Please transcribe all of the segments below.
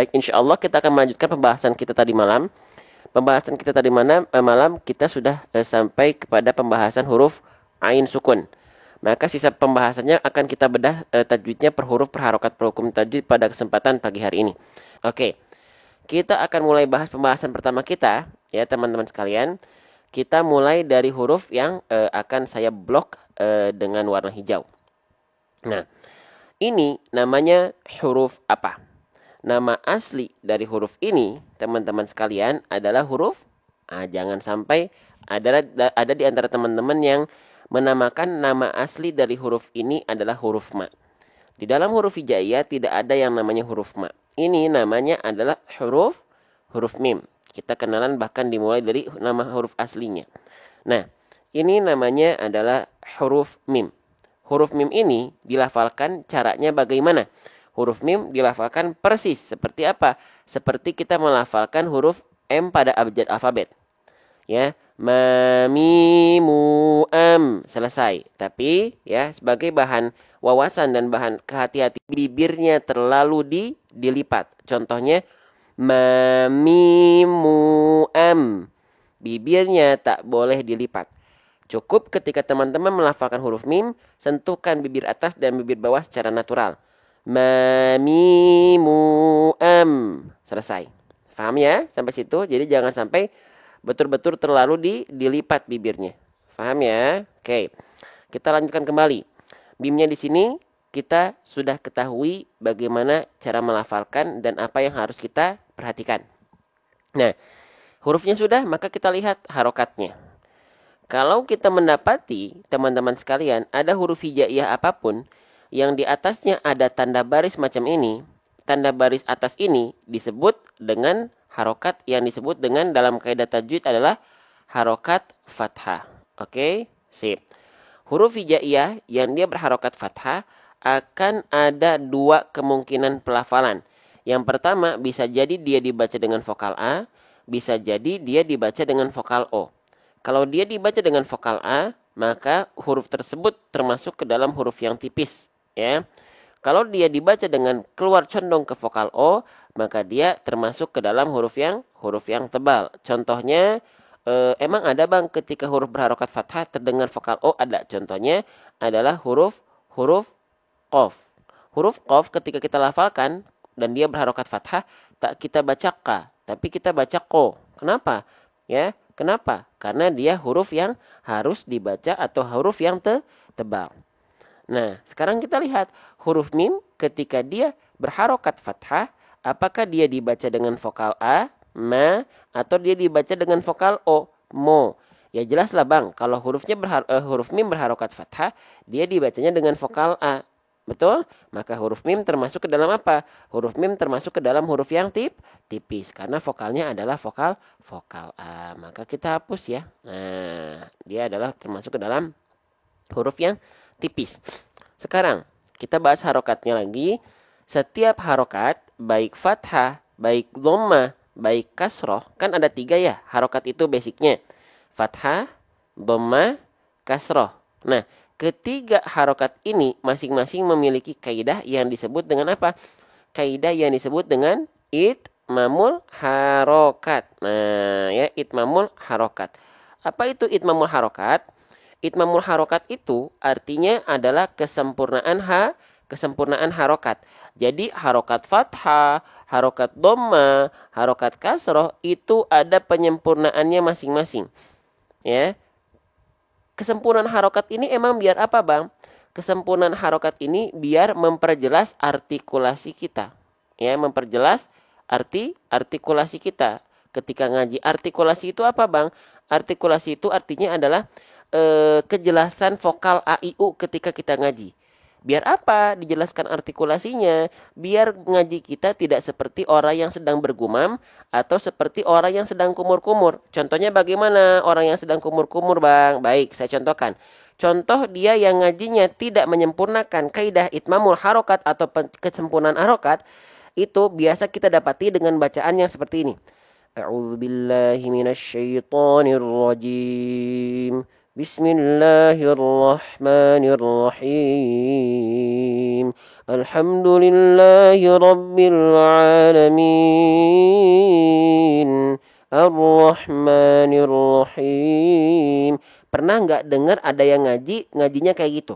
Baik, insya Allah kita akan melanjutkan pembahasan kita tadi malam. Pembahasan kita tadi malam kita sudah sampai kepada pembahasan huruf ain sukun. Maka sisa pembahasannya akan kita bedah tajwidnya per huruf per harokat per hukum tajwid pada kesempatan pagi hari ini. Oke, kita akan mulai bahas pembahasan pertama kita ya teman-teman sekalian. Kita mulai dari huruf yang akan saya blok dengan warna hijau. Nah, ini namanya huruf apa? Nama asli dari huruf ini, teman-teman sekalian, adalah huruf jangan sampai ada di antara teman-teman yang menamakan nama asli dari huruf ini adalah huruf ma. Di dalam huruf hijaiyah tidak ada yang namanya huruf ma. Ini namanya adalah huruf mim. Kita kenalan bahkan dimulai dari nama huruf aslinya. Nah, ini namanya adalah huruf mim. Huruf mim ini dilafalkan caranya bagaimana? Huruf mim dilafalkan persis seperti apa? Seperti kita melafalkan huruf M pada abjad alfabet. Ya, ma mi mu am, selesai. Tapi ya sebagai bahan wawasan dan bahan kehati-hati bibirnya terlalu dilipat. Contohnya ma mi mu am. Bibirnya tak boleh dilipat. Cukup ketika teman-teman melafalkan huruf mim, sentuhkan bibir atas dan bibir bawah secara natural. Ma mi mu am. Selesai. Paham ya sampai situ? Jadi jangan sampai betul-betul terlalu dilipat bibirnya. Paham ya? Oke. Kita lanjutkan kembali. Mimnya di sini kita sudah ketahui bagaimana cara melafalkan dan apa yang harus kita perhatikan. Nah, hurufnya sudah, maka kita lihat harokatnya. Kalau kita mendapati teman-teman sekalian ada huruf hijaiyah apapun yang di atasnya ada tanda baris macam ini, tanda baris atas ini disebut dengan harokat yang disebut dengan dalam kaidah tajwid adalah harokat fathah. Oke, sip. Huruf hijaiyah yang dia berharokat fathah akan ada dua kemungkinan pelafalan. Yang pertama bisa jadi dia dibaca dengan vokal A, bisa jadi dia dibaca dengan vokal O. Kalau dia dibaca dengan vokal A, maka huruf tersebut termasuk ke dalam huruf yang tipis. Ya, kalau dia dibaca dengan keluar condong ke vokal O, maka dia termasuk ke dalam huruf yang tebal. Contohnya, emang ada bang ketika huruf berharokat fathah terdengar vokal O ada. Contohnya adalah huruf qaf. Huruf qaf ketika kita lafalkan dan dia berharokat fathah, tak kita baca ka, tapi kita baca ko. Kenapa? Ya, kenapa? Karena dia huruf yang harus dibaca atau huruf yang tebal. Nah, sekarang kita lihat huruf mim ketika dia berharokat fathah, apakah dia dibaca dengan vokal A, ma, atau dia dibaca dengan vokal O, mo. Ya jelaslah bang, kalau huruf mim berharokat fathah, dia dibacanya dengan vokal A. Betul? Maka huruf mim termasuk ke dalam apa? Huruf mim termasuk ke dalam huruf yang tipis. Karena vokalnya adalah vokal A. Maka kita hapus ya. Nah, dia adalah termasuk ke dalam huruf yang tipis. Sekarang kita bahas harokatnya lagi. Setiap harokat baik fathah, baik dhamma, baik kasroh, kan ada 3 ya harokat itu basicnya. Fathah, dhamma, kasroh. Nah, ketiga harokat ini masing-masing memiliki kaidah yang disebut dengan apa? Kaidah yang disebut dengan itmamul harokat. Nah, ya itmamul harokat. Apa itu itmamul harokat? Itmamul harokat itu artinya adalah kesempurnaan harokat. Jadi harokat fathah, harokat dhamma, harokat kasroh itu ada penyempurnaannya masing-masing. Ya. Kesempurnaan harokat ini emang biar apa bang? Kesempurnaan harokat ini biar memperjelas artikulasi kita. Ya, memperjelas artikulasi kita. Ketika ngaji artikulasi itu apa bang? Artikulasi itu artinya adalah kejelasan vokal A, I, U ketika kita ngaji. Biar apa dijelaskan artikulasinya? Biar ngaji kita tidak seperti orang yang sedang bergumam atau seperti orang yang sedang kumur-kumur. Contohnya bagaimana orang yang sedang kumur-kumur bang? Baik, saya contohkan. Contoh dia yang ngajinya tidak menyempurnakan kaidah itmamul harokat atau kesempurnaan harokat, itu biasa kita dapati dengan bacaan yang seperti ini. A'udzubillahi minasyaitonirrajim. Bismillahirrahmanirrahim. Alhamdulillahi rabbil alamin. Ar-Rahmanir-Rahim. Pernah nggak dengar ada yang ngajinya kayak gitu?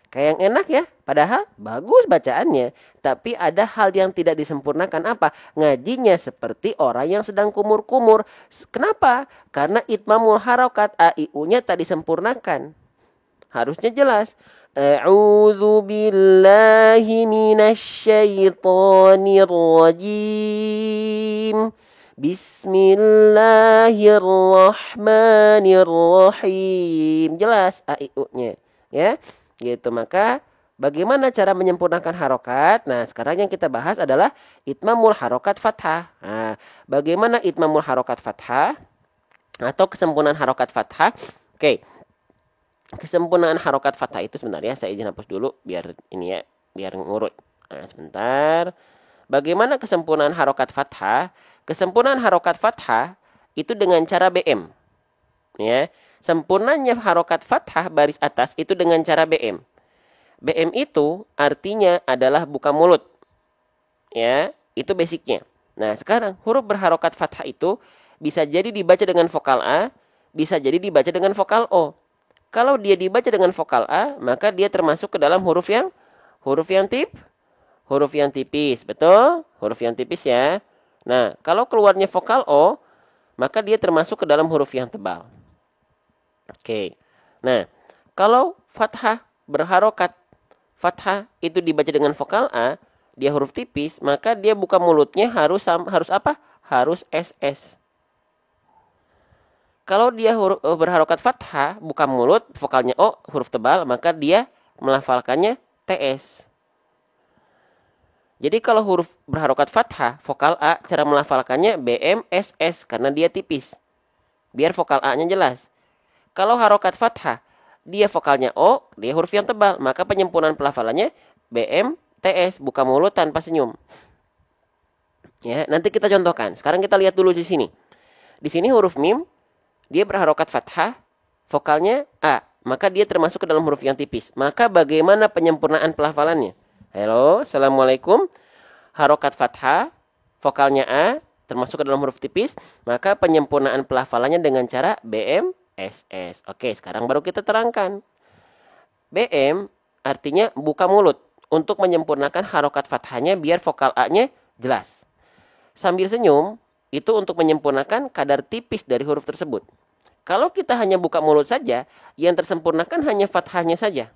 Kayak yang enak ya, padahal bagus bacaannya. Tapi ada hal yang tidak disempurnakan apa? Ngajinya seperti orang yang sedang kumur-kumur. Kenapa? Karena itmamul harokat AIU-nya tak disempurnakan. Harusnya jelas. A'udzu billahi minasyaitonir rajim. Bismillahirrahmanirrahim. Jelas AIU-nya, ya. Gitu. Maka bagaimana cara menyempurnakan harokat? Nah, sekarang yang kita bahas adalah itmamul harokat fathah. Nah, bagaimana itmamul harokat fathah atau kesempurnaan harokat fathah? Oke. Kesempurnaan harokat fathah itu sebenarnya saya izin hapus dulu biar ini ya, biar ngurut. Nah, sebentar. Bagaimana kesempurnaan harokat fathah? Kesempurnaan harokat fathah itu dengan cara BM. Ya, sempurnanya harokat fathah baris atas itu dengan cara BM. BM itu artinya adalah buka mulut. Ya, itu basicnya. Nah, sekarang huruf berharokat fathah itu bisa jadi dibaca dengan vokal A, bisa jadi dibaca dengan vokal O. Kalau dia dibaca dengan vokal A, maka dia termasuk ke dalam huruf yang tipis, betul? Huruf yang tipis ya. Nah, kalau keluarnya vokal O, maka dia termasuk ke dalam huruf yang tebal. Oke. Nah, kalau fathah berharokat fathah itu dibaca dengan vokal A, dia huruf tipis, maka dia buka mulutnya harus apa? Harus SS. Kalau dia berharokat fathah, buka mulut, vokalnya O, huruf tebal, maka dia melafalkannya TS. Jadi kalau huruf berharokat fathah, vokal A, cara melafalkannya BM, SS, karena dia tipis. Biar vokal A-nya jelas. Kalau harokat fathah, dia vokalnya O, dia huruf yang tebal. Maka penyempurnaan pelafalannya BM, TS, buka mulut tanpa senyum. Ya, nanti kita contohkan. Sekarang kita lihat dulu di sini. Di sini huruf mim, dia berharokat fathah, vokalnya A. Maka dia termasuk ke dalam huruf yang tipis. Maka bagaimana penyempurnaan pelafalannya? Halo, assalamualaikum. Harokat fathah, vokalnya A, termasuk ke dalam huruf tipis. Maka penyempurnaan pelafalannya dengan cara BM, SS. Oke, sekarang baru kita terangkan. BM artinya buka mulut. Untuk menyempurnakan harokat fathahnya biar vokal A-nya jelas. Sambil senyum, itu untuk menyempurnakan kadar tipis dari huruf tersebut. Kalau kita hanya buka mulut saja, yang tersempurnakan hanya fathahnya saja.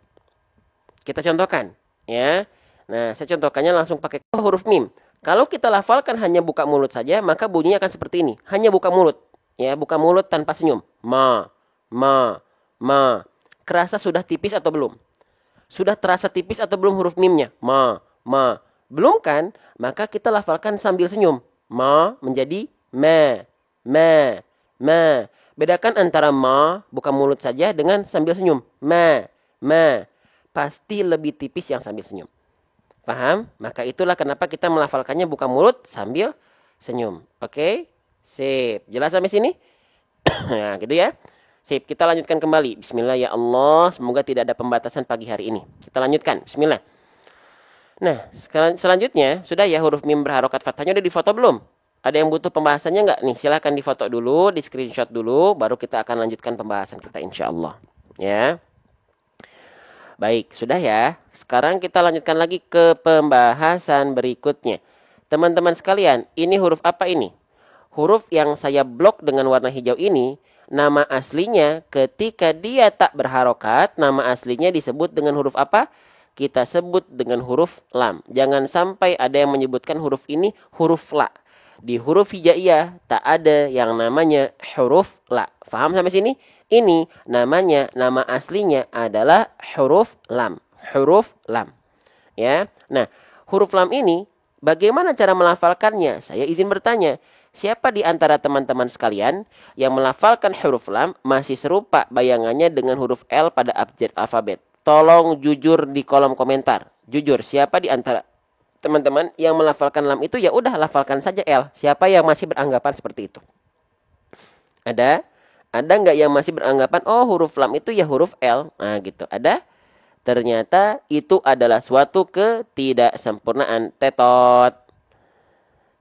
Kita contohkan, ya. Nah, saya contohkannya langsung pakai huruf mim. Kalau kita lafalkan hanya buka mulut saja, maka bunyinya akan seperti ini. Hanya buka mulut. Ya, buka mulut tanpa senyum. Ma. Kerasa sudah tipis atau belum? Sudah terasa tipis atau belum huruf mimnya? Ma. Belum kan? Maka kita lafalkan sambil senyum. Ma menjadi ma. Bedakan antara ma, buka mulut saja, dengan sambil senyum. Ma. Pasti lebih tipis yang sambil senyum. Paham? Maka itulah kenapa kita melafalkannya buka mulut sambil senyum. Oke? Sip. Jelas sampai sini? Nah, gitu ya. Sip. Kita lanjutkan kembali. Bismillah ya Allah. Semoga tidak ada pembatasan pagi hari ini. Kita lanjutkan. Bismillah. Nah, selanjutnya, sudah ya huruf mim berharokat fathahnya udah difoto belum? Ada yang butuh pembahasannya nggak? Nih, silahkan difoto dulu, di screenshot dulu, baru kita akan lanjutkan pembahasan kita insya Allah. Ya. Baik, sudah ya. Sekarang kita lanjutkan lagi ke pembahasan berikutnya. Teman-teman sekalian, ini huruf apa ini? Huruf yang saya blok dengan warna hijau ini, nama aslinya ketika dia tak berharokat, nama aslinya disebut dengan huruf apa? Kita sebut dengan huruf lam. Jangan sampai ada yang menyebutkan huruf ini huruf la. Di huruf hijaiyah tak ada yang namanya huruf la. Faham sampai sini? Ini namanya, nama aslinya adalah huruf lam. Huruf lam. Ya. Nah, huruf lam ini bagaimana cara melafalkannya? Saya izin bertanya. Siapa di antara teman-teman sekalian yang melafalkan huruf lam masih serupa bayangannya dengan huruf L pada abjad alfabet? Tolong jujur di kolom komentar. Jujur, siapa di antara teman-teman yang melafalkan lam itu ya udah lafalkan saja L. Siapa yang masih beranggapan seperti itu? Ada? Ada nggak yang masih beranggapan oh huruf lam itu ya huruf L? Nah gitu. Ada? Ternyata itu adalah suatu ketidaksempurnaan. Tetot.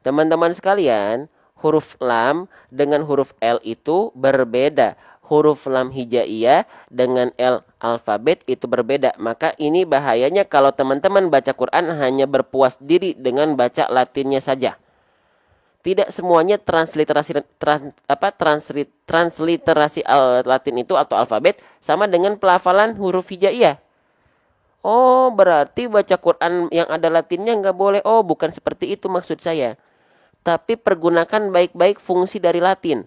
Teman-teman sekalian, huruf lam dengan huruf L itu berbeda. Huruf lam hijaiyah dengan L alfabet itu berbeda. Maka ini bahayanya kalau teman-teman baca Quran hanya berpuas diri dengan baca Latinnya saja. Tidak semuanya transliterasi Latin itu atau alfabet sama dengan pelafalan huruf hijaiyah. Oh, berarti baca Quran yang ada Latinnya nggak boleh. Oh, bukan seperti itu maksud saya. Tapi pergunakan baik-baik fungsi dari Latin.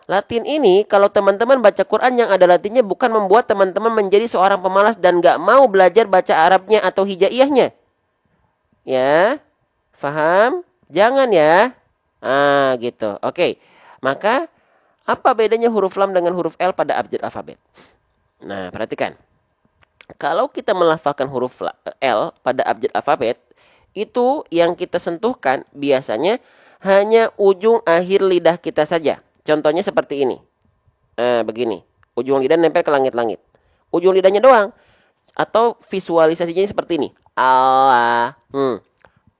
Latin ini kalau teman-teman baca Quran yang ada Latinnya bukan membuat teman-teman menjadi seorang pemalas dan nggak mau belajar baca Arabnya atau hijaiyahnya. Ya, faham? Jangan ya. Ah, gitu. Oke. Maka apa bedanya huruf lam dengan huruf L pada abjad alfabet? Nah, perhatikan. Kalau kita melafalkan huruf L pada abjad alfabet, itu yang kita sentuhkan biasanya hanya ujung akhir lidah kita saja. Contohnya seperti ini. Nah, begini. Ujung lidah nempel ke langit-langit. Ujung lidahnya doang. Atau visualisasinya seperti ini. Allah.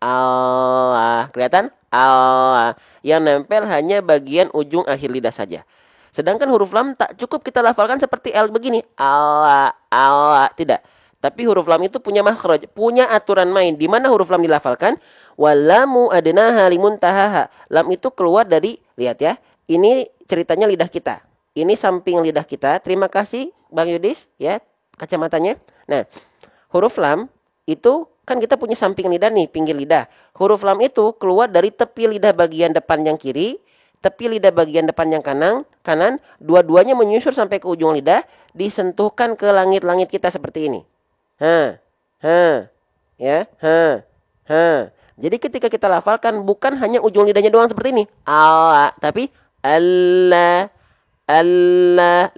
Allah. Kelihatan? Allah. Yang nempel hanya bagian ujung akhir lidah saja. Sedangkan huruf lam tak cukup kita lafalkan seperti L begini. Allah, Allah. Tidak. Tapi huruf lam itu punya makhraj, punya aturan main. Di mana huruf lam dilafalkan? Walamu adnaha limuntahaha. Lam itu keluar dari, lihat ya. Ini ceritanya lidah kita. Ini samping lidah kita. Terima kasih Bang Yudis ya kacamatanya. Nah, huruf lam itu kan kita punya samping lidah nih, pinggir lidah. Huruf lam itu keluar dari tepi lidah bagian depan yang kiri, tepi lidah bagian depan yang kanan, dua-duanya menyusur sampai ke ujung lidah, disentuhkan ke langit-langit kita seperti ini. Ya, Jadi ketika kita lafalkan bukan hanya ujung lidahnya doang seperti ini, Allah, tapi Allah, Allah,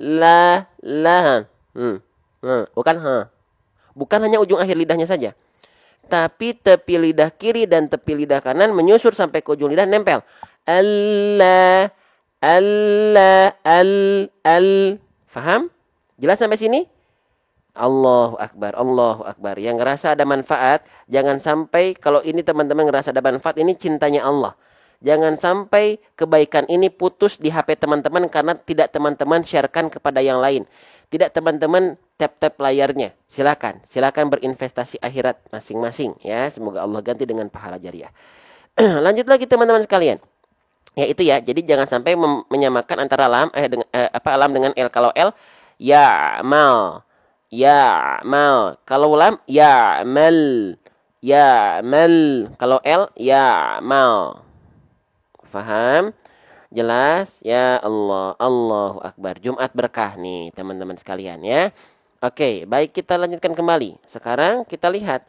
la. Bukan Bukan hanya ujung akhir lidahnya saja. Tapi tepi lidah kiri dan tepi lidah kanan menyusur sampai ke ujung lidah nempel. Allah, Allah, al. Faham? Jelas sampai sini? Allahu Akbar, Allahu Akbar. Yang ngerasa ada manfaat, jangan sampai kalau ini teman-teman ngerasa ada manfaat, ini cintanya Allah. Jangan sampai kebaikan ini putus di HP teman-teman karena tidak teman-teman sharekan kepada yang lain. Tidak teman-teman tap-tap layarnya. Silakan berinvestasi akhirat masing-masing ya. Semoga Allah ganti dengan pahala jariah. Lanjut lagi teman-teman sekalian. Ya itu ya. Jadi jangan sampai menyamakan antara lam lam dengan L. Kalau L ya mal. Kalau lam ya mal. Kalau L ya mal. Faham? Jelas? Ya Allah, Allahu Akbar. Jumat berkah nih teman-teman sekalian ya. Oke, baik kita lanjutkan kembali. Sekarang kita lihat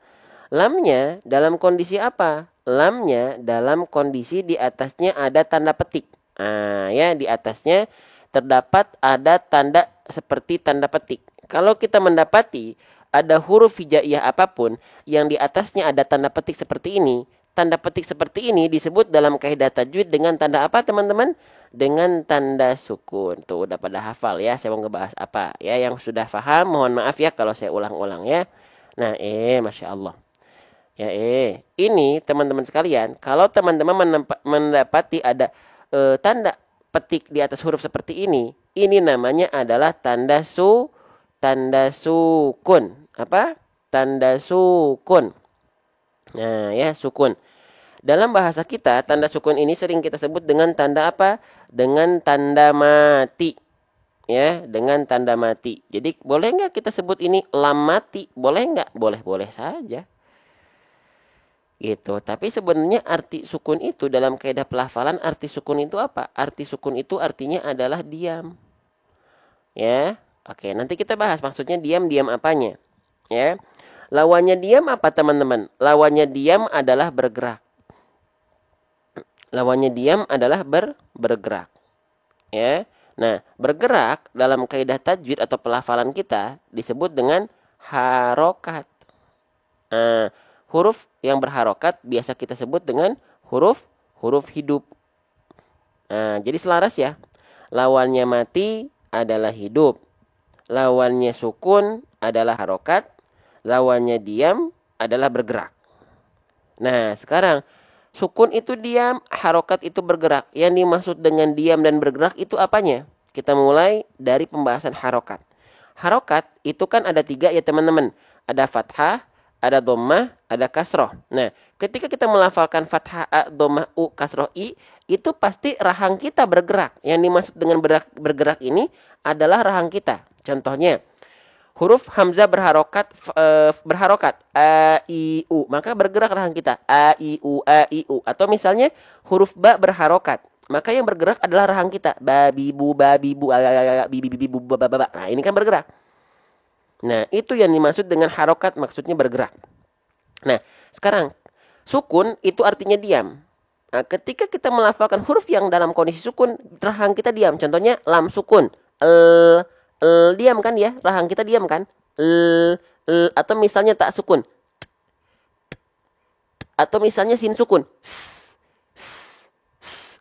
lamnya dalam kondisi apa? Lamnya dalam kondisi di atasnya ada tanda petik. Nah, ya di atasnya terdapat ada tanda seperti tanda petik. Kalau kita mendapati ada huruf hijaiyah apapun yang di atasnya ada tanda petik seperti ini, tanda petik seperti ini disebut dalam kaidah tajwid dengan tanda apa teman-teman? Dengan tanda sukun. Tuh udah pada hafal ya. Saya mau ngebahas apa ya. Yang sudah paham mohon maaf ya kalau saya ulang-ulang ya. Nah Masya Allah. Ya ini teman-teman sekalian. Kalau teman-teman mendapati ada tanda petik di atas huruf seperti ini namanya adalah tanda sukun. Apa? Tanda sukun. Nah ya sukun. Dalam bahasa kita tanda sukun ini sering kita sebut dengan tanda apa? Dengan tanda mati. Ya, dengan tanda mati. Jadi boleh nggak kita sebut ini lam mati? Boleh nggak? Boleh saja. Gitu. Tapi sebenarnya arti sukun itu dalam kaidah pelafalan arti sukun itu apa? Arti sukun itu artinya adalah diam. Ya. Oke, nanti kita bahas maksudnya diam apanya. Ya. Lawannya diam apa teman-teman? Lawannya diam adalah bergerak. Lawannya diam adalah bergerak. Ya. Nah, bergerak dalam kaidah tajwid atau pelafalan kita disebut dengan harokat. Nah, huruf yang berharokat biasa kita sebut dengan huruf hidup. Nah, jadi selaras ya. Lawannya mati adalah hidup. Lawannya sukun adalah harokat. Lawannya diam adalah bergerak. Nah, sekarang sukun itu diam, harokat itu bergerak. Yang dimaksud dengan diam dan bergerak itu apanya? Kita mulai dari pembahasan harokat. Harokat itu kan ada 3 ya teman-teman. Ada fathah, ada dhammah, ada kasroh. Nah, ketika kita melafalkan fathah a, dhammah u, kasroh i, itu pasti rahang kita bergerak. Yang dimaksud dengan bergerak ini adalah rahang kita. Contohnya, huruf hamzah berharokat a i u, maka bergerak rahang kita a i u. Atau misalnya huruf ba berharokat, maka yang bergerak adalah rahang kita babi bu bibi bu ba. Nah, ini kan bergerak. Nah, itu yang dimaksud dengan harokat, maksudnya bergerak. Nah, sekarang sukun itu artinya diam. Nah, ketika kita melafalkan huruf yang dalam kondisi sukun, rahang kita diam. Contohnya lam sukun, diam kan ya, rahang kita diam kan. Atau misalnya tak sukun, atau misalnya sin sukun,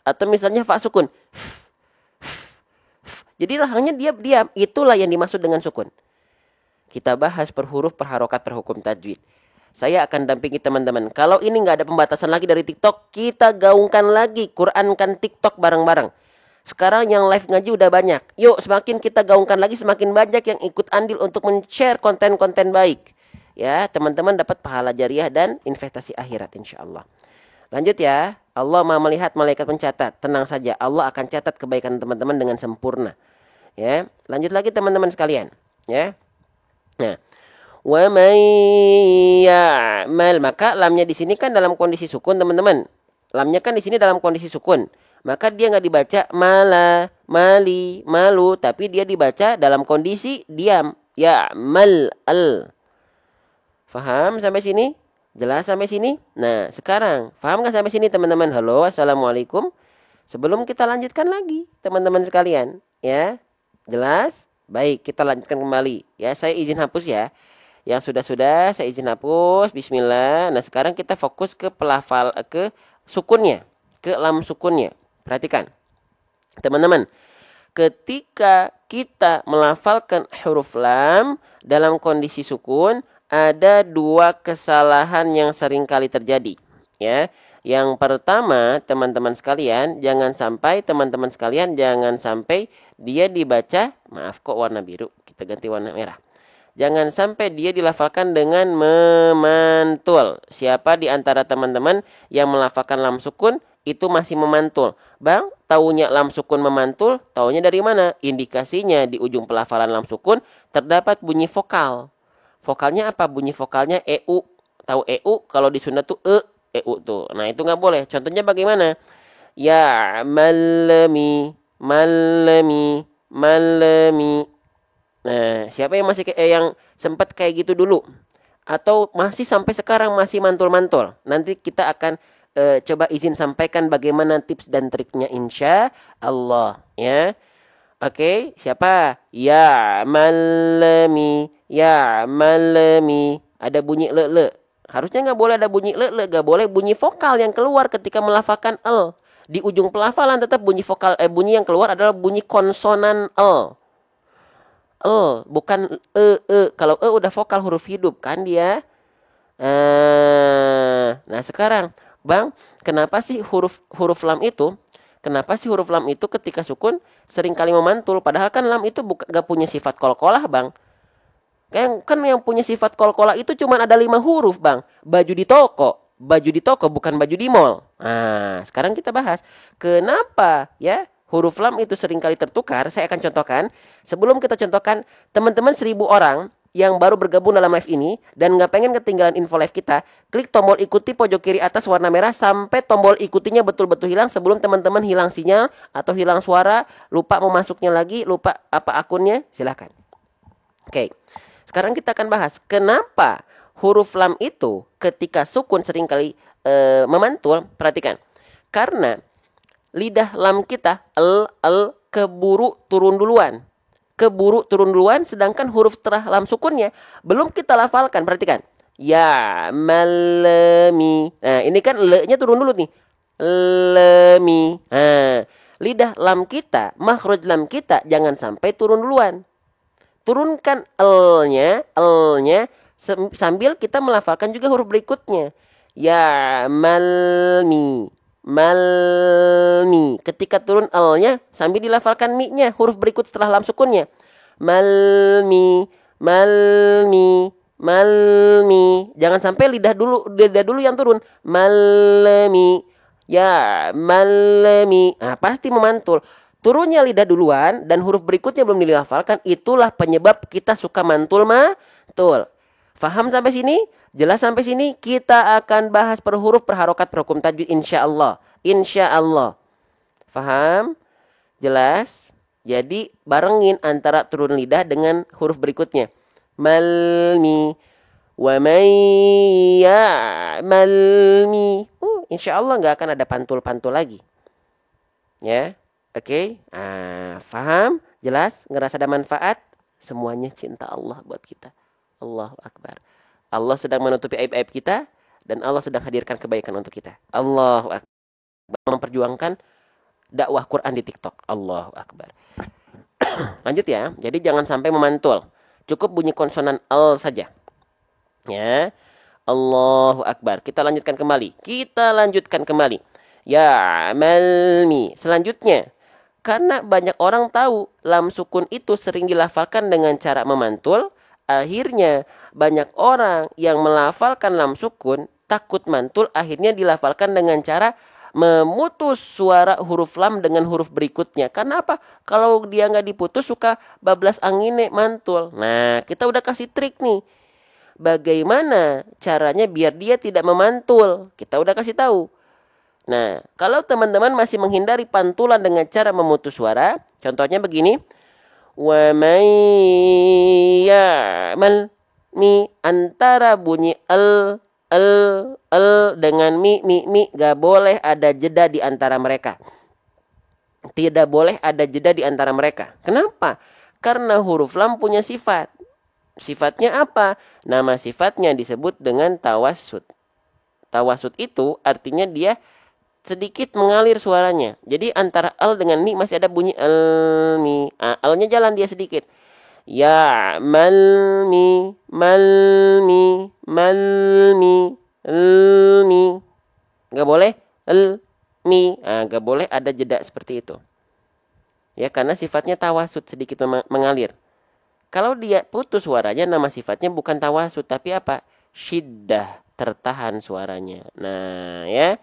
atau misalnya fa sukun. Jadi rahangnya diam. Itulah yang dimaksud dengan sukun. Kita bahas per huruf, per harokat, per hukum tajwid. Saya akan dampingi teman-teman. Kalau ini nggak ada pembatasan lagi dari TikTok, kita gaungkan lagi, Qurankan TikTok bareng-bareng. Sekarang yang live ngaji udah banyak. Yuk, semakin kita gaungkan lagi, semakin banyak yang ikut andil untuk men-share konten-konten baik. Ya, teman-teman dapat pahala jariah dan investasi akhirat insya Allah. Lanjut ya. Allah Maha melihat, malaikat mencatat. Tenang saja, Allah akan catat kebaikan teman-teman dengan sempurna. Ya, lanjut lagi teman-teman sekalian. Ya. Nah, wa may ya'mal, maka lamnya di sini kan dalam kondisi sukun teman-teman. Lamnya kan di sini dalam kondisi sukun. Maka dia nggak dibaca mala, mali, malu, tapi dia dibaca dalam kondisi diam. Ya'mal al. Faham sampai sini? Jelas sampai sini? Nah, sekarang paham nggak sampai sini teman-teman? Halo, assalamualaikum. Sebelum kita lanjutkan lagi teman-teman sekalian, ya. Jelas? Baik, kita lanjutkan kembali. Ya, saya izin hapus ya. Yang sudah-sudah saya izin hapus. Bismillah. Nah, sekarang kita fokus ke ke sukunnya, ke lam sukunnya. Perhatikan. Teman-teman, ketika kita melafalkan huruf lam dalam kondisi sukun, ada 2 kesalahan yang sering kali terjadi, ya. Yang pertama, teman-teman sekalian, jangan sampai dia dibaca, maaf kok warna biru, kita ganti warna merah. Jangan sampai dia dilafalkan dengan memantul. Siapa di antara teman-teman yang melafalkan lam sukun itu masih memantul? Bang, taunya lam sukun memantul, taunya dari mana? Indikasinya di ujung pelafalan lam sukun terdapat bunyi vokal. Vokalnya apa? Bunyi vokalnya EU. Tahu EU? Kalau di Sunda tuh EU tuh. Nah, itu nggak boleh. Contohnya bagaimana? Ya malami. Nah, siapa yang masih yang sempat kayak gitu dulu? Atau masih sampai sekarang masih mantul-mantul? Nanti kita akan coba izin sampaikan bagaimana tips dan triknya insya Allah. Ya. Oke, siapa? Ya malami. Ada bunyi le. Harusnya nggak boleh ada bunyi le, nggak boleh bunyi vokal yang keluar ketika melafalkan el. Di ujung pelafalan tetap bunyi vokal, bunyi yang keluar adalah bunyi konsonan el. Bukan Kalau udah vokal huruf hidup kan dia. Nah sekarang, Bang, kenapa sih huruf lam itu ketika sukun sering kali memantul? Padahal kan lam itu gak punya sifat kolkolah, Bang. Kan yang punya sifat kolkolah itu cuma ada 5 huruf, Bang. Baju di toko bukan baju di mall. Nah, sekarang kita bahas kenapa ya huruf lam itu sering kali tertukar. Saya akan contohkan. Sebelum kita contohkan, teman-teman 1000 orang yang baru bergabung dalam live ini dan nggak pengen ketinggalan info live kita, klik tombol ikuti pojok kiri atas warna merah sampai tombol ikutinya betul-betul hilang sebelum teman-teman hilang sinyal atau hilang suara, lupa mau masuknya lagi, lupa apa akunnya, silakan. Oke. Sekarang kita akan bahas kenapa huruf lam itu ketika sukun seringkali memantul. Perhatikan. Karena lidah lam kita keburu turun duluan. Sedangkan huruf setelah lam sukunnya belum kita lafalkan. Perhatikan. Ya malami. Nah, ini kan le-nya turun dulu nih. Lemi. Nah, lidah lam kita, makhraj lam kita jangan sampai turun duluan. Turunkan l-nya sambil kita melafalkan juga huruf berikutnya. Ya malmi, malmi. Ketika turun l-nya sambil dilafalkan mi-nya, huruf berikut setelah lam sukunnya. Malmi, malmi, malmi. Jangan sampai lidah dulu yang turun. Malmi. Ya malmi. Nah, pasti memantul. Turunnya lidah duluan dan huruf berikutnya belum dilafalkan, itulah penyebab kita suka mantul. Faham sampai sini? Jelas sampai sini? Kita akan bahas per huruf per harokat per hukum tajwid insyaallah. Insyaallah. Faham? Jelas? Jadi barengin antara turun lidah dengan huruf berikutnya. Malmi wa may ya'malmi. Insyaallah nggak akan ada pantul-pantul lagi. Ya. Oke, faham? Jelas? Ngerasa ada manfaat? Semuanya cinta Allah buat kita. Allahu Akbar. Allah sedang menutupi aib-aib kita dan Allah sedang hadirkan kebaikan untuk kita. Allahu Akbar. Memperjuangkan dakwah Quran di TikTok. Allahu Akbar. Lanjut ya. Jadi jangan sampai memantul. Cukup bunyi konsonan al saja. Ya. Allahu Akbar. Kita lanjutkan kembali. Ya malmi. Selanjutnya, karena banyak orang tahu lam sukun itu sering dilafalkan dengan cara memantul, akhirnya banyak orang yang melafalkan lam sukun takut mantul, akhirnya dilafalkan dengan cara memutus suara huruf lam dengan huruf berikutnya. Karena apa? Kalau dia nggak diputus suka bablas angin mantul. Nah, kita udah kasih trik nih. Bagaimana caranya biar dia tidak memantul? Kita udah kasih tahu. Nah, kalau teman-teman masih menghindari pantulan dengan cara memutus suara, contohnya begini. Wa may ya'mal mi, antara bunyi al dengan mi gak boleh ada jeda di antara mereka. Tidak boleh ada jeda di antara mereka. Kenapa? Karena huruf lam punya sifat. Sifatnya apa? Nama sifatnya disebut dengan tawasud. Tawasud itu artinya dia sedikit mengalir suaranya. Jadi antara al dengan mi masih ada bunyi al mi. Al-nya jalan dia sedikit. Ya malmi, malmi, malmi, mi. Gak boleh al mi. Gak boleh ada jeda seperti itu. Ya, karena sifatnya tawasud, sedikit mengalir. Kalau dia putus suaranya, nama sifatnya bukan tawasud tapi apa? Syiddah, tertahan suaranya. Nah, ya.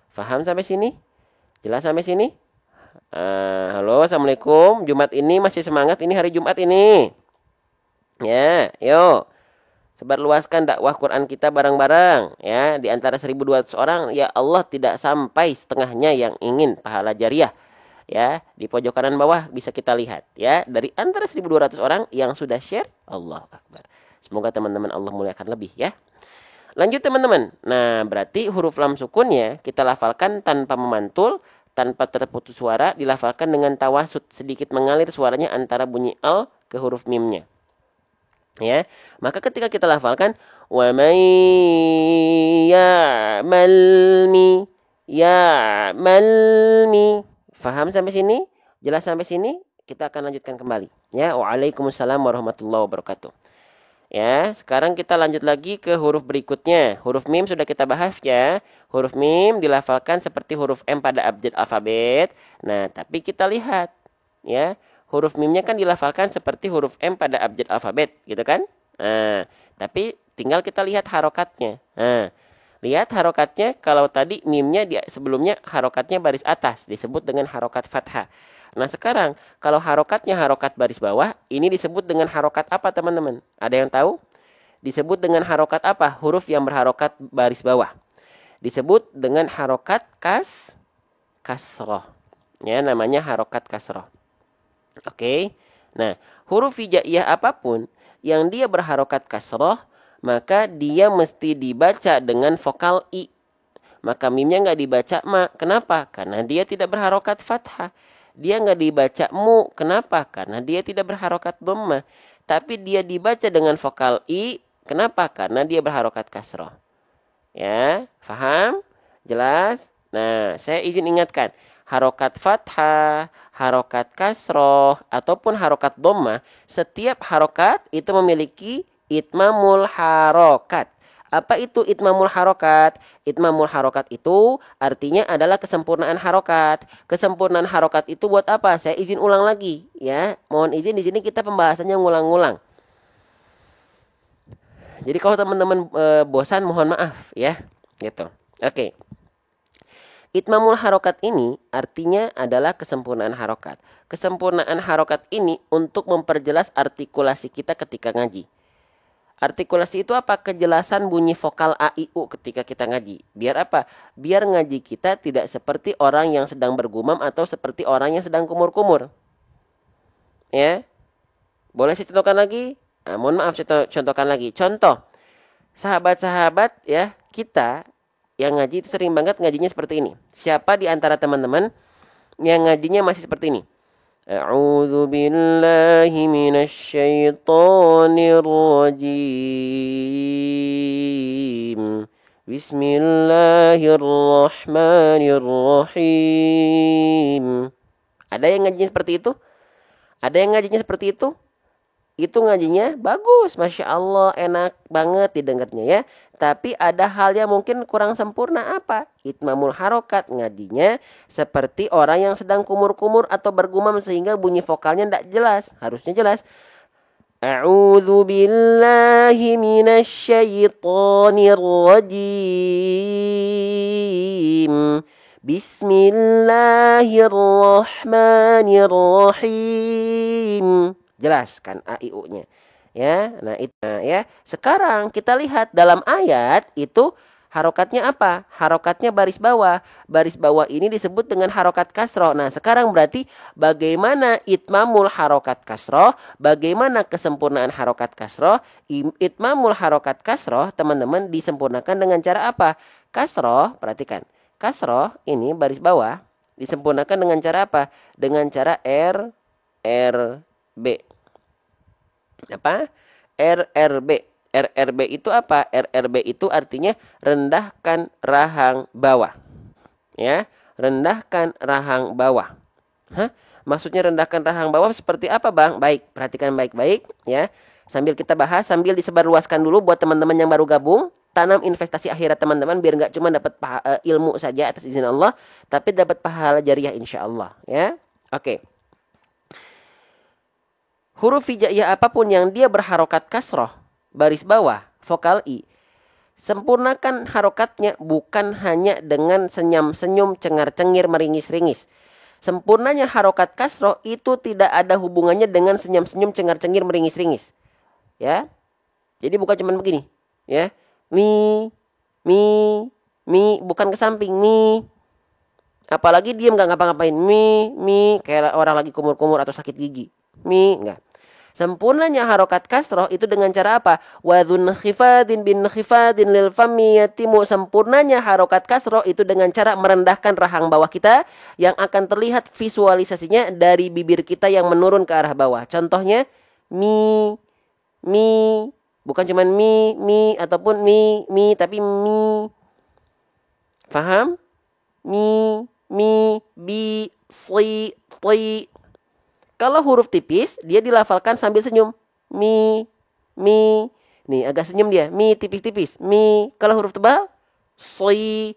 Faham sampai sini? Jelas sampai sini? Halo, assalamualaikum. Jumat ini masih semangat? Ini hari Jumat ini. Ya, yuk. Sebarluaskan dakwah Quran kita bareng-bareng. Ya, di antara 1.200 orang, ya Allah tidak sampai setengahnya yang ingin pahala jariah. Ya, di pojok kanan bawah bisa kita lihat. Ya, dari antara 1.200 orang yang sudah share, Allahu Akbar. Semoga teman-teman Allah muliakan lebih ya. Lanjut teman-teman. Nah, berarti huruf lam sukunnya kita lafalkan tanpa memantul, tanpa terputus suara, dilafalkan dengan tawasud, sedikit mengalir suaranya antara bunyi al ke huruf mimnya. Ya, maka ketika kita lafalkan wa may ya'malmi, ya'malmi. Faham sampai sini? Jelas sampai sini? Kita akan lanjutkan kembali. Ya, waalaikumsalam warahmatullahi wabarakatuh. Ya, sekarang kita lanjut lagi ke huruf berikutnya. Huruf mim sudah kita bahas ya. Huruf mim dilafalkan seperti huruf M pada abjad alfabet. Nah, tapi kita lihat ya, huruf mimnya kan dilafalkan seperti huruf M pada abjad alfabet, gitu kan? Nah, tapi tinggal kita lihat harokatnya. Nah, lihat harokatnya, kalau tadi mimnya sebelumnya harokatnya baris atas, disebut dengan harokat fathah. Nah sekarang kalau harokatnya harokat baris bawah, ini disebut dengan harokat apa teman-teman? Ada yang tahu? Disebut dengan harokat apa? Huruf yang berharokat baris bawah. Disebut dengan harokat kasroh. Ya, namanya harokat kasroh. Oke. Nah, huruf hijaiyah apapun yang dia berharokat kasroh, maka dia mesti dibaca dengan vokal i. Maka mimnya nggak dibaca ma. Kenapa? Karena dia tidak berharokat fathah. Dia nggak dibaca mu. Kenapa? Karena dia tidak berharokat dhamma. Tapi dia dibaca dengan vokal i. Kenapa? Karena dia berharokat kasroh. Ya, faham? Jelas? Nah, saya izin ingatkan. harokat fathah, harokat kasroh, ataupun harokat dhammah, setiap harokat itu memiliki itmamul harokat. Apa itu itmamul harokat? Itmamul harokat itu artinya adalah kesempurnaan harokat. Kesempurnaan harokat itu buat apa? Saya izin ulang lagi, ya. Mohon izin, di sini kita pembahasannya ngulang-ngulang. Jadi kalau teman-teman bosan, mohon maaf, ya. Gitu. Oke. Itmamul harokat ini artinya adalah kesempurnaan harokat. Kesempurnaan harokat ini untuk memperjelas artikulasi kita ketika ngaji. Artikulasi itu apa? Kejelasan bunyi vokal A, I, U ketika kita ngaji. Biar apa? Biar ngaji kita tidak seperti orang yang sedang bergumam atau seperti orang yang sedang kumur-kumur. Ya. Boleh saya contohkan lagi? Nah, mohon maaf saya contohkan lagi. Contoh. Sahabat-sahabat ya, kita yang ngaji itu sering banget ngajinya seperti ini. Siapa di antara teman-teman yang ngajinya masih seperti ini? A'udzu billahi minasyaitonir rajim. Bismillahirrahmanirrahim. Ada yang ngajinya seperti itu? Ada yang ngajinya seperti itu? Itu ngajinya bagus, Masya Allah, enak banget didengarnya ya. Tapi ada hal yang mungkin kurang sempurna apa? Itmamul harokat, ngajinya seperti orang yang sedang kumur-kumur atau bergumam sehingga bunyi vokalnya tidak jelas. Harusnya jelas. A'udzu billahi minasyaitonir rajim. Bismillahirrahmanirrahim. Jelaskan A, I, U-nya. Ya, ya. Sekarang kita lihat dalam ayat itu harokatnya apa? Harokatnya baris bawah. Baris bawah ini disebut dengan harokat kasroh. Nah, sekarang berarti bagaimana itmamul harokat kasroh? Bagaimana kesempurnaan harokat kasroh? Itmamul harokat kasroh, teman-teman, disempurnakan dengan cara apa? Kasroh, perhatikan. Kasroh ini baris bawah disempurnakan dengan cara apa? Dengan cara RRB. Apa? RRB. RRB itu apa? RRB itu artinya rendahkan rahang bawah. Ya, rendahkan rahang bawah. Hah? Maksudnya rendahkan rahang bawah seperti apa, Bang? Baik, perhatikan baik-baik ya. Sambil kita bahas, sambil disebarluaskan dulu buat teman-teman yang baru gabung. Tanam investasi akhirat teman-teman biar nggak cuma dapat ilmu saja atas izin Allah, tapi dapat pahala jariah insyaallah ya. Oke. Huruf hijaiyah apapun yang dia berharokat kasroh, baris bawah, vokal I. Sempurnakan harokatnya bukan hanya dengan senyum-senyum, cengar-cengir, meringis-ringis. Sempurnanya harokat kasroh itu tidak ada hubungannya dengan senyum-senyum, cengar-cengir, meringis-ringis. Ya. Jadi bukan cuma begini. Ya. Mi, bukan ke samping, mi. Apalagi diam nggak ngapa-ngapain, mi, kayak orang lagi kumur-kumur atau sakit gigi. Mi, enggak. Sempurnanya harokat kasroh itu dengan cara apa? Wadhun khifadin bin khifadin lil fami yatimu. Sempurnanya harokat kasroh itu dengan cara merendahkan rahang bawah kita yang akan terlihat visualisasinya dari bibir kita yang menurun ke arah bawah. Contohnya mi, bukan cuma mi ataupun mi tapi mi. Faham? Mi, bi, si, ti. Kalau huruf tipis, dia dilafalkan sambil senyum. Mi. Nih, agak senyum dia. Mi, tipis-tipis. Mi. Kalau huruf tebal, si,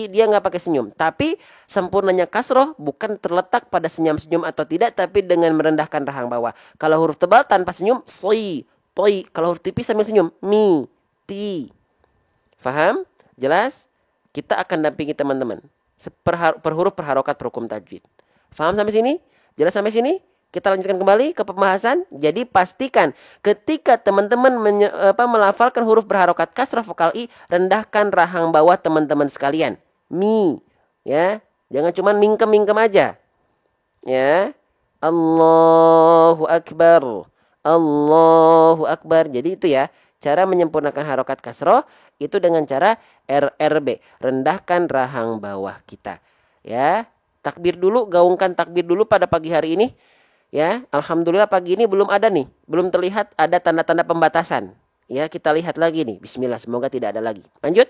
dia nggak pakai senyum. Tapi sempurnanya kasroh bukan terletak pada senyum-senyum atau tidak, tapi dengan merendahkan rahang bawah. Kalau huruf tebal tanpa senyum, si, ti. Kalau huruf tipis sambil senyum, mi, ti. Faham? Jelas? Kita akan dampingi teman-teman. Per huruf per harokat per hukum tajwid. Faham sampai sini? Jelas sampai sini? Kita lanjutkan kembali ke pembahasan. Jadi pastikan ketika teman-teman melafalkan huruf berharokat kasrah vokal I, rendahkan rahang bawah teman-teman sekalian. Mi, ya, jangan cuma mingkem-mingkem aja. Ya, Allahu Akbar, Allahu Akbar. Jadi itu ya, cara menyempurnakan harokat kasrah itu dengan cara RRB, rendahkan rahang bawah kita. Ya, takbir dulu, gaungkan takbir dulu pada pagi hari ini. Ya, alhamdulillah pagi ini belum ada nih, belum terlihat ada tanda-tanda pembatasan. Ya, kita lihat lagi nih. Bismillah, semoga tidak ada lagi. Lanjut.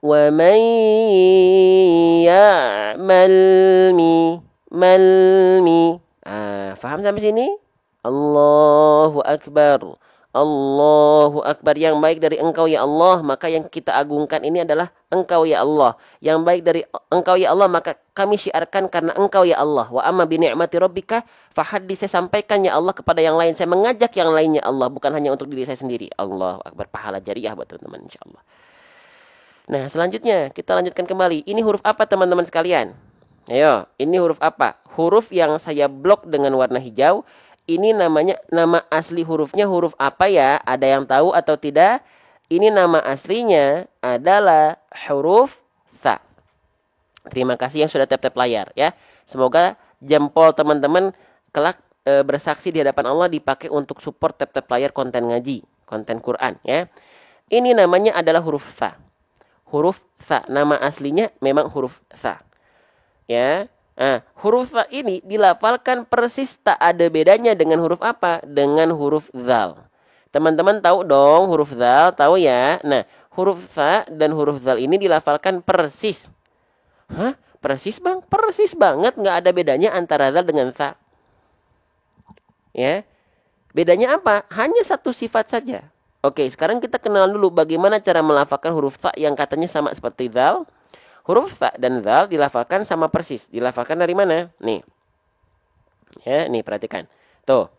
Wa man ya'mal malmi. Faham sampai sini? Allahu Akbar. Allahu Akbar. Yang baik dari engkau ya Allah, maka yang kita agungkan ini adalah engkau ya Allah. Yang baik dari engkau ya Allah, maka kami syiarkan karena engkau ya Allah. Wa amma bi ni'mati rabbika fahaddits. Saya sampaikan ya Allah kepada yang lain. Saya mengajak yang lainnya Allah, bukan hanya untuk diri saya sendiri. Allahu Akbar. Pahala jariah buat teman-teman insyaallah. Nah, selanjutnya kita lanjutkan kembali. Ini huruf apa teman-teman sekalian? Ayo, ini huruf apa? Huruf yang saya blok dengan warna hijau. Ini namanya, nama asli hurufnya huruf apa ya? Ada yang tahu atau tidak? Ini nama aslinya adalah huruf tha. Terima kasih yang sudah tap-tap layar ya. Semoga jempol teman-teman kelak bersaksi di hadapan Allah dipakai untuk support tap-tap layar konten ngaji, konten Quran ya. Ini namanya adalah huruf tha. Huruf tha, nama aslinya memang huruf tha. Ya. Nah, huruf tha ini dilafalkan persis tak ada bedanya dengan huruf apa? Dengan huruf dzal. Teman-teman tahu dong huruf dzal, tahu ya? Nah, huruf tha dan huruf dzal ini dilafalkan persis. Hah? Persis bang? Persis banget, nggak ada bedanya antara dzal dengan tha. Ya. Bedanya apa? Hanya satu sifat saja. Oke, sekarang kita kenal dulu bagaimana cara melafalkan huruf tha yang katanya sama seperti dzal. Huruf tha dan dzal dilafalkan sama persis. Dilafalkan dari mana? Nih. Ya, nih perhatikan. Tuh.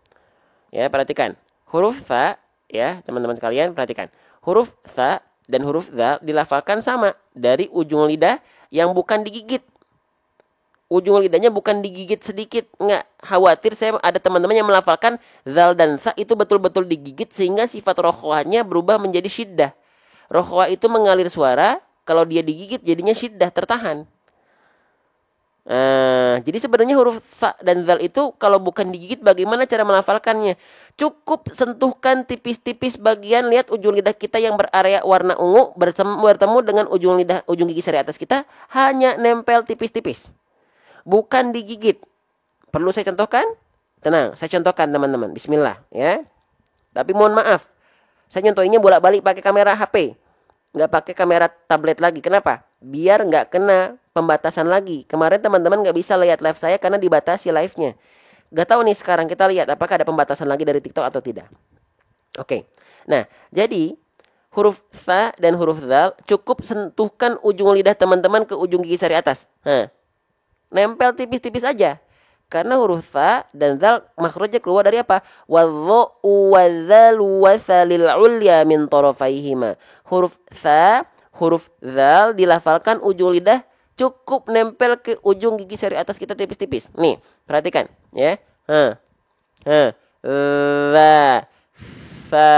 Ya, perhatikan. Huruf tha, ya, teman-teman sekalian perhatikan. Huruf tha dan huruf dzal dilafalkan sama dari ujung lidah yang bukan digigit. Ujung lidahnya bukan digigit sedikit. Enggak, khawatir saya ada teman-teman yang melafalkan dzal dan tha itu betul-betul digigit sehingga sifat rokhwahnya berubah menjadi syiddah. Rokhwah itu mengalir suara. Kalau dia digigit jadinya syiddah, tertahan. Jadi sebenarnya huruf tha dan dzal itu kalau bukan digigit bagaimana cara melafalkannya? Cukup sentuhkan tipis-tipis bagian, lihat ujung lidah kita yang berarea warna ungu bertemu dengan ujung gigi sari atas kita, hanya nempel tipis-tipis. Bukan digigit. Perlu saya contohkan? Tenang, saya contohkan teman-teman. Bismillah ya. Tapi mohon maaf, saya nyontohinnya bolak-balik pakai kamera HP. Nggak pakai kamera tablet lagi. Kenapa? Biar nggak kena pembatasan lagi. Kemarin teman-teman nggak bisa lihat live saya karena dibatasi live-nya. Nggak tahu nih sekarang kita lihat apakah ada pembatasan lagi dari TikTok atau tidak. Oke. Nah, jadi huruf tha dan huruf dzal cukup sentuhkan ujung lidah teman-teman ke ujung gigi sari atas. Nempel tipis-tipis aja. Karena huruf tha dan dzal makhrajnya keluar dari apa? Wadh-dhu wadzalu wasalil ulya min tarafaihima. Huruf tha, huruf dzal dilafalkan ujung lidah cukup nempel ke ujung gigi sari atas kita tipis-tipis. Nih, perhatikan ya. Dza, sa,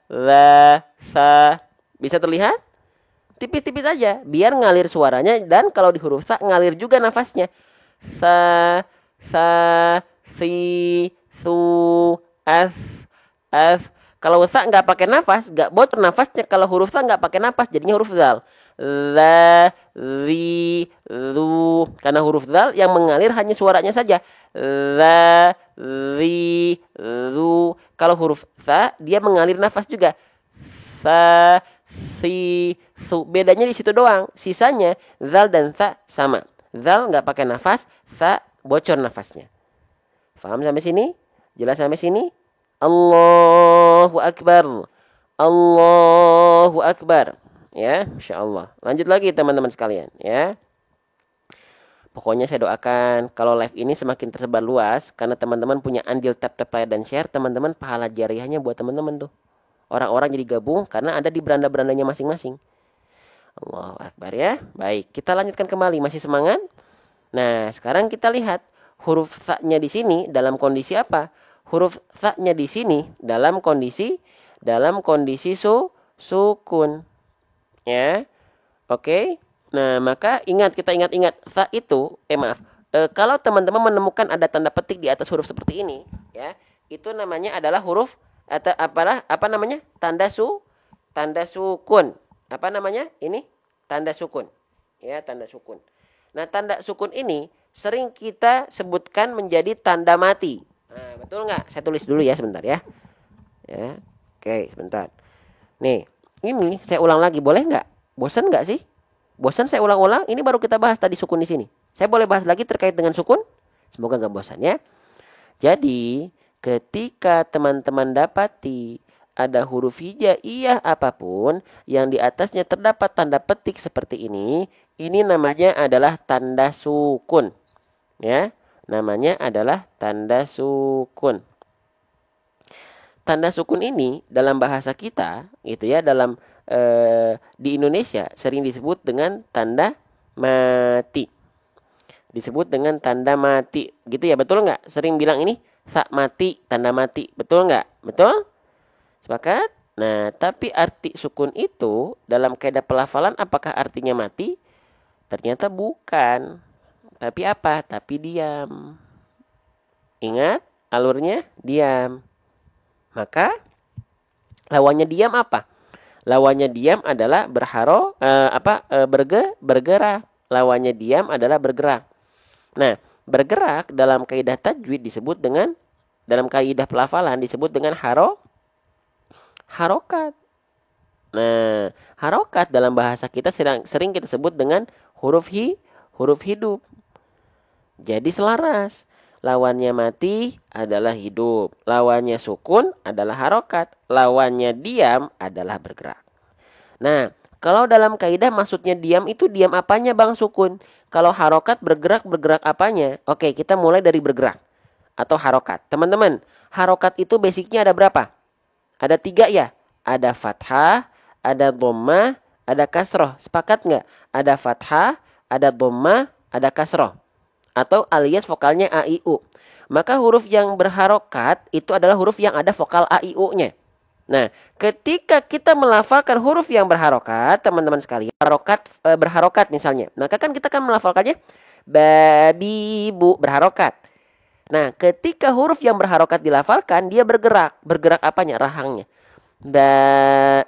dza, sa. Bisa terlihat? Tipis-tipis aja biar ngalir suaranya, dan kalau di huruf tha ngalir juga nafasnya. Sa, si, su, as. Kalau tha nggak pakai nafas, nggak bocor nafasnya. Kalau huruf tha nggak pakai nafas, jadinya huruf dzal. La, zi, zu. Karena huruf dzal yang mengalir hanya suaranya saja. La, zi, zu. Kalau huruf tha dia mengalir nafas juga. Sa, si, su. Bedanya di situ doang. Sisanya dzal dan tha sama. Dzal nggak pakai nafas, tha bocor nafasnya. Paham sampai sini? Jelas sampai sini? Allahu Akbar. Allahu Akbar. Ya, insyaallah. Lanjut lagi teman-teman sekalian ya. Pokoknya saya doakan kalau live ini semakin tersebar luas karena teman-teman punya andil tap-tap like dan share, teman-teman pahala jariahnya buat teman-teman tuh. Orang-orang jadi gabung karena ada di beranda-berandanya masing-masing. Allahu Akbar ya. Baik, kita lanjutkan kembali, masih semangat? Nah, sekarang kita lihat huruf tha-nya di sini dalam kondisi apa? Huruf tha-nya di sini dalam kondisi sukun. Ya. Oke. Nah, maka kita ingat tha itu kalau teman-teman menemukan ada tanda petik di atas huruf seperti ini, ya, itu namanya adalah huruf atau apa namanya? Tanda sukun. Apa namanya? Ini tanda sukun. Ya, tanda sukun. Nah, tanda sukun ini sering kita sebutkan menjadi tanda mati. Nah, betul nggak? Saya tulis dulu ya sebentar ya. Ya. Oke, sebentar. Nih, Ini saya ulang lagi, boleh nggak? Bosan nggak sih? Bosan saya ulang-ulang? Ini baru kita bahas tadi sukun di sini. Saya boleh bahas lagi terkait dengan sukun? Semoga nggak bosan ya. Jadi, ketika teman-teman dapati ada huruf hijaiyah apapun yang di atasnya terdapat tanda petik seperti ini namanya adalah tanda sukun. Ya, namanya adalah tanda sukun. Tanda sukun ini dalam bahasa kita, gitu ya, dalam di Indonesia sering disebut dengan tanda mati. Disebut dengan tanda mati, gitu ya, betul nggak? Sering bilang ini sak mati, tanda mati, betul nggak? Betul? Sepakat? Nah, tapi arti sukun itu dalam kaidah pelafalan apakah artinya mati? Ternyata bukan. Tapi apa? Tapi diam. Ingat, alurnya diam. Maka lawannya diam apa? Lawannya diam adalah bergerak. Lawannya diam adalah bergerak. Nah, bergerak dalam kaidah tajwid disebut dengan, dalam kaidah pelafalan disebut dengan harokat. Nah, harokat dalam bahasa kita sering kita sebut dengan huruf hidup. Jadi selaras. Lawannya mati adalah hidup. Lawannya sukun adalah harokat. Lawannya diam adalah bergerak. Nah, kalau dalam kaidah maksudnya diam itu diam apanya Bang Sukun? Kalau harokat bergerak apanya? Oke, kita mulai dari bergerak atau harokat. Teman-teman, harokat itu basicnya ada berapa? Ada 3 ya. Ada fathah, ada dhammah, ada kasroh. Sepakat nggak? Ada fathah, ada dhammah, ada kasroh. Atau alias vokalnya a, i, u. Maka huruf yang berharokat itu adalah huruf yang ada vokal a, i, u-nya. Nah, ketika kita melafalkan huruf yang berharokat, teman-teman sekalian, berharokat misalnya, maka kan kita kan melafalkannya babi, bu, berharokat. Nah, ketika huruf yang berharokat dilafalkan, dia bergerak. Bergerak apanya? Rahangnya.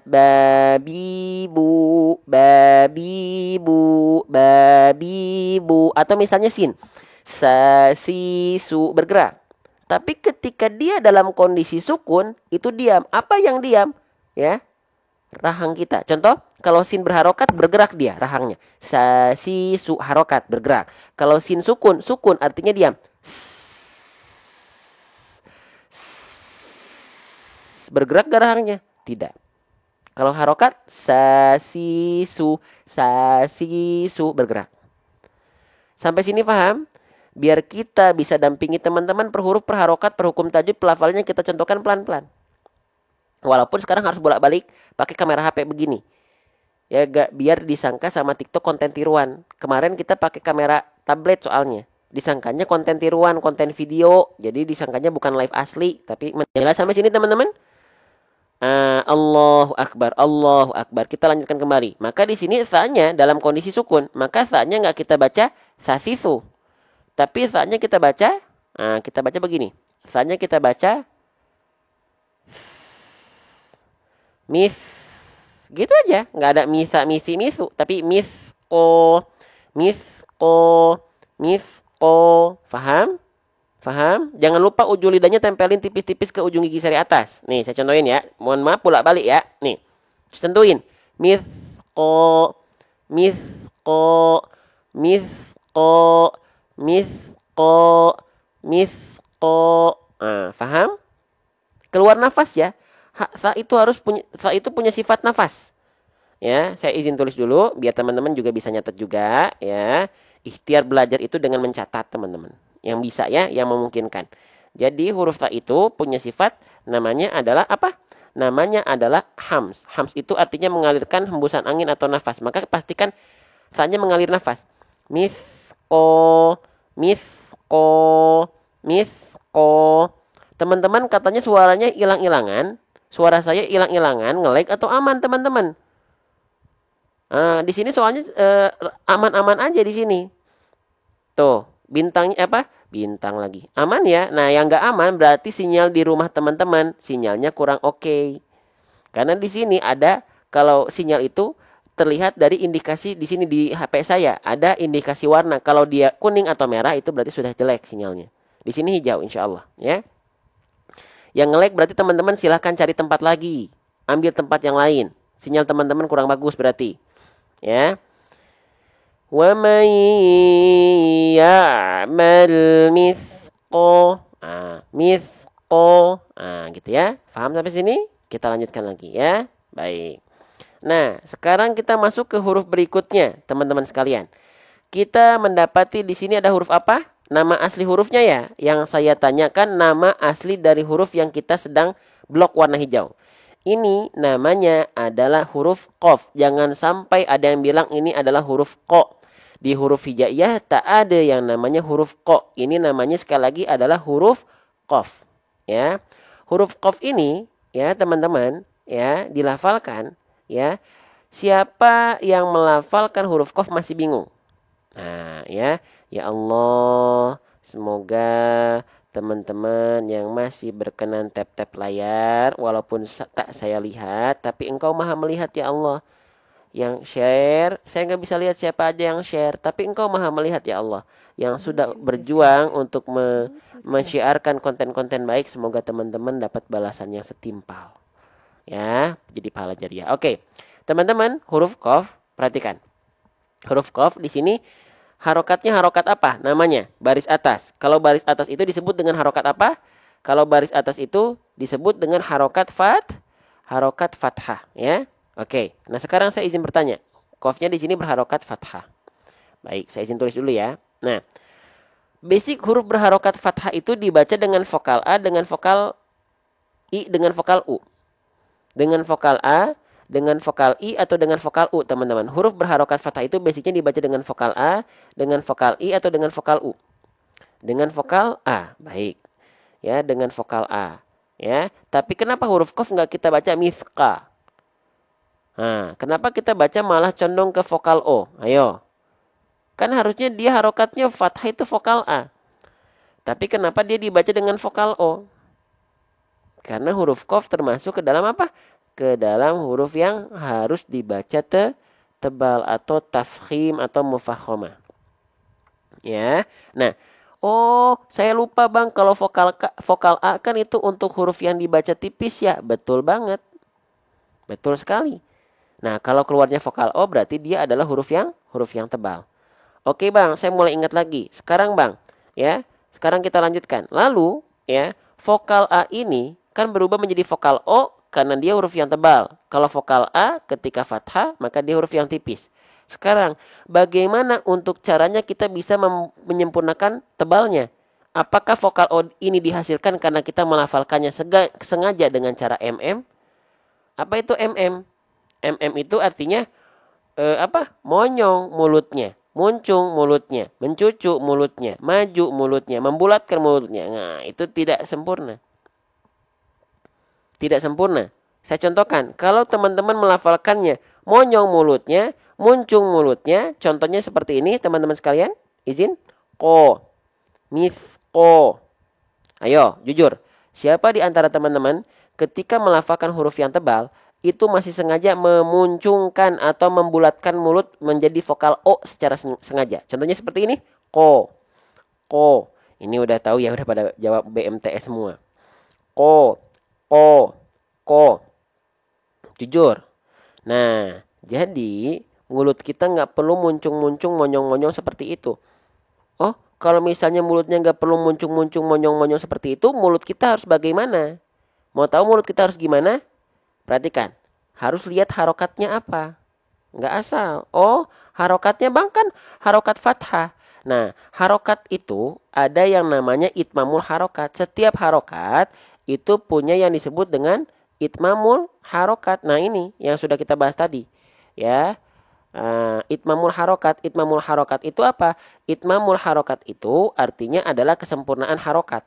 Babi, bu, babi, bu, babi, bu. Atau misalnya sin. Sa, si, su, bergerak. Tapi ketika dia dalam kondisi sukun, itu diam. Apa yang diam? Ya, rahang kita. Contoh, kalau sin berharokat, bergerak dia rahangnya. Sa, si, su, harokat, bergerak. Kalau sin sukun artinya diam. Bergerak gak rahangnya? Tidak. Kalau harokat, sa, si, su, bergerak. Sampai sini paham? Biar kita bisa dampingi teman-teman per huruf, per harokat, per hukum tajwid, pelafalannya kita contohkan pelan-pelan. Walaupun sekarang harus bolak-balik pakai kamera HP begini. Ya, biar disangka sama TikTok konten tiruan. Kemarin kita pakai kamera tablet soalnya. Disangkanya konten tiruan, konten video. Jadi disangkanya bukan live asli. Tapi jelas sampai sini teman-teman? Allahu Akbar, Allahu Akbar. Kita lanjutkan kembali. Maka di sini sa-nya dalam kondisi sukun. Maka sa-nya nggak kita baca sasisu. Tapi sa-nya kita baca, kita baca begini. Sa-nya kita baca mis. Gitu aja. Nggak ada misa, misi, misu. Tapi misko, Faham? Faham? Jangan lupa ujung lidahnya tempelin tipis-tipis ke ujung gigi sari atas. Nih, saya contohin ya. Mohon maaf pulak balik ya. Nih. Sentuhin. Misko. Faham? Keluar nafas ya. Sa itu punya sifat nafas. Ya, saya izin tulis dulu biar teman-teman juga bisa nyatet juga ya. Ikhtiar belajar itu dengan mencatat, teman-teman. Yang bisa ya, yang memungkinkan. Jadi huruf ta itu punya sifat namanya adalah apa? Namanya adalah hams. Hams itu artinya mengalirkan hembusan angin atau nafas. Maka pastikan sa-nya mengalir nafas. Misko. Teman-teman katanya suaranya hilang-hilangan. Suara saya hilang-hilangan, nge-lag atau aman, teman-teman? Di sini soalnya aman-aman aja di sini. Tuh, bintangnya apa? Bintang lagi. Aman ya? Nah, yang nggak aman berarti sinyal di rumah teman-teman, sinyalnya kurang oke. Karena di sini ada, kalau sinyal itu terlihat dari indikasi di sini di HP saya, ada indikasi warna. Kalau dia kuning atau merah itu berarti sudah jelek sinyalnya. Di sini hijau insya Allah ya. Yang nge-lag berarti teman-teman silahkan cari tempat lagi. Ambil tempat yang lain. Sinyal teman-teman kurang bagus berarti. Ya. Wa may ya'mal mithqo. Mithqo. Gitu ya. Paham sampai sini? Kita lanjutkan lagi ya. Baik. Nah, sekarang kita masuk ke huruf berikutnya, teman-teman sekalian. Kita mendapati di sini ada huruf apa? Nama asli hurufnya ya. Yang saya tanyakan nama asli dari huruf yang kita sedang blok warna hijau. Ini namanya adalah huruf qaf. Jangan sampai ada yang bilang ini adalah huruf qa. Di huruf hijaiyah tak ada yang namanya huruf qa. Ini namanya sekali lagi adalah huruf qaf. Ya. Huruf qaf ini ya teman-teman ya dilafalkan ya. Siapa yang melafalkan huruf qaf masih bingung? Nah, ya Allah, semoga teman-teman yang masih berkenan tap-tap layar, walaupun tak saya lihat, tapi Engkau maha melihat ya Allah. Yang share, saya nggak bisa lihat siapa aja yang share, tapi Engkau maha melihat ya Allah. Yang sudah berjuang untuk men-syiarkan konten-konten baik, semoga teman-teman dapat balasan yang setimpal. Ya, jadi pahala jariah. Oke, teman-teman, huruf qaf, perhatikan. Huruf qaf di sini harokatnya harokat apa? Namanya baris atas. Kalau baris atas itu disebut dengan harokat apa? Kalau baris atas itu disebut dengan harokat fathah, ya. Oke. Nah, sekarang saya izin bertanya. Qafnya di sini berharokat fathah. Baik, saya izin tulis dulu ya. Nah, basic huruf berharokat fathah itu dibaca dengan vokal A, dengan vokal I, dengan vokal U. Dengan vokal A, dengan vokal I atau dengan vokal U, teman-teman. Huruf berharokat fathah itu basicnya dibaca dengan vokal A, dengan vokal I atau dengan vokal U. Dengan vokal A, baik. Ya, dengan vokal A. Ya, tapi kenapa huruf qaf nggak kita baca mithqa? Nah, kenapa kita baca malah condong ke vokal O? Ayo. Kan harusnya dia harokatnya fathah itu vokal A. Tapi kenapa dia dibaca dengan vokal O? Karena huruf qaf termasuk ke dalam apa? Ke dalam huruf yang harus dibaca tebal atau tafkhim atau mufakhamah. Ya. Nah, saya lupa Bang, kalau vokal A kan itu untuk huruf yang dibaca tipis ya. Betul banget. Betul sekali. Nah, kalau keluarnya vokal O berarti dia adalah huruf yang tebal. Oke, Bang, saya mulai ingat lagi. Sekarang, Bang, ya. Sekarang kita lanjutkan. Lalu, ya, vokal A ini kan berubah menjadi vokal O karena dia huruf yang tebal. Kalau vokal A ketika fathah, maka dia huruf yang tipis. Sekarang, bagaimana untuk caranya kita bisa menyempurnakan tebalnya? Apakah vokal O ini dihasilkan karena kita melafalkannya sengaja dengan cara MM? Apa itu MM? MM itu artinya monyong mulutnya, muncung mulutnya, mencucu mulutnya, maju mulutnya, membulatkan mulutnya. Nah, itu tidak sempurna. Tidak sempurna. Saya contohkan, kalau teman-teman melafalkannya monyong mulutnya, muncung mulutnya, contohnya seperti ini teman-teman sekalian, izin, ko, mithqo. Ayo, jujur, siapa di antara teman-teman ketika melafalkan huruf yang tebal, itu masih sengaja memuncungkan atau membulatkan mulut menjadi vokal O secara sengaja? Contohnya seperti ini, ko, ko. Ini udah tahu ya, udah pada jawab BMTS semua. Ko, ko. Jujur. Nah, jadi mulut kita nggak perlu muncung-muncung, monyong-monyong seperti itu. Oh, kalau misalnya mulutnya nggak perlu muncung-muncung, monyong-monyong seperti itu, mulut kita harus bagaimana? Mau tahu mulut kita harus gimana? Perhatikan. Harus lihat harokatnya apa. Nggak asal. Oh, harokatnya Bang kan harokat fathah. Nah, harokat itu ada yang namanya itmamul harokat. Setiap harokat itu punya yang disebut dengan itmamul harokat. Nah, ini yang sudah kita bahas tadi. Ya. Itmamul harokat itu apa? Itmamul harokat itu artinya adalah kesempurnaan harokat.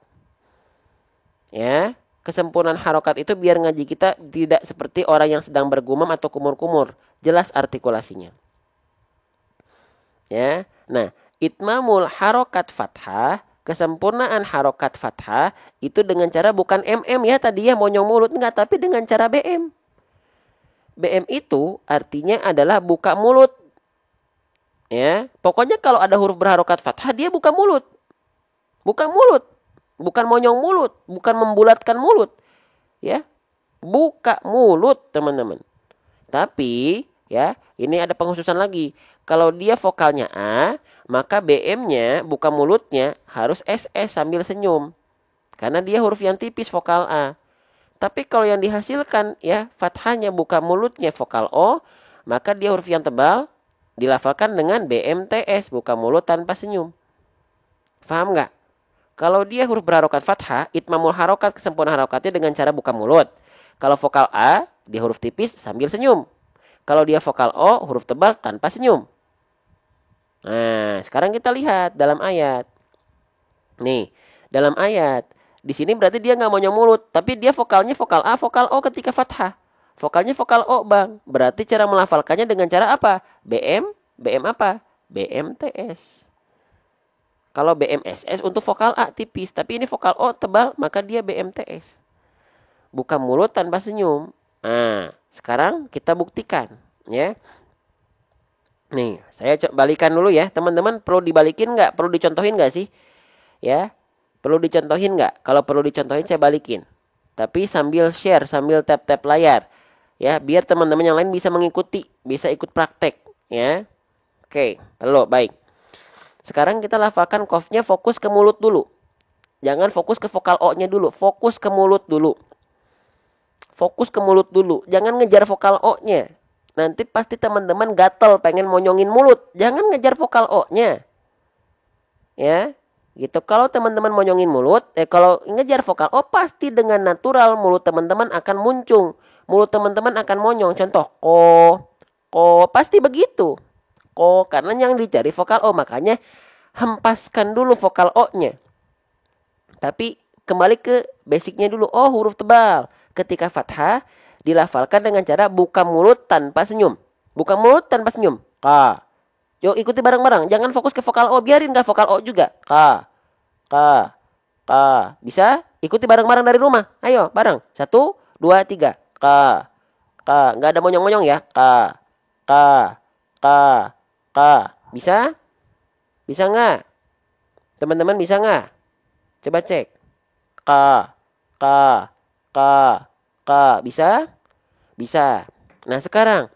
Ya, kesempurnaan harokat itu biar ngaji kita tidak seperti orang yang sedang bergumam atau kumur-kumur. Jelas artikulasinya. Ya. Nah, itmamul harokat fathah, kesempurnaan harokat fathah itu dengan cara bukan MM ya tadi ya monyong mulut, enggak, tapi dengan cara BM. BM itu artinya adalah buka mulut. Ya, pokoknya kalau ada huruf berharokat fathah dia buka mulut. Buka mulut. Bukan monyong mulut, bukan membulatkan mulut. Ya. Buka mulut, teman-teman. Tapi ya, ini ada pengkhususan lagi. Kalau dia vokalnya A, maka BM-nya buka mulutnya harus SS sambil senyum. Karena dia huruf yang tipis vokal A. Tapi kalau yang dihasilkan ya fathahnya buka mulutnya vokal O, maka dia huruf yang tebal dilafalkan dengan BMTS, buka mulut tanpa senyum. Paham nggak? Kalau dia huruf berharokat fathah, itmamul harokat, kesempurnaan harokatnya dengan cara buka mulut. Kalau vokal A, dia huruf tipis sambil senyum. Kalau dia vokal O, huruf tebal tanpa senyum. Nah, sekarang kita lihat dalam ayat. Nih, dalam ayat. Di sini berarti dia nggak monyong mulut, tapi dia vokalnya vokal A, vokal O ketika fathah. Vokalnya vokal O, Bang. Berarti cara melafalkannya dengan cara apa? BM apa? BMTS. Kalau BMSS untuk vokal A tipis, tapi ini vokal O tebal, maka dia BMTS. Buka mulut tanpa senyum. Nah, sekarang kita buktikan, ya. Nih, saya balikan dulu ya, teman-teman. Perlu dibalikin nggak? Perlu dicontohin nggak sih? Ya, perlu dicontohin nggak? Kalau perlu dicontohin saya balikin. Tapi sambil share, sambil tap-tap layar, ya, biar teman-teman yang lain bisa mengikuti, bisa ikut praktek, ya. Oke, perlu, baik. Sekarang kita lafalkan qafnya fokus ke mulut dulu. Jangan fokus ke vokal O-nya dulu, fokus ke mulut dulu. Fokus ke mulut dulu, jangan ngejar vokal O-nya. Nanti pasti teman-teman gatel pengen monyongin mulut. Jangan ngejar vokal O-nya. Ya, gitu. Kalau teman-teman monyongin mulut, kalau ngejar vokal O pasti dengan natural mulut teman-teman akan muncung. Mulut teman-teman akan monyong. Contoh, ko, pasti begitu. Ko, karena yang dicari vokal O, makanya hempaskan dulu vokal O-nya. Tapi kembali ke basicnya dulu. Oh, huruf tebal. Ketika fathah dilafalkan dengan cara buka mulut tanpa senyum. Buka mulut tanpa senyum. Ka. Yuk ikuti bareng-bareng. Jangan fokus ke vokal O. Biarin gak vokal O juga. Ka. Ka. Ka. Bisa? Ikuti bareng-bareng dari rumah. Ayo bareng. 1, 2, 3. Ka. Ka. Gak ada monyong-monyong ya. Ka. Ka. Ka. Ka. Bisa? Bisa nggak? Teman-teman bisa nggak? Coba cek. Ka. Ka. Ka. Ka. Bisa? Bisa. Nah sekarang.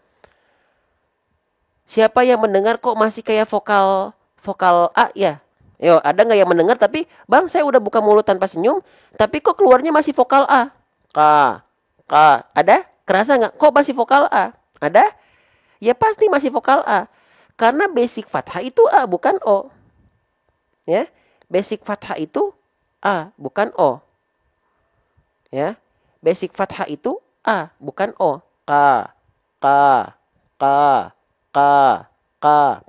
Siapa yang mendengar kok masih kayak vokal A ya? Yo, ada nggak yang mendengar tapi bang saya udah buka mulut tanpa senyum. Tapi kok keluarnya masih vokal A? Ka. Ka. Ada? Kerasa nggak? Kok masih vokal A? Ada? Ya pasti masih vokal A. Karena basic fathah itu A bukan O. Ya, basic fathah itu A bukan O. Ya, basic fathah itu A bukan O. Ka, ka, ka, ka, ka.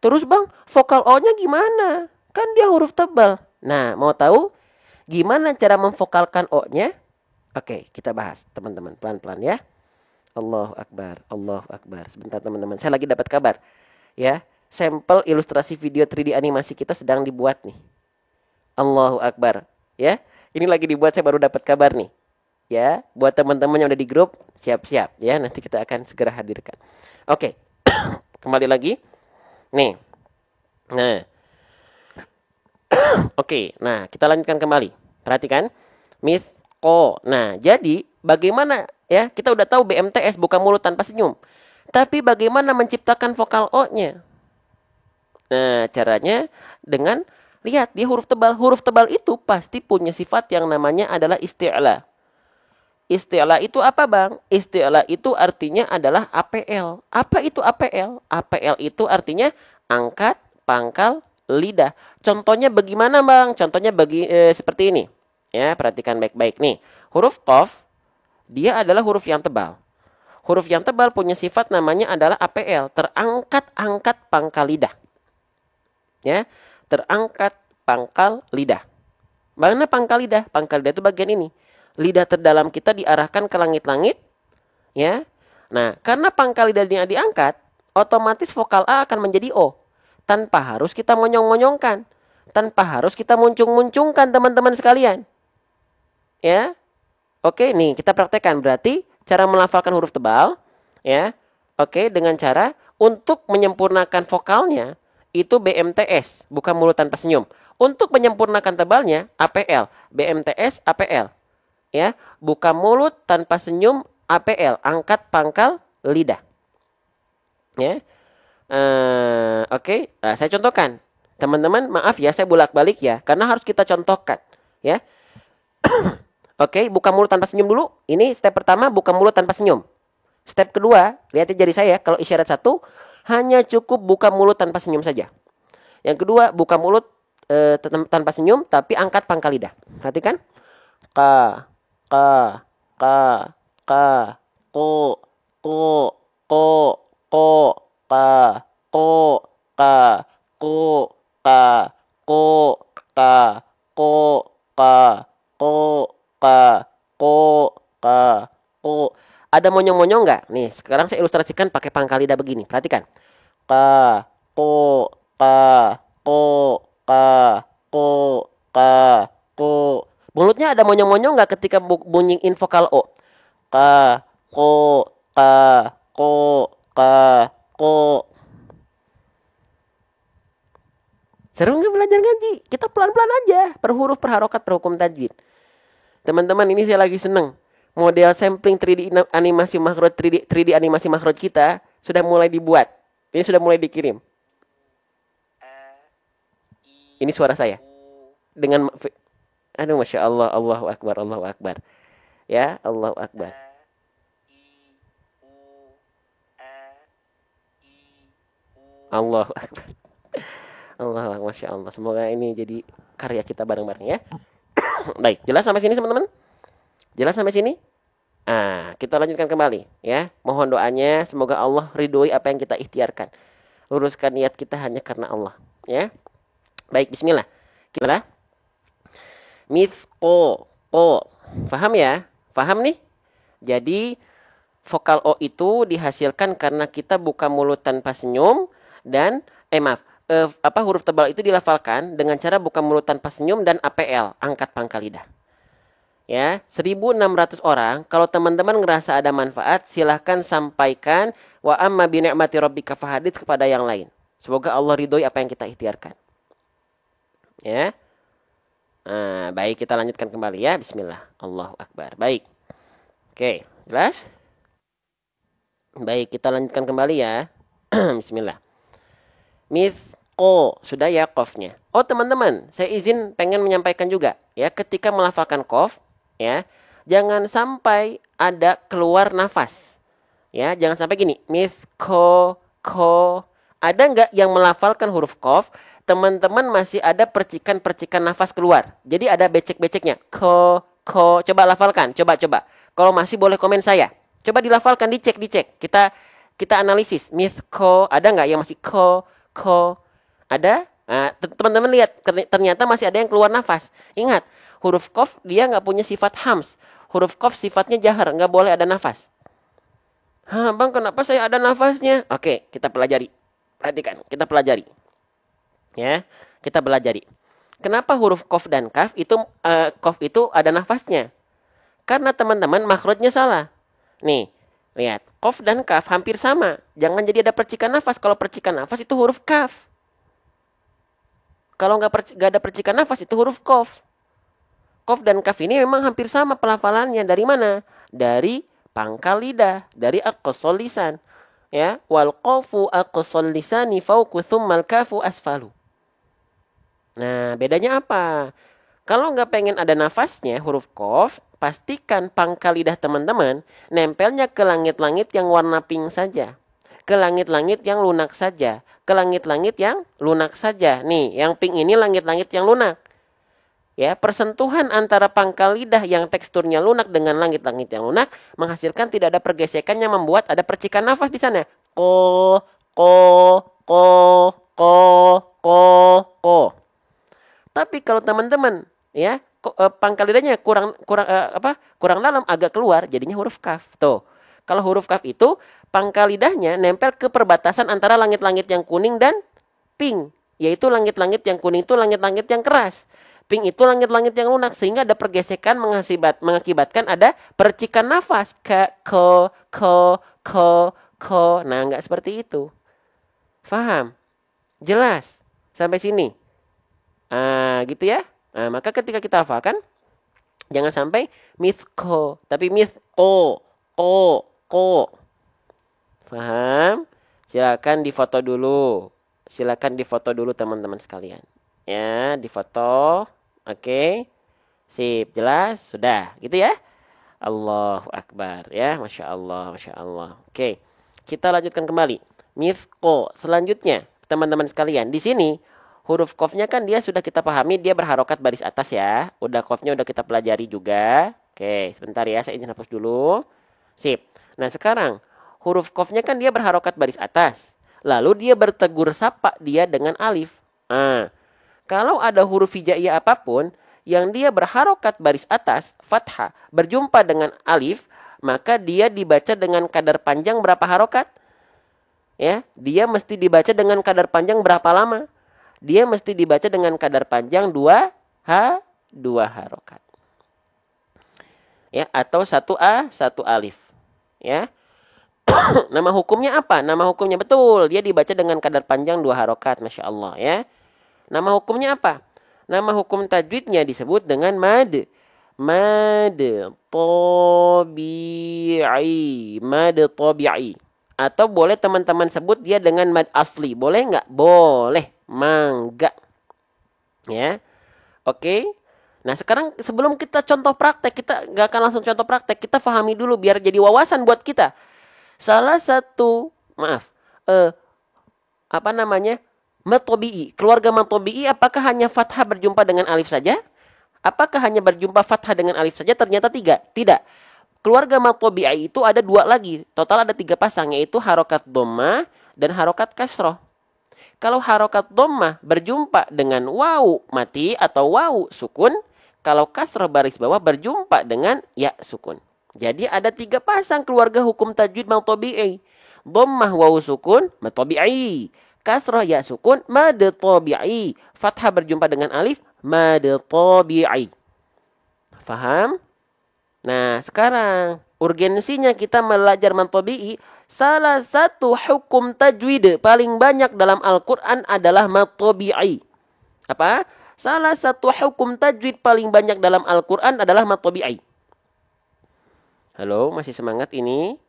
Terus bang, vokal O-nya gimana? Kan dia huruf tebal. Nah, mau tahu gimana cara memvokalkan O-nya? Oke, kita bahas teman-teman pelan-pelan ya. Allahu Akbar, Allahu Akbar. Sebentar teman-teman, saya lagi dapat kabar. Ya, sampel ilustrasi video 3D animasi kita sedang dibuat nih. Allahu Akbar. Ya, ini lagi dibuat, saya baru dapat kabar nih. Ya, buat teman-teman yang udah di grup, siap-siap ya. Nanti kita akan segera hadirkan. Oke, kembali lagi. Nih, nah, oke, nah kita lanjutkan kembali. Perhatikan, mithqo. Nah, jadi bagaimana ya? Kita udah tahu BMTS buka mulut tanpa senyum. Tapi bagaimana menciptakan vokal O-nya? Nah, caranya dengan lihat dia huruf tebal. Huruf tebal itu pasti punya sifat yang namanya adalah isti'la. Isti'la itu apa, Bang? Isti'la itu artinya adalah APL. Apa itu APL? APL itu artinya angkat, pangkal, lidah. Contohnya bagaimana, Bang? Contohnya seperti ini. Ya, perhatikan baik-baik nih. Huruf qaf dia adalah huruf yang tebal. Huruf yang tebal punya sifat namanya adalah APL, terangkat-angkat pangkal lidah. Ya, terangkat pangkal lidah. Mana pangkal lidah? Pangkal lidah itu bagian ini. Lidah terdalam kita diarahkan ke langit-langit, ya. Nah, karena pangkal lidahnya diangkat, otomatis vokal A akan menjadi O. Tanpa harus kita monyong-monyongkan, tanpa harus kita muncung-muncungkan teman-teman sekalian. Ya. Oke, nih kita praktekkan. Berarti cara melafalkan huruf tebal, ya, oke, dengan cara untuk menyempurnakan vokalnya itu BMTS, bukan mulut tanpa senyum. Untuk menyempurnakan tebalnya APL, BMTS APL, ya, buka mulut tanpa senyum APL, angkat pangkal lidah. Ya. Oke. Nah, saya contohkan. Teman-teman, maaf ya saya bolak-balik ya, karena harus kita contohkan, ya. Oke, buka mulut tanpa senyum dulu. Ini step pertama, buka mulut tanpa senyum. Step kedua, lihat jari saya, kalau isyarat satu, hanya cukup buka mulut tanpa senyum saja. Yang kedua, buka mulut tanpa senyum, tapi angkat pangkal lidah. Perhatikan. Ka, ka, ka, ka, ko, ko, ko, ko, ka, ko, ka, ko, ka, ko, ka, ko, ka, ko, ka, ko, ka, ko. Ada monyong-monyong nggak? Nih, sekarang saya ilustrasikan pakai pangkal lidah begini. Perhatikan. Ka, ko, ka, ko, ka, ko, ka, ko. Mulutnya ada monyong-monyong nggak ketika bunyiin vokal O? Ka, ko, ka, ko, ka, ko. Seru nggak belajar ngaji? Kita pelan-pelan aja, per huruf, per harokat, per hukum tajwid. Teman-teman, ini saya lagi seneng. Model sampling 3D animasi makhraj 3D animasi makhraj kita sudah mulai dibuat. Ini sudah mulai dikirim. Ini suara saya. Dengan aduh, Masya Allah, Allahu Akbar, Allahu Akbar. Ya, Allahu Akbar. Allahu Akbar. Allahu Akbar, Masya Allah. Semoga ini jadi karya kita bareng-bareng ya. Baik, jelas sampai sini teman-teman? Jelas sampai sini? Kita lanjutkan kembali ya. Mohon doanya semoga Allah ridhoi apa yang kita ikhtiarkan. Luruskan niat kita hanya karena Allah, ya. Baik, bismillah. Kita mithqo, ko. Paham ya? Paham nih? Jadi vokal O itu dihasilkan karena kita buka mulut tanpa senyum dan huruf tebal itu dilafalkan dengan cara buka mulut tanpa senyum dan APL, angkat pangkal lidah. Ya, 1.600 orang. Kalau teman-teman ngerasa ada manfaat, silahkan sampaikan wa amma bi ni'mati rabbika fahadits kepada yang lain. Semoga Allah ridhoi apa yang kita ikhtiarkan. Ya. Baik, kita lanjutkan kembali ya. Bismillah. Allahu Akbar. Baik. Oke, jelas? Baik, kita lanjutkan kembali ya. Bismillah. Mithqo, sudah ya qafnya. Oh, teman-teman, saya izin pengen menyampaikan juga ya, ketika melafalkan qaf ya, jangan sampai ada keluar nafas. Ya, jangan sampai gini, mithqo, ko. Ada nggak yang melafalkan huruf qaf, teman-teman masih ada percikan-percikan nafas keluar. Jadi ada becek-beceknya. Ko. Coba lafalkan, coba. Kalau masih boleh komen saya. Coba dilafalkan, dicek. Kita analisis. Mithqo, ada nggak yang masih ko? Ada? Teman-teman lihat, ternyata masih ada yang keluar nafas. Ingat, huruf qaf dia nggak punya sifat hams. Huruf qaf sifatnya jahar, nggak boleh ada nafas. Bang, kenapa saya ada nafasnya? Oke, kita pelajari. Perhatikan, kita pelajari. Ya, kita pelajari. Kenapa huruf qaf dan kaf itu ada nafasnya? Karena teman-teman makhrajnya salah. Nih, lihat, qaf dan kaf hampir sama. Jangan jadi ada percikan nafas. Kalau percikan nafas itu huruf kaf. Kalau nggak ada percikan nafas itu huruf qaf. Qaf dan kaf ini memang hampir sama pelafalannya. Dari mana? Dari pangkal lidah, dari aqsal lisan. Ya, wal qafu aqsal lisani fawqu tsummal kafu asfalu. Nah, bedanya apa? Kalau nggak pengen ada nafasnya huruf qaf, pastikan pangkal lidah teman-teman nempelnya ke langit-langit yang warna pink saja. Ke langit-langit yang lunak saja. Ke langit-langit yang lunak saja. Nih, yang pink ini langit-langit yang lunak. Ya, persentuhan antara pangkal lidah yang teksturnya lunak dengan langit-langit yang lunak menghasilkan tidak ada pergesekan yang membuat ada percikan nafas di sana. Ko. Tapi kalau teman-teman ya pangkal lidahnya kurang dalam, agak keluar, jadinya huruf kaf. Tuh. Kalau huruf kaf itu pangkal lidahnya nempel ke perbatasan antara langit-langit yang kuning dan pink, yaitu langit-langit yang kuning itu langit-langit yang keras. Pink itu langit-langit yang lunak, sehingga ada pergesekan mengakibatkan ada percikan nafas. Ko. Nah, enggak seperti itu. Faham? Jelas? Sampai sini? Gitu ya. Maka ketika kita hafalkan, jangan sampai mithqo, tapi mithqo, ko. Paham? Silakan difoto dulu. Silakan difoto dulu teman-teman sekalian. Ya, difoto. Oke. Sip, jelas? Sudah, gitu ya? Allahu Akbar ya, Masya Allah, Masya Allah. Oke, kita lanjutkan kembali. Mithqo, selanjutnya teman-teman sekalian. Di sini huruf qafnya kan dia sudah kita pahami, dia berharokat baris atas ya. Udah qafnya udah kita pelajari juga. Oke, sebentar ya, saya izin hapus dulu. Sip. Nah sekarang huruf qafnya kan dia berharokat baris atas. Lalu dia bertegur sapa dia dengan alif. Nah, kalau ada huruf hijaiyah apapun yang dia berharokat baris atas, fathah, berjumpa dengan alif, maka dia dibaca dengan kadar panjang berapa harokat? Ya, dia mesti dibaca dengan kadar panjang berapa lama? Dia mesti dibaca dengan kadar panjang 2 harokat. Ya, atau 1 alif. Ya. Nama hukumnya apa? Nama hukumnya betul, dia dibaca dengan kadar panjang 2 harokat, Masya Allah ya. Nama hukumnya apa? Nama hukum tajwidnya disebut dengan mad. Mad tabi'i. Mad tabi'i. Atau boleh teman-teman sebut dia dengan mad asli. Boleh nggak? Boleh. Mangga. Ya. Oke. Nah sekarang sebelum kita contoh praktek. Kita nggak akan langsung contoh praktek. Kita pahami dulu biar jadi wawasan buat kita. Salah satu. Maaf. Apa namanya? Mad tabi'i. Keluarga mad tabi'i apakah hanya fathah berjumpa dengan alif saja? Apakah hanya berjumpa fathah dengan alif saja? Ternyata tidak. Keluarga mad tabi'i itu ada 2 lagi. Total ada 3 pasang, yaitu harokat dhammah dan harokat kasroh. Kalau harokat dhammah berjumpa dengan wawu mati atau wawu sukun. Kalau kasroh baris bawah berjumpa dengan ya sukun. Jadi ada 3 pasang keluarga hukum tajwid mad tabi'i. Dhammah wawu sukun mad tabi'i. Kasrah ya sukun mad tabi'i. Fathah berjumpa dengan alif mad tabi'i. Faham? Nah, sekarang urgensinya kita belajar mad tabi'i. Salah satu hukum tajwid paling banyak dalam Al-Qur'an adalah mad tabi'i. Apa? Salah satu hukum tajwid paling banyak dalam Al-Qur'an adalah mad tabi'i. Halo, masih semangat ini?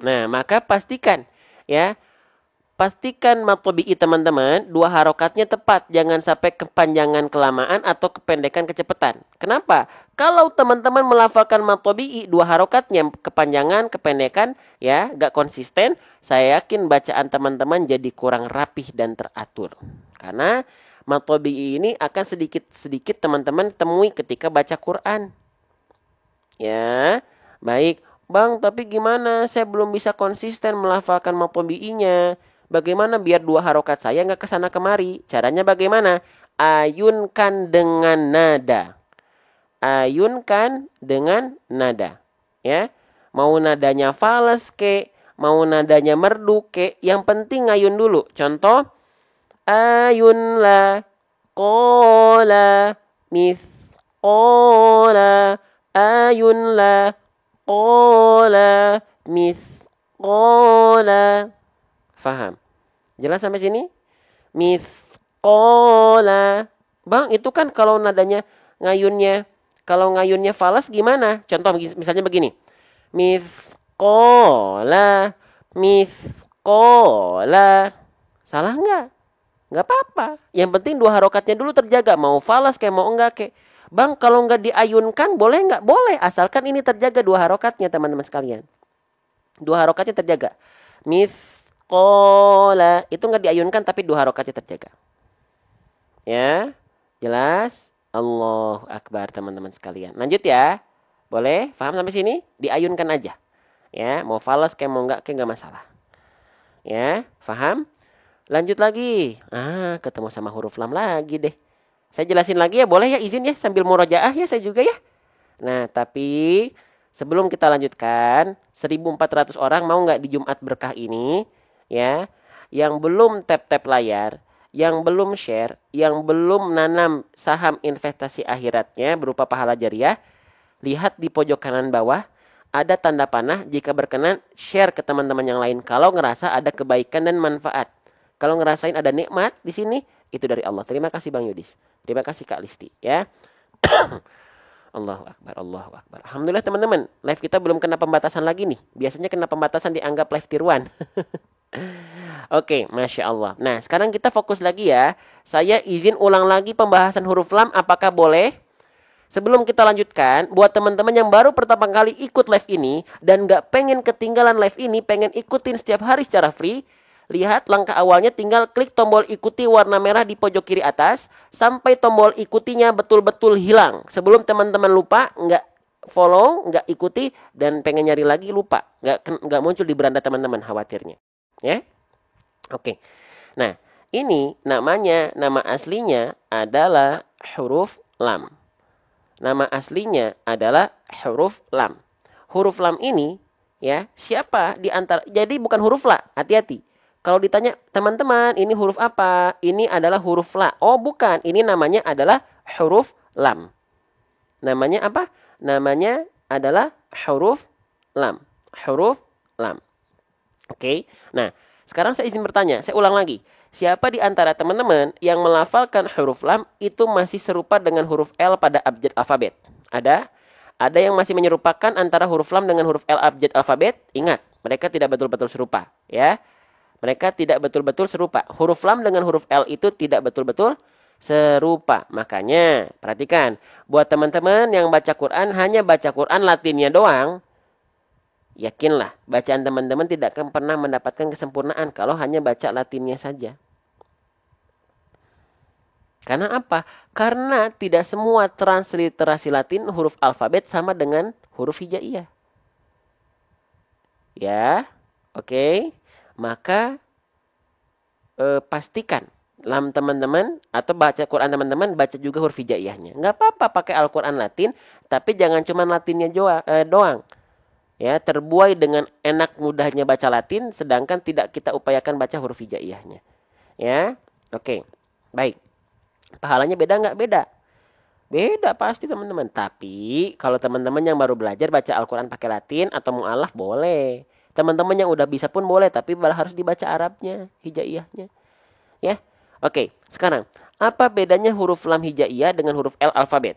Nah, maka pastikan ya, pastikan mad tabi'i teman-teman 2 harokatnya tepat, jangan sampai kepanjangan kelamaan atau kependekan kecepatan. Kenapa? Kalau teman-teman melafalkan mad tabi'i 2 harokatnya kepanjangan, kependekan ya, gak konsisten, saya yakin bacaan teman-teman jadi kurang rapih dan teratur. Karena mad tabi'i ini akan sedikit-sedikit teman-teman temui ketika baca Quran. Ya, baik. Bang, tapi gimana? Saya belum bisa konsisten melafalkan mad tabi'inya. Bagaimana biar 2 harokat saya nggak kesana kemari? Caranya bagaimana? Ayunkan dengan nada. Ayunkan dengan nada. Ya, mau nadanya fales ke, mau nadanya merdu ke, yang penting ayun dulu. Contoh, ayun la, qola, mithqala, ayun la, qola mithqala. Faham? Jelas sampai sini? Mithqala. Bang, itu kan kalau nadanya ngayunnya, kalau ngayunnya falas gimana? Contoh misalnya begini. Mithqala, mithqala. Salah nggak? Nggak apa-apa. Yang penting 2 harokatnya dulu terjaga. Mau falas kayak mau enggak kayak. Bang, kalau nggak diayunkan boleh nggak? Boleh, asalkan ini terjaga 2 harokatnya teman-teman sekalian. 2 harokatnya terjaga. Mithqala, itu nggak diayunkan tapi 2 harokatnya terjaga. Ya, jelas? Allahu Akbar teman-teman sekalian. Lanjut ya. Boleh? Paham sampai sini? Diayunkan aja. Ya, mau falas kayak mau nggak masalah. Ya, paham? Lanjut lagi. Ketemu sama huruf lam lagi deh. Saya jelasin lagi ya, boleh ya, izin ya sambil murojaah ya saya juga ya. Nah, tapi sebelum kita lanjutkan, 1.400 orang mau nggak di Jumat Berkah ini ya, yang belum tap-tap layar, yang belum share, yang belum nanam saham investasi akhiratnya berupa pahala jariah, lihat di pojok kanan bawah ada tanda panah, jika berkenan share ke teman-teman yang lain kalau ngerasa ada kebaikan dan manfaat. Kalau ngerasain ada nikmat di sini, itu dari Allah. Terima kasih Bang Yudis. Terima kasih Kak Listi ya. Allahu Akbar, Allahu Akbar. Alhamdulillah teman-teman, live kita belum kena pembatasan lagi nih. Biasanya kena pembatasan dianggap live tiruan. Oke, Masya Allah. Nah, sekarang kita fokus lagi ya. Saya izin ulang lagi pembahasan huruf lam, apakah boleh? Sebelum kita lanjutkan, buat teman-teman yang baru pertama kali ikut live ini, dan nggak pengen ketinggalan live ini, pengen ikutin setiap hari secara free, lihat langkah awalnya tinggal klik tombol ikuti warna merah di pojok kiri atas, sampai tombol ikutinya betul-betul hilang. Sebelum teman-teman lupa, nggak follow, nggak ikuti, dan pengen nyari lagi lupa. Nggak muncul di beranda teman-teman khawatirnya. Ya, oke. Nah, ini nama aslinya adalah huruf lam. Nama aslinya adalah huruf lam. Huruf lam ini ya, siapa di antara, jadi bukan huruf la, hati-hati. Kalau ditanya, teman-teman, ini huruf apa? Ini adalah huruf la. Oh, bukan. Ini namanya adalah huruf lam. Namanya apa? Namanya adalah huruf lam. Huruf lam. Oke. Nah, sekarang saya izin bertanya. Saya ulang lagi. Siapa di antara teman-teman yang melafalkan huruf lam itu masih serupa dengan huruf L pada abjad alfabet? Ada? Ada yang masih menyerupakan antara huruf lam dengan huruf L abjad alfabet? Ingat, mereka tidak betul-betul serupa. Ya. Mereka tidak betul-betul serupa. Huruf lam dengan huruf L itu tidak betul-betul serupa. Makanya, perhatikan. Buat teman-teman yang baca Quran, hanya baca Quran Latinnya doang. Yakinlah, bacaan teman-teman tidak akan pernah mendapatkan kesempurnaan kalau hanya baca Latinnya saja. Karena apa? Karena tidak semua transliterasi Latin huruf alfabet sama dengan huruf hijaiyah. Ya, oke. Maka pastikan lam teman-teman atau baca Quran teman-teman baca juga huruf hijaiyahnya. Nggak apa-apa pakai Al-Quran Latin, tapi jangan cuma Latinnya doang. Ya, terbuai dengan enak mudahnya baca Latin, sedangkan tidak kita upayakan baca huruf hijaiyahnya. Ya, oke, baik. Pahalanya beda nggak? Beda. Beda pasti teman-teman. Tapi kalau teman-teman yang baru belajar baca Al-Quran pakai Latin atau mu'alaf boleh. Teman-teman yang udah bisa pun boleh, tapi harus dibaca Arabnya, hijaiyahnya. Ya. Oke, sekarang apa bedanya huruf lam hijaiyah dengan huruf L alfabet?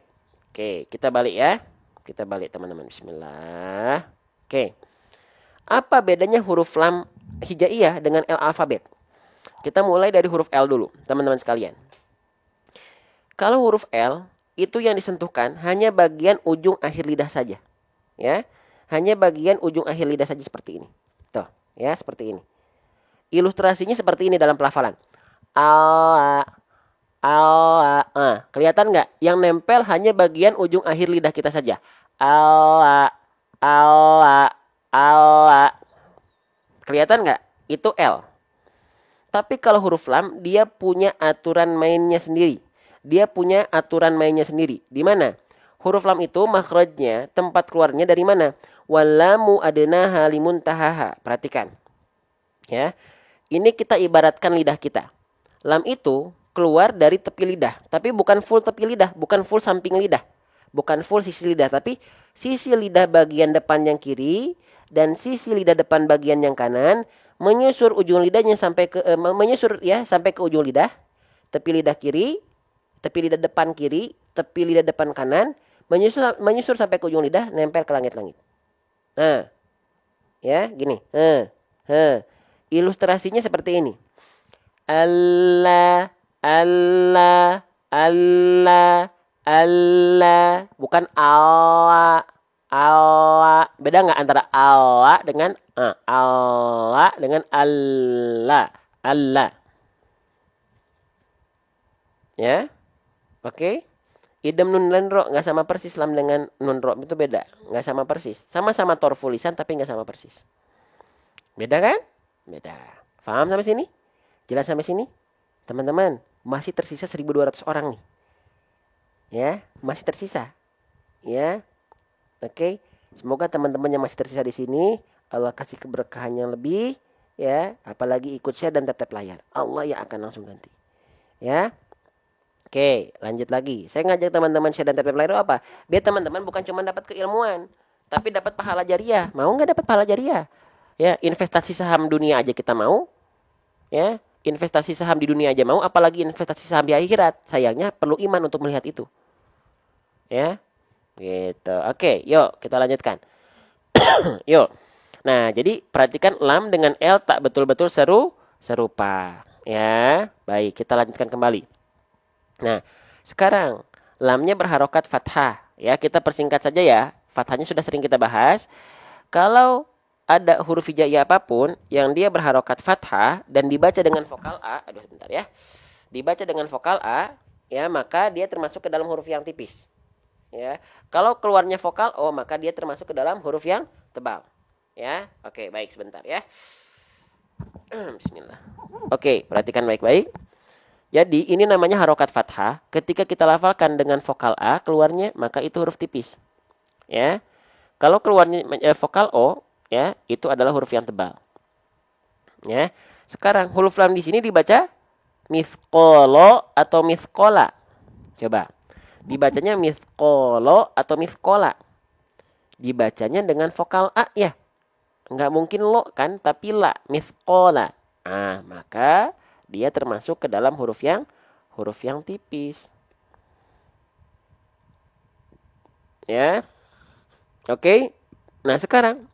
Oke, kita balik ya. Kita balik teman-teman. Bismillah. Oke. Apa bedanya huruf lam hijaiyah dengan L alfabet? Kita mulai dari huruf L dulu, teman-teman sekalian. Kalau huruf L itu yang disentuhkan hanya bagian ujung akhir lidah saja. Ya. Hanya bagian ujung akhir lidah saja seperti ini. Tuh, ya seperti ini. Ilustrasinya seperti ini dalam pelafalan. Kelihatan nggak? Yang nempel hanya bagian ujung akhir lidah kita saja. Kelihatan nggak? Itu L. Tapi kalau huruf lam, dia punya aturan mainnya sendiri. Dia punya aturan mainnya sendiri. Di mana? Huruf lam itu makhrajnya, tempat keluarnya dari mana? Walamu adnaha limuntahaha. Perhatikan. Ya. Ini kita ibaratkan lidah kita. Lam itu keluar dari tepi lidah, tapi bukan full tepi lidah, bukan full samping lidah. Bukan full sisi lidah, tapi sisi lidah bagian depan yang kiri dan sisi lidah depan bagian yang kanan menyusur ujung lidahnya sampai ke sampai ke ujung lidah. Tepi lidah kiri, tepi lidah depan kiri, tepi lidah depan kanan menyusur sampai ke ujung lidah, nempel ke langit-langit. Nah, ya gini. Ilustrasinya seperti ini. Allah, Allah, Allah, Allah. Bukan Allah, Allah. Beda nggak antara Allah dengan Allah dengan Allah, Allah. Ya, oke. Idem nun lan ro nggak sama persis, lam dengan nun ro itu beda, nggak sama persis. Sama-sama torfulisan tapi nggak sama persis. Beda kan? Beda. Paham sampai sini? Jelas sampai sini? Teman-teman, masih tersisa 1.200 orang nih. Ya, masih tersisa. Ya. Oke. Semoga teman-teman yang masih tersisa di sini Allah kasih keberkahan yang lebih, ya, apalagi ikut share dan tap-tap layar. Allah yang akan langsung ganti. Ya. Oke, lanjut lagi. Saya ngajak teman-teman share dan tap-tap layar apa? Biar teman-teman bukan cuma dapat keilmuan, tapi dapat pahala jariah. Mau nggak dapat pahala jariah? Ya, investasi saham dunia aja kita mau. Ya, investasi saham di dunia aja mau, apalagi investasi saham di akhirat. Sayangnya perlu iman untuk melihat itu. Ya. Gitu. Oke, yuk kita lanjutkan. Yuk. Nah, jadi perhatikan lam dengan L tak betul-betul serupa. Ya, baik, kita lanjutkan kembali. Nah, sekarang lamnya berharokat fathah. Ya, kita persingkat saja ya. Fathahnya sudah sering kita bahas. Kalau ada huruf hijaiyah apapun yang dia berharokat fathah dan dibaca dengan vokal A, aduh sebentar ya. Dibaca dengan vokal A, ya, maka dia termasuk ke dalam huruf yang tipis. Ya. Kalau keluarnya vokal O, maka dia termasuk ke dalam huruf yang tebal. Ya. Oke, baik sebentar ya. Bismillah. Oke, perhatikan baik-baik. Jadi ini namanya harokat fathah. Ketika kita lafalkan dengan vokal A keluarnya, maka itu huruf tipis. Ya. Kalau keluarnya vokal O, ya, itu adalah huruf yang tebal. Ya. Sekarang huruf lam di sini dibaca mithqolo atau mithqola. Coba. Dibacanya mithqolo atau mithqola. Dibacanya dengan vokal A ya. Enggak mungkin lo kan, tapi la, mithqola. Ah, maka dia termasuk ke dalam huruf yang tipis. Ya. Oke. Nah, sekarang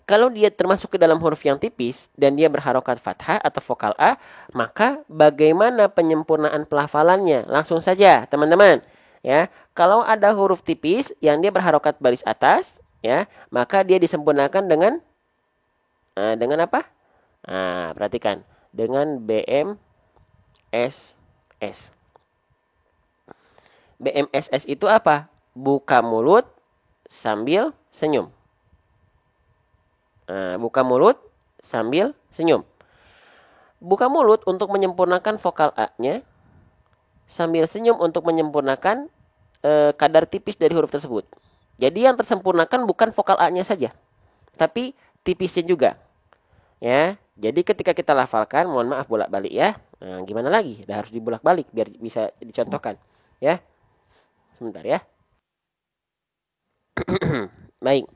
kalau dia termasuk ke dalam huruf yang tipis dan dia berharokat fathah atau vokal A, maka bagaimana penyempurnaan pelafalannya? Langsung saja, teman-teman. Ya, kalau ada huruf tipis yang dia berharokat baris atas, ya, maka dia disempurnakan dengan apa? Nah, perhatikan, dengan BMSS. BMSS itu apa? Buka mulut sambil senyum. Buka mulut sambil senyum. Buka mulut untuk menyempurnakan vokal A-nya. Sambil senyum untuk menyempurnakan kadar tipis dari huruf tersebut. Jadi yang tersempurnakan bukan vokal A-nya saja. Tapi tipisnya juga. Ya, jadi ketika kita lafalkan, mohon maaf bolak-balik ya. Nah, gimana lagi? Udah harus dibolak-balik biar bisa dicontohkan. Ya, sebentar ya. Baik.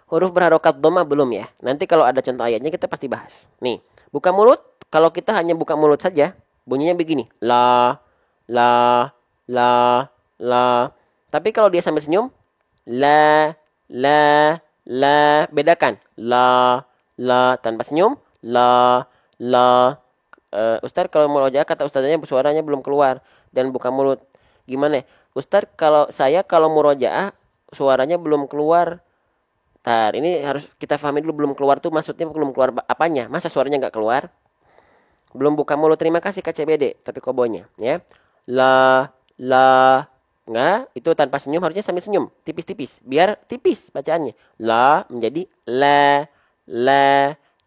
Huruf berharokat dhamma belum ya. Nanti kalau ada contoh ayatnya kita pasti bahas. Nih, buka mulut. Kalau kita hanya buka mulut saja, bunyinya begini. La, la, la, la. Tapi kalau dia sambil senyum, la, la, la. Bedakan. La, la. Tanpa senyum, la, la. Ustaz kalau mau murojaah kata ustaznya suaranya belum keluar dan buka mulut. Gimana? Ustaz kalau murojaah suaranya belum keluar. Tar, ini harus kita pahami dulu, belum keluar tuh maksudnya belum keluar apanya? Masa suaranya nggak keluar? Belum buka mulut. Terima kasih KCBD, tapi kobonya ya. La, nggak, itu tanpa senyum, harusnya sambil senyum, tipis-tipis, biar tipis bacaannya. La menjadi la,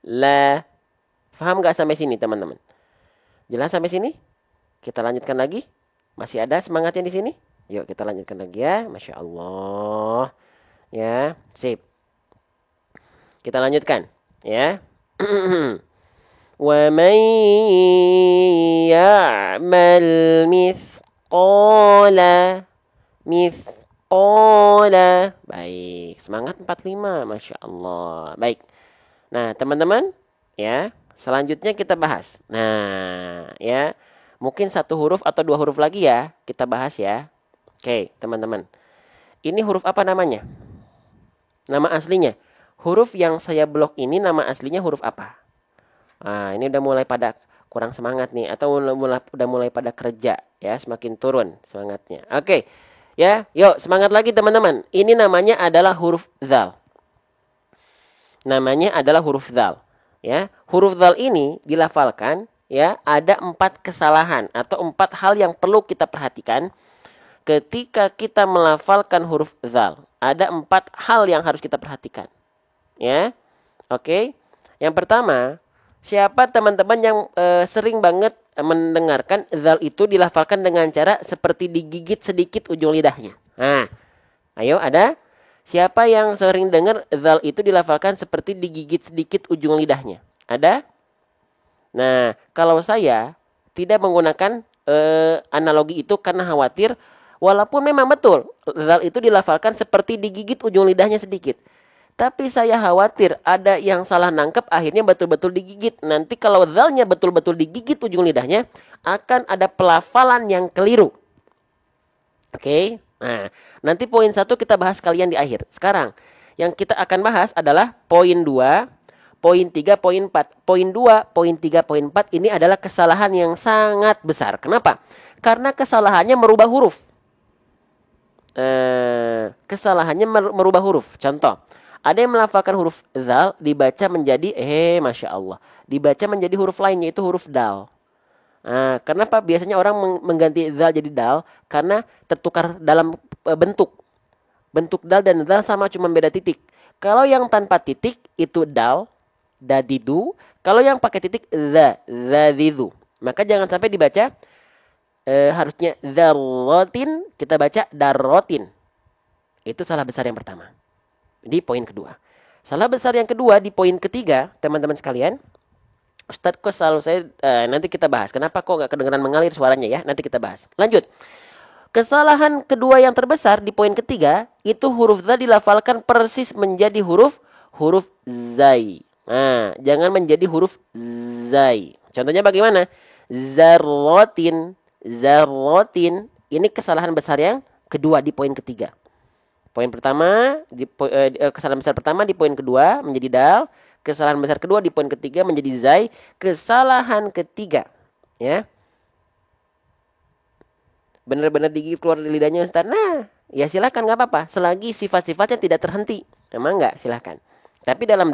la. Paham nggak sampai sini teman-teman? Jelas sampai sini? Kita lanjutkan lagi. Masih ada semangatnya di sini? Yuk kita lanjutkan lagi ya. Masya Allah. Ya, sip. Kita lanjutkan, ya. Wa man ya'mal mithqala. Baik, semangat 45, Masya Allah. Baik. Nah, teman-teman, ya, selanjutnya kita bahas. Nah, ya, mungkin satu huruf atau dua huruf lagi ya, kita bahas ya. Oke, teman-teman. Ini huruf apa namanya? Nama aslinya. Huruf yang saya blok ini nama aslinya huruf apa? Nah, ini udah mulai pada kurang semangat nih, atau udah mulai pada kerja ya, semakin turun semangatnya. Oke. Ya, yuk semangat lagi teman-teman. Ini namanya adalah huruf dzal. Namanya adalah huruf dzal. Ya, huruf dzal ini dilafalkan ya, ada 4 kesalahan atau 4 hal yang perlu kita perhatikan ketika kita melafalkan huruf dzal. Ada 4 hal yang harus kita perhatikan. Ya, oke. Yang pertama, siapa teman-teman yang sering banget mendengarkan dzal itu dilafalkan dengan cara seperti digigit sedikit ujung lidahnya? Nah, ayo ada? Siapa yang sering dengar dzal itu dilafalkan seperti digigit sedikit ujung lidahnya? Ada? Nah, kalau saya tidak menggunakan analogi itu karena khawatir, walaupun memang betul dzal itu dilafalkan seperti digigit ujung lidahnya sedikit. Tapi saya khawatir ada yang salah nangkep, akhirnya betul-betul digigit. Nanti kalau dzalnya betul-betul digigit ujung lidahnya, akan ada pelafalan yang keliru. Oke, Nah, nanti poin 1 kita bahas sekalian di akhir. Sekarang, yang kita akan bahas adalah poin 2, poin 3, poin 4. Poin 2, poin 3, poin 4 ini adalah kesalahan yang sangat besar. Kenapa? Karena kesalahannya merubah huruf. Kesalahannya merubah huruf. Contoh, ada yang melafalkan huruf zal dibaca menjadi masya Allah, dibaca menjadi huruf lainnya itu huruf dal. Nah, kenapa biasanya orang mengganti zal jadi dal? Karena tertukar dalam bentuk. Bentuk dal dan zal sama, cuma beda titik. Kalau yang tanpa titik itu dal, dadidu. Kalau yang pakai titik zadidu. Maka jangan sampai dibaca harusnya darrotin, kita baca darrotin. Itu salah besar yang pertama. Di poin kedua. Salah besar yang kedua di poin ketiga, teman-teman sekalian. Ustadz kok selalu saya nanti kita bahas. Kenapa kok nggak kedengeran mengalir suaranya ya? Nanti kita bahas. Lanjut. Kesalahan kedua yang terbesar di poin ketiga itu huruf za dilafalkan persis menjadi huruf zai. Nah, jangan menjadi huruf zai. Contohnya bagaimana? Zarrotin, zarrotin. Ini kesalahan besar yang kedua di poin ketiga. Poin pertama kesalahan besar pertama di poin kedua menjadi dal. Kesalahan besar kedua di poin ketiga menjadi zai. Kesalahan ketiga, ya, benar-benar digigit keluar dari lidahnya Ustaz. Nah, ya silakan, nggak apa-apa. Selagi sifat-sifatnya tidak terhenti, emang nggak, silakan. Tapi dalam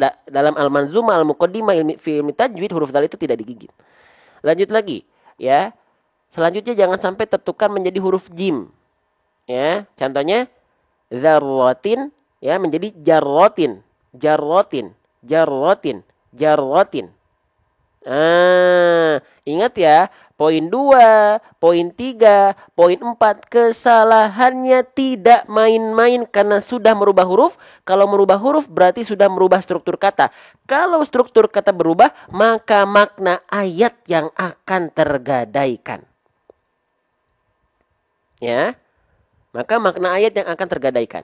al-manzumah al-muqaddimah fi ilmi tajwid huruf dal itu tidak digigit. Lanjut lagi, ya. Selanjutnya jangan sampai tertukar menjadi huruf jim. Ya, contohnya zarrotin, ya, menjadi jarrotin, jarrotin. Jarrotin, jarrotin. Ingat ya, poin 2, poin 3, poin 4, kesalahannya tidak main-main karena sudah merubah huruf. Kalau merubah huruf berarti sudah merubah struktur kata. Kalau struktur kata berubah, maka makna ayat yang akan tergadaikan. Ya. Maka makna ayat yang akan tergadaikan.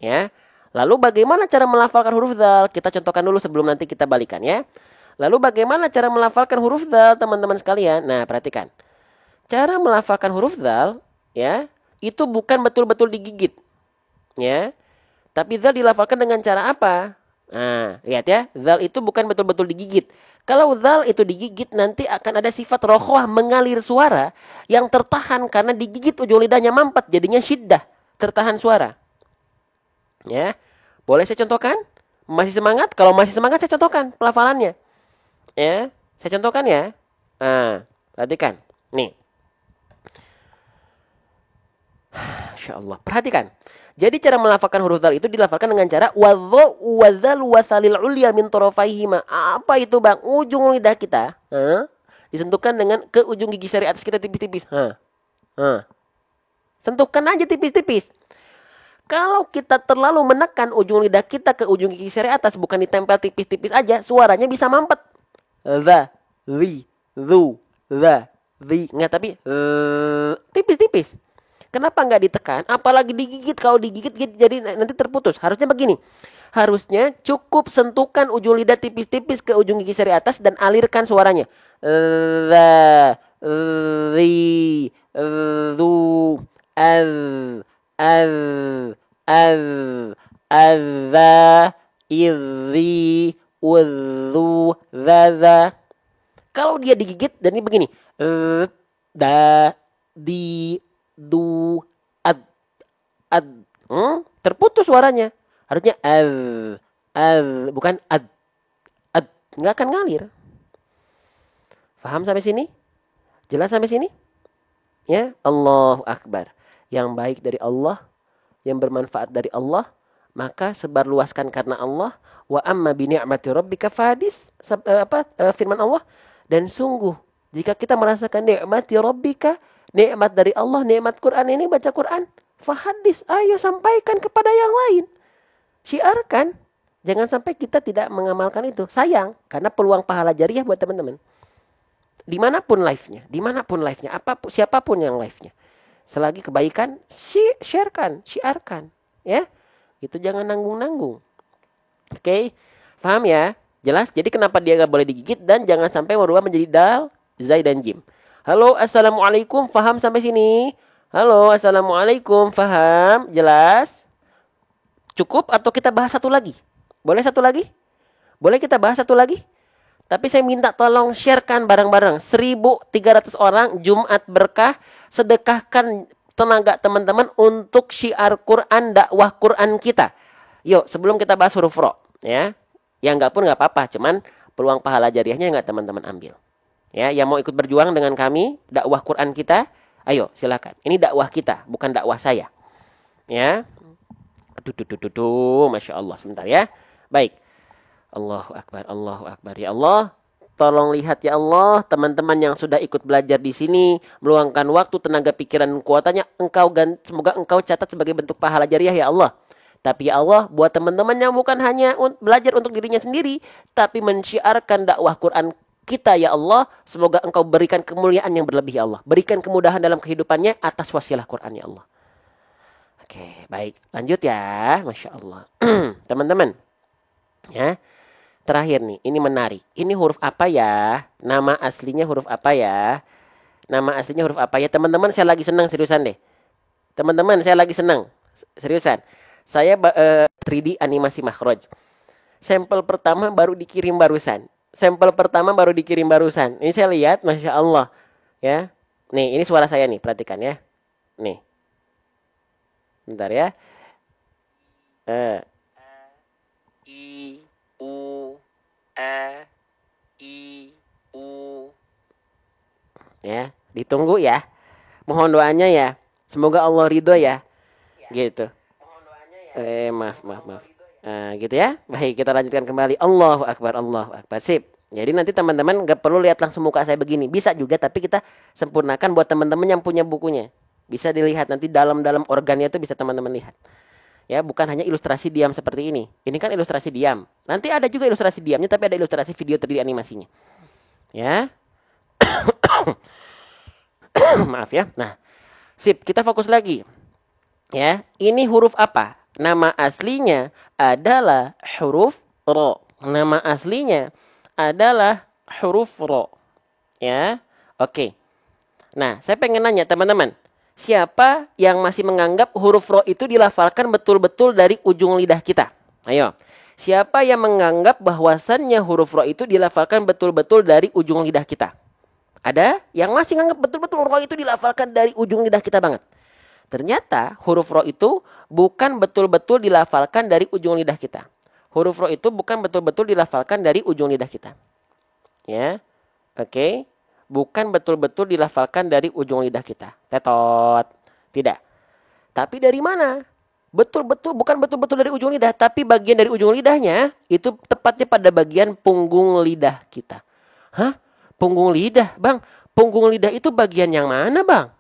Ya. Lalu bagaimana cara melafalkan huruf dzal? Kita contohkan dulu sebelum nanti kita balikan ya. Lalu bagaimana cara melafalkan huruf dzal, teman-teman sekalian? Nah, perhatikan. Cara melafalkan huruf dzal, ya, itu bukan betul-betul digigit. Ya. Tapi dzal dilafalkan dengan cara apa? Nah, lihat ya, dzal itu bukan betul-betul digigit. Kalau dzal itu digigit, nanti akan ada sifat rokhwah, mengalir suara yang tertahan karena digigit ujung lidahnya mampet, jadinya syiddah, tertahan suara. Ya, boleh saya contohkan? Masih semangat? Kalau masih semangat saya contohkan pelafalannya. Ya, saya contohkan ya. Nah, perhatikan. Nih. Masya Allah. Perhatikan. Jadi cara melafalkan huruf dzal itu dilafalkan dengan cara wadhu wadzal wasalil ulya min tarafaihima. Apa itu, Bang? Ujung lidah kita, disentuhkan dengan ke ujung gigi sari atas kita tipis-tipis. Sentuhkan aja tipis-tipis. Kalau kita terlalu menekan ujung lidah kita ke ujung gigi sari atas, bukan ditempel tipis-tipis aja, suaranya bisa mampet. Za, zi, zu, za, zi. Enggak, tapi tipis-tipis. Kenapa nggak ditekan? Apalagi digigit. Kalau digigit jadi nanti terputus. Harusnya begini. Harusnya cukup sentuhkan ujung lidah tipis-tipis ke ujung gigi sari atas dan alirkan suaranya. Za, zi, zu, az, azza, izi, udzu, zaza. Kalau dia digigit dan ini begini, da, di, du, ad, terputus suaranya. Harusnya bukan ad, nggak akan ngalir. Faham sampai sini? Jelas sampai sini? Ya, Allahu Akbar. Yang baik dari Allah, yang bermanfaat dari Allah, maka sebarluaskan karena Allah. Wa amma bi ni'mati rabbika fahadis. Firman Allah, dan sungguh jika kita merasakan ni'mati rabbika, nikmat dari Allah, nikmat Quran ini, baca Quran, fahadis, ayo sampaikan kepada yang lain. Syiarkan. Jangan sampai kita tidak mengamalkan itu. Sayang, karena peluang pahala jariah buat teman-teman. Dimanapun live-nya, siapapun yang live-nya. Selagi kebaikan, sharekan, syiarkan, ya. Itu jangan nanggung-nanggung. Oke, paham ya? Jelas? Jadi kenapa dia gak boleh digigit dan jangan sampai merubah menjadi dal, zai dan jim. Halo, assalamualaikum. Paham sampai sini? Halo, assalamualaikum. Faham? Jelas? Cukup atau kita bahas satu lagi? Boleh satu lagi? Boleh kita bahas satu lagi? Tapi saya minta tolong sharekan bareng-bareng. 1.300 orang Jumat berkah. Sedekahkan tenaga teman-teman untuk syiar Quran, dakwah Quran kita. Yuk, sebelum kita bahas huruf ro, ya. Yang enggak pun enggak apa-apa, cuman peluang pahala jariahnya enggak teman-teman ambil. Ya, yang mau ikut berjuang dengan kami dakwah Quran kita, ayo silakan. Ini dakwah kita, bukan dakwah saya. Ya. Masya Allah. Sebentar ya. Baik. Allahu Akbar, Allahu Akbar. Ya Allah, tolong lihat ya Allah, teman-teman yang sudah ikut belajar di sini, meluangkan waktu, tenaga, pikiran, kuotanya, semoga engkau catat sebagai bentuk pahala jariah ya Allah. Tapi ya Allah, buat teman-teman yang bukan hanya belajar untuk dirinya sendiri, tapi mensyiarkan dakwah Quran kita ya Allah, semoga engkau berikan kemuliaan yang berlebih ya Allah. Berikan kemudahan dalam kehidupannya atas wasilah Quran ya Allah. Oke, baik. Lanjut ya. Masya Allah. Teman-teman. Ya. Terakhir nih, ini menarik. Ini huruf apa ya? Nama aslinya huruf apa ya? Nama aslinya huruf apa ya? Teman-teman, saya lagi senang, seriusan deh. Teman-teman, saya lagi senang. Seriusan. Saya 3D animasi makhraj. Sampel pertama baru dikirim barusan. Ini saya lihat, Masya Allah. Ya. Nih, ini suara saya nih, perhatikan ya. Nih. Bentar ya. I, U, A, I, U. Ya, ditunggu ya. Mohon doanya ya. Semoga Allah ridho ya. Gitu. Maaf. Gitu ya. Baik, kita lanjutkan kembali. Allahu Akbar, Allahu Akbar. Sip. Jadi nanti teman-teman gak perlu lihat langsung muka saya begini. Bisa juga, tapi kita sempurnakan buat teman-teman yang punya bukunya. Bisa dilihat nanti dalam organnya itu bisa teman-teman lihat. Ya, bukan hanya ilustrasi diam seperti ini. Ini kan ilustrasi diam. Nanti ada juga ilustrasi diamnya, tapi ada ilustrasi video 3D animasinya. Ya. Maaf ya. Nah, sip, kita fokus lagi. Ya, ini huruf apa? Nama aslinya adalah huruf ro. Nama aslinya adalah huruf ro. Ya. Oke. Nah, saya pengen nanya teman-teman. Siapa yang masih menganggap huruf ro itu dilafalkan betul-betul dari ujung lidah kita? Ayo. Siapa yang menganggap bahwasannya huruf ro itu dilafalkan betul-betul dari ujung lidah kita? Ada yang masih menganggap betul-betul ro itu dilafalkan dari ujung lidah kita banget. Ternyata huruf ro itu bukan betul-betul dilafalkan dari ujung lidah kita. Huruf ro itu bukan betul-betul dilafalkan dari ujung lidah kita. Ya. Oke. Bukan betul-betul dilafalkan dari ujung lidah kita. Tetot. Tidak. Tapi dari mana? Betul-betul, bukan betul-betul dari ujung lidah. Tapi bagian dari ujung lidahnya, itu tepatnya pada bagian punggung lidah kita. Hah? Punggung lidah? Bang, punggung lidah itu bagian yang mana bang?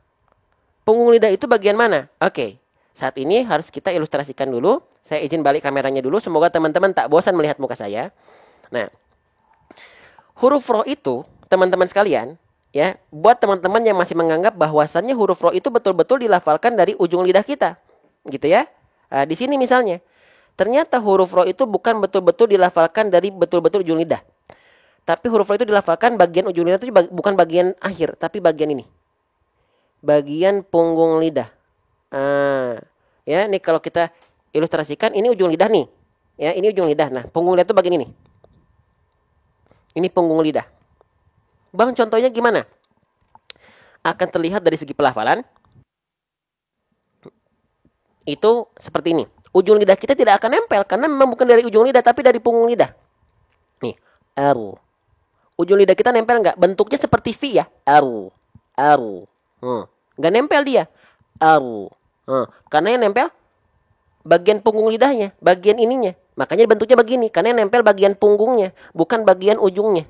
Punggung lidah itu bagian mana? Oke. Saat ini harus kita ilustrasikan dulu. Saya izin balik kameranya dulu. Semoga teman-teman tak bosan melihat muka saya. Nah. Huruf ro itu, teman-teman sekalian, ya, buat teman-teman yang masih menganggap bahwasannya huruf ro itu betul-betul dilafalkan dari ujung lidah kita. Gitu ya. Nah, di sini misalnya, ternyata huruf ro itu bukan betul-betul dilafalkan dari betul-betul ujung lidah. Tapi huruf ro itu dilafalkan bagian ujung lidah itu bukan bagian akhir, tapi bagian ini. Bagian punggung lidah. Ya, ini kalau kita ilustrasikan, ini ujung lidah nih. Ya, ini ujung lidah. Nah, punggung lidah itu bagian ini. Ini punggung lidah. Bang, contohnya gimana? Akan terlihat dari segi pelafalan. Itu seperti ini. Ujung lidah kita tidak akan nempel karena memang bukan dari ujung lidah tapi dari punggung lidah. Nih, R. Ujung lidah kita nempel nggak? Bentuknya seperti V ya. R. Nggak nempel dia. R. Karena yang nempel bagian punggung lidahnya, bagian ininya. Makanya bentuknya begini, karena yang nempel bagian punggungnya, bukan bagian ujungnya.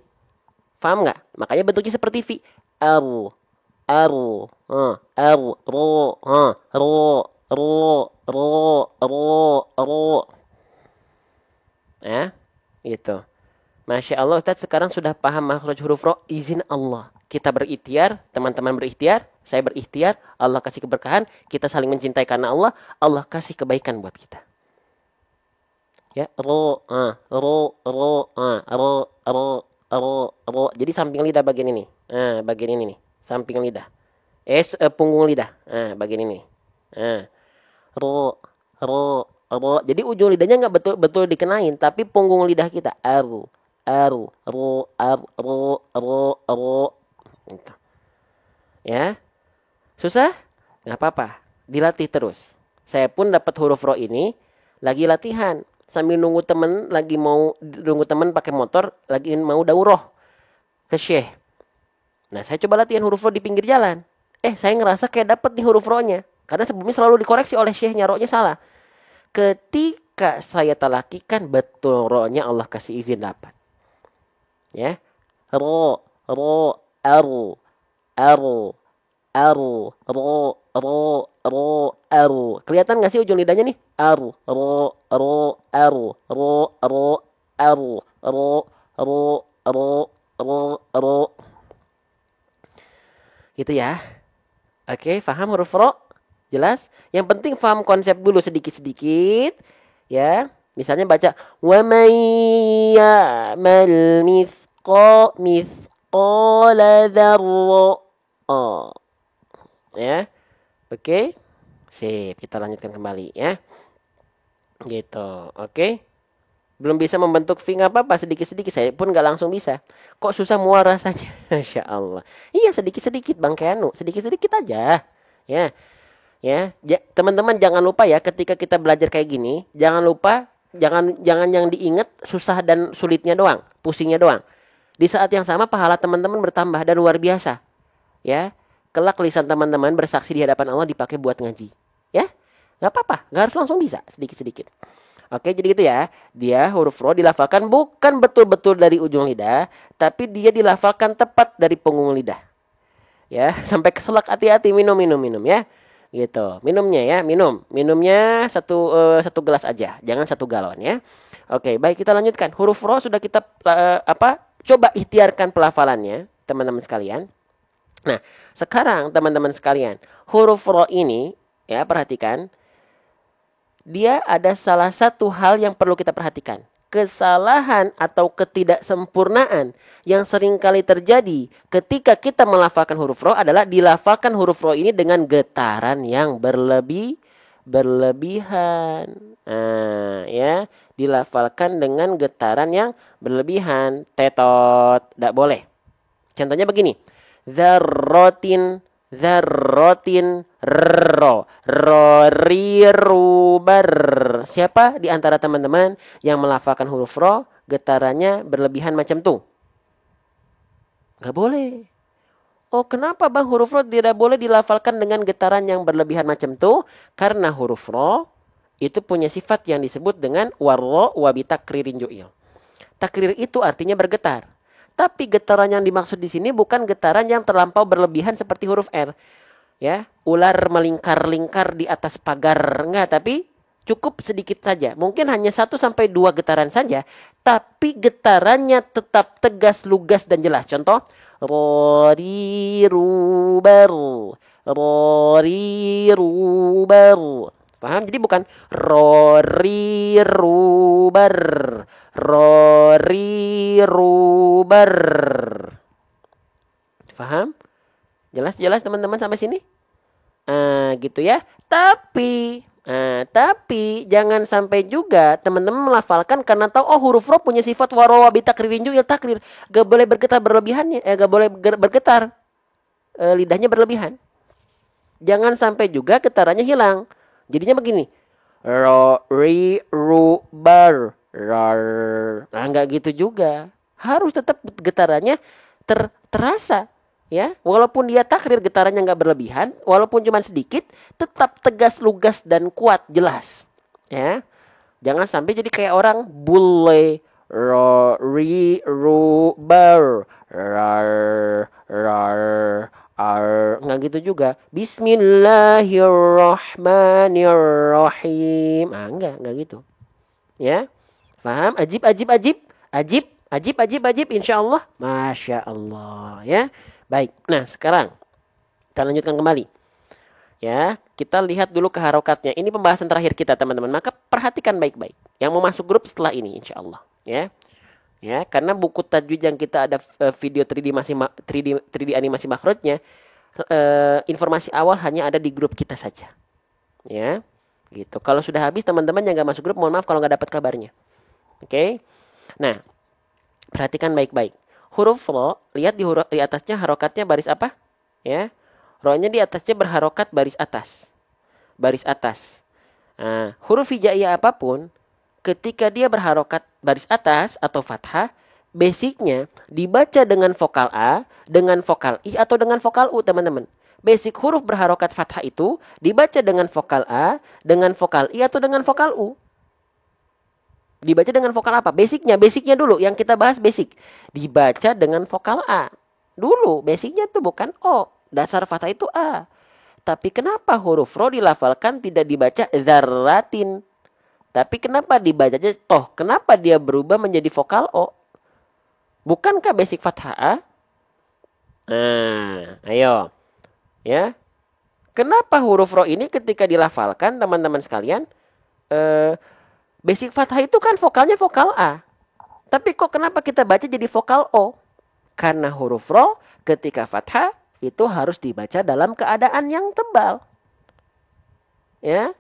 Paham nggak? Makanya bentuknya seperti V. R. Ya, gitu. Masya Allah, Ustaz sekarang sudah paham makhraj huruf ro. Izin Allah. Kita berikhtiar, teman-teman berikhtiar, saya berikhtiar, Allah kasih keberkahan, kita saling mencintai karena Allah, Allah kasih kebaikan buat kita. Ya, ro. Jadi samping lidah bagian ini. Bagian ini nih, samping lidah. Punggung lidah. Nah, bagian ini. Nah, ro, ro. Jadi ujung lidahnya nggak betul-betul dikenain, tapi punggung lidah kita. Aru, ro. Gitu. Ya, susah? Nggak apa-apa. Dilatih terus. Saya pun dapat huruf ro ini lagi latihan sambil nunggu temen pakai motor lagi mau daurah ke Syekh. Nah, saya coba latihan huruf ro di pinggir jalan. Saya ngerasa kayak dapet nih huruf ro-nya. Karena sebelumnya selalu dikoreksi oleh Syekhnya, ro-nya salah. Ketika saya talakikan, betul ro-nya Allah kasih izin dapat. Ya. Ro, aru, aru. Kelihatan nggak sih ujung lidahnya nih? Aru, aru. Gitu ya. Oke, paham huruf ro? Jelas? Yang penting paham konsep dulu sedikit-sedikit. Ya. Misalnya baca wa may ya'mal mithqala dzarra. Oh. Ya. Oke. Sip, kita lanjutkan kembali ya. Gitu. Oke. Belum bisa membentuk V nggak apa-apa, sedikit-sedikit. Saya pun nggak langsung bisa. Kok susah mual rasanya? Masya Allah. Iya, sedikit-sedikit Bang Keanu. Sedikit-sedikit aja. Ya. Ya, teman-teman jangan lupa ya ketika kita belajar kayak gini, jangan lupa jangan yang diingat susah dan sulitnya doang, pusingnya doang. Di saat yang sama pahala teman-teman bertambah dan luar biasa. Ya. Kelak lisan teman-teman bersaksi di hadapan Allah dipakai buat ngaji. Ya. Nggak apa-apa, nggak harus langsung bisa, sedikit-sedikit. Oke, jadi gitu ya. Dia huruf ro dilafalkan bukan betul-betul dari ujung lidah, tapi dia dilafalkan tepat dari punggung lidah. Ya, sampai keselak, hati-hati minum ya. Gitu. Minumnya ya, minumnya satu gelas aja, jangan 1 galon ya. Oke, baik, kita lanjutkan. Huruf ro sudah kita coba ikhtiarkan pelafalannya, teman-teman sekalian. Nah, sekarang teman-teman sekalian, huruf ro ini ya, perhatikan. Dia ada salah satu hal yang perlu kita perhatikan. Kesalahan atau ketidaksempurnaan yang seringkali terjadi ketika kita melafalkan huruf ro adalah dilafalkan huruf ro ini dengan getaran yang berlebihan. Nah, ya, dilafalkan dengan getaran yang berlebihan. Tetot, tidak boleh. Contohnya begini. Dzarratin rorirubar. Siapa di antara teman-teman yang melafalkan huruf ro getarannya berlebihan macam tuh? Gak boleh. Oh, kenapa Bang huruf ro tidak boleh dilafalkan dengan getaran yang berlebihan macam tuh? Karena huruf ro itu punya sifat yang disebut dengan warro wabitakririn ju'il. Takrir itu artinya bergetar. Tapi getaran yang dimaksud di sini bukan getaran yang terlampau berlebihan seperti huruf R. Ya, ular melingkar-lingkar di atas pagar, enggak, tapi cukup sedikit saja. Mungkin hanya 1 sampai 2 getaran saja, tapi getarannya tetap tegas, lugas dan jelas. Contoh, rorirubaru. Paham? Jadi bukan rorirubar. Paham? Jelas teman-teman sampai sini? Gitu ya. Tapi jangan sampai juga teman-teman melafalkan karena tahu huruf ro punya sifat waro bitakririn ju'il takrir. Gak boleh bergetar berlebihannya, gak boleh bergetar lidahnya berlebihan. Jangan sampai juga getarannya hilang. Jadinya begini. Ro ri ru bar rar. Nah, enggak gitu juga. Harus tetap getarannya terasa. Ya, walaupun dia takrir getarannya nggak berlebihan, walaupun cuma sedikit, tetap tegas, lugas dan kuat, jelas. Ya, jangan sampai jadi kayak orang bule, ro, ri, ru, bar, rar, nggak gitu juga. Bismillahirrahmanirrahim. Nggak gitu. Ya, paham? Ajib, insya Allah, masya Allah, ya. Baik, nah sekarang kita lanjutkan kembali. Ya, kita lihat dulu ke harokatnya. Ini pembahasan terakhir kita teman-teman. Maka perhatikan baik-baik. Yang mau masuk grup setelah ini, insya Allah. Ya, karena buku tajwid yang kita ada video 3D animasi makhrajnya informasi awal hanya ada di grup kita saja. Ya, gitu. Kalau sudah habis teman-teman yang nggak masuk grup, mohon maaf kalau nggak dapat kabarnya. Oke. Nah, perhatikan baik-baik. Huruf ro, lihat di atasnya harokatnya baris apa? Ya, ro-nya di atasnya berharokat baris atas. Baris atas. Nah, huruf hijaiyah apapun, ketika dia berharokat baris atas atau fathah, basicnya dibaca dengan vokal A, dengan vokal I, atau dengan vokal U, teman-teman. Basic huruf berharokat fathah itu dibaca dengan vokal A, dengan vokal I, atau dengan vokal U. Dibaca dengan vokal apa? Basicnya dulu. Yang kita bahas basic. Dibaca dengan vokal A. Dulu, basicnya tuh bukan O. Dasar fathah itu A. Tapi kenapa huruf ro dilafalkan tidak dibaca zarratin? Tapi kenapa dibacanya toh? Kenapa dia berubah menjadi vokal O? Bukankah basic fathah A? Nah, ayo. Ya. Kenapa huruf ro ini ketika dilafalkan, teman-teman sekalian, basic fathah itu kan vokalnya vokal A. Tapi kok kenapa kita baca jadi vokal O? Karena huruf ro ketika fathah itu harus dibaca dalam keadaan yang tebal. Ya.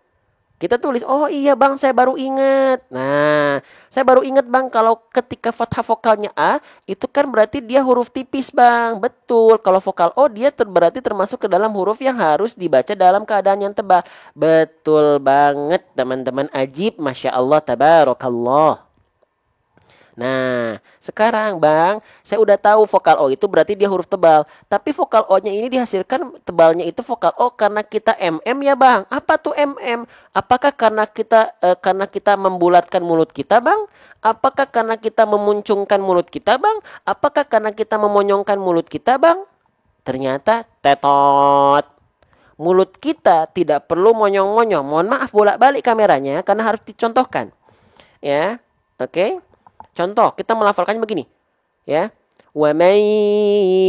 Kita tulis, oh iya bang, saya baru ingat. Nah, saya baru ingat bang, kalau ketika fathah vokalnya A, itu kan berarti dia huruf tipis bang. Betul, kalau vokal O dia berarti termasuk ke dalam huruf yang harus dibaca dalam keadaan yang tebal. Betul banget teman-teman, ajib, Masya Allah, tabarakallah. Nah, sekarang bang, saya udah tahu vokal O itu berarti dia huruf tebal. Tapi vokal O-nya ini dihasilkan tebalnya itu vokal O karena kita MM ya bang. Apa tuh MM? Apakah karena kita membulatkan mulut kita bang? Apakah karena kita memuncungkan mulut kita bang? Apakah karena kita memonyongkan mulut kita bang? Ternyata tetot. Mulut kita tidak perlu monyong-monyong. Mohon maaf bolak-balik kameranya karena harus dicontohkan. Ya, oke. Contoh, kita melafalkannya begini. Ya. Wa may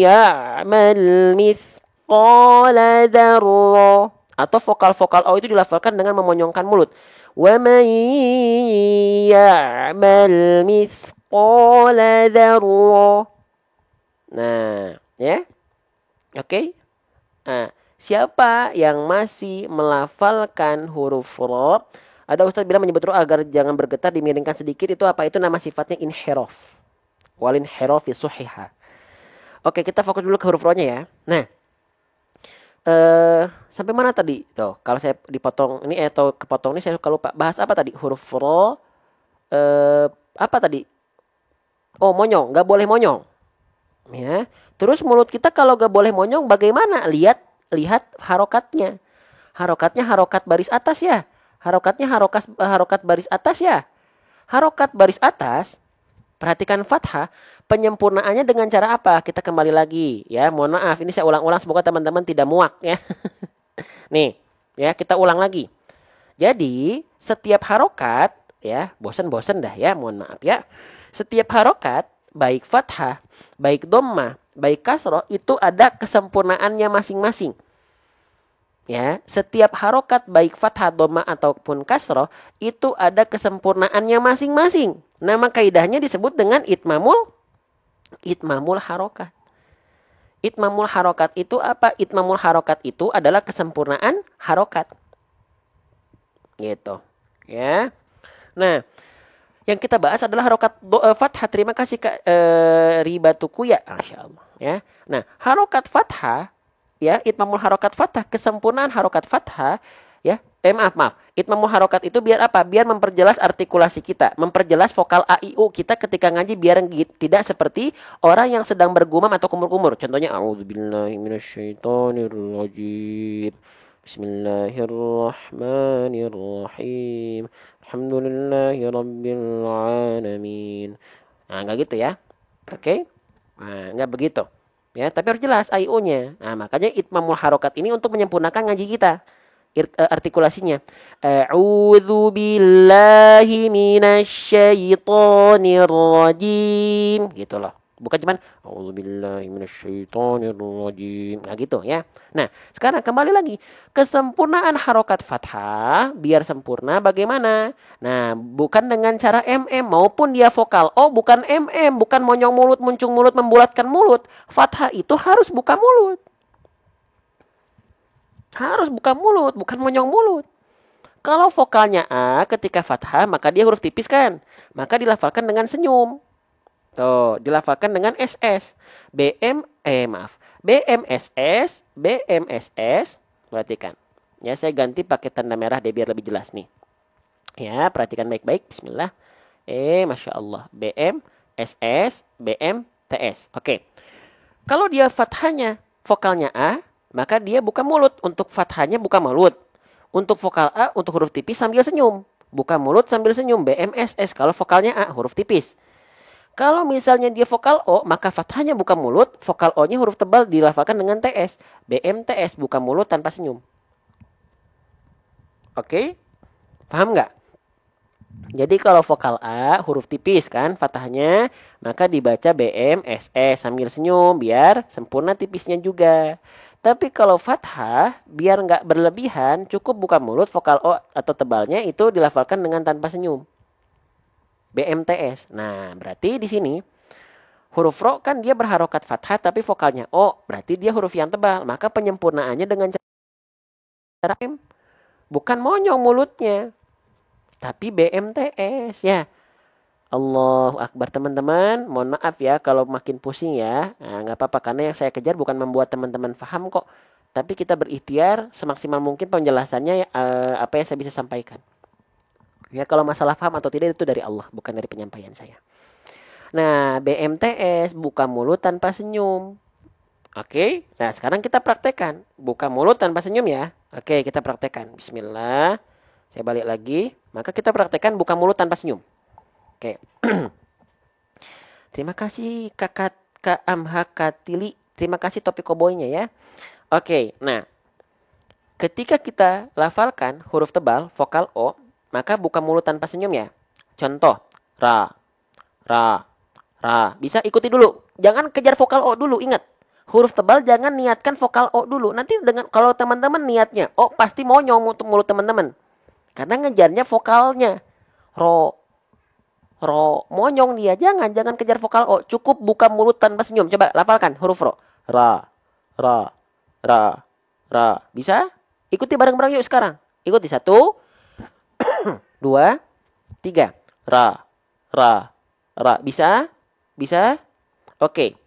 ya'mal mithqala dzarrah. Atau vokal-vokal O itu dilafalkan dengan memonyongkan mulut. Wa may ya'mal mithqala dzarrah. Nah, ya. Oke. Nah, siapa yang masih melafalkan huruf ro? Ada ustaz bilang menyebut ro agar jangan bergetar, dimiringkan sedikit. Itu apa? Itu nama sifatnya inhiraf. Wal inhirafi suhiha. Oke, kita fokus dulu ke huruf ro-nya ya. Nah, sampai mana tadi? Tuh, kalau saya dipotong ini atau kepotong ini saya suka lupa. Bahas apa tadi? Huruf ro. Apa tadi? Oh, monyong. Gak boleh monyong. Ya. Terus mulut kita kalau gak boleh monyong bagaimana? Lihat harokatnya. Harokatnya harokat baris atas ya. Harokatnya harokat baris atas ya. Harokat baris atas, perhatikan fathah, penyempurnaannya dengan cara apa? Kita kembali lagi ya. Mohon maaf, ini saya ulang-ulang semoga teman-teman tidak muak ya. Nih, ya kita ulang lagi. Jadi, setiap harokat ya, bosan-bosan dah ya, mohon maaf ya. Setiap harokat, baik fathah, baik dhammah, baik kasroh, itu ada kesempurnaannya masing-masing. Ya, setiap harokat baik fathah, dhammah ataupun kasroh itu ada kesempurnaannya masing-masing. Nama kaidahnya disebut dengan itmamul harokat. Itmamul harokat itu apa? Itmamul harokat itu adalah kesempurnaan harokat. Gitu. Ya. Nah, yang kita bahas adalah harokat fathah. Terima kasih Kak Ribatuku ya. Masya Allah. Ya. Nah, harokat fathah ya, itmamul harokat fathah, kesempurnaan harokat fathah ya. Maaf. Itmamul harokat itu biar apa? Biar memperjelas artikulasi kita, memperjelas vokal A I U kita ketika ngaji biar tidak seperti orang yang sedang bergumam atau kumur-kumur. Contohnya a'udzubillahi minasyaitonirrajim. Bismillahirrahmanirrahim. Alhamdulillahirabbil alamin. Nah, enggak gitu ya. Oke? Nah, enggak begitu. Ya, tapi harus jelas IO-nya. Nah, makanya itmamul harokat ini untuk menyempurnakan ngaji kita. Artikulasinya. A'udzu billahi minasyaitonir rajim. Gitu loh. Bukan cuman a'udzu billahi minasyaitonir rajim. Nah, gitu ya. Nah, sekarang kembali lagi. Kesempurnaan harokat fathah biar sempurna bagaimana? Nah, bukan dengan cara MM maupun dia vokal. Oh, bukan MM, bukan monyong mulut, muncung mulut, membulatkan mulut. Fathah itu harus buka mulut. Harus buka mulut, bukan monyong mulut. Kalau vokalnya A ketika fathah, maka dia huruf tipis kan? Maka dilafalkan dengan senyum. Tuh, dilafalkan dengan SS. BMSS, BMSS. Perhatikan. Ya, saya ganti pakai tanda merah deh biar lebih jelas nih. Ya, perhatikan baik-baik. Bismillah. Masya Allah. BMSS, BMTS. Oke. Kalau dia fathahnya vokalnya A, maka dia buka mulut. Untuk fathahnya buka mulut. Untuk vokal A, untuk huruf tipis sambil senyum. Buka mulut sambil senyum. BMSS. Kalau vokalnya A, huruf tipis. Kalau misalnya dia vokal O, maka fathahnya buka mulut. Vokal O-nya huruf tebal dilafalkan dengan TS. BMTS. Buka mulut tanpa senyum. Oke? Paham nggak? Jadi kalau vokal A huruf tipis kan fathahnya, maka dibaca BMSS sambil senyum biar sempurna tipisnya juga. Tapi kalau fathah biar nggak berlebihan cukup buka mulut vokal O atau tebalnya itu dilafalkan dengan tanpa senyum. BMTS. Nah, berarti di sini huruf ro kan dia berharokat fathah tapi vokalnya O, berarti dia huruf yang tebal. Maka penyempurnaannya dengan cara M, bukan monyong mulutnya. Tapi BMTS ya. Allahu Akbar teman-teman. Mohon maaf ya kalau makin pusing ya. Nah, nggak apa-apa karena yang saya kejar bukan membuat teman-teman paham kok. Tapi kita berikhtiar semaksimal mungkin penjelasannya apa yang saya bisa sampaikan. Ya kalau masalah paham atau tidak itu dari Allah, bukan dari penyampaian saya. Nah, BMTS buka mulut tanpa senyum. Oke. Nah, sekarang kita praktekkan. Buka mulut tanpa senyum ya. Oke, kita praktekkan. Bismillah. Saya balik lagi. Maka kita praktekkan buka mulut tanpa senyum. Oke. Terima kasih Kakak Kak Amha Katili. Terima kasih topik koboynya ya. Oke, nah. Ketika kita lafalkan huruf tebal, vokal O, maka buka mulut tanpa senyum ya. Contoh, ra, ra, ra. Bisa ikuti dulu. Jangan kejar vokal O dulu, ingat. Huruf tebal jangan niatkan vokal O dulu. Nanti dengan kalau teman-teman niatnya O pasti monyong untuk mulut teman-teman. Karena ngejarnya vokalnya. Ro, monyong dia. Jangan kejar vokal O. Cukup buka mulut tanpa senyum. Coba lafalkan huruf ro. Ra, ra, ra, ra. Bisa? Ikuti bareng-bareng yuk sekarang. Ikuti 1, 2, 3. Ra, ra, ra. Bisa? Bisa? Oke.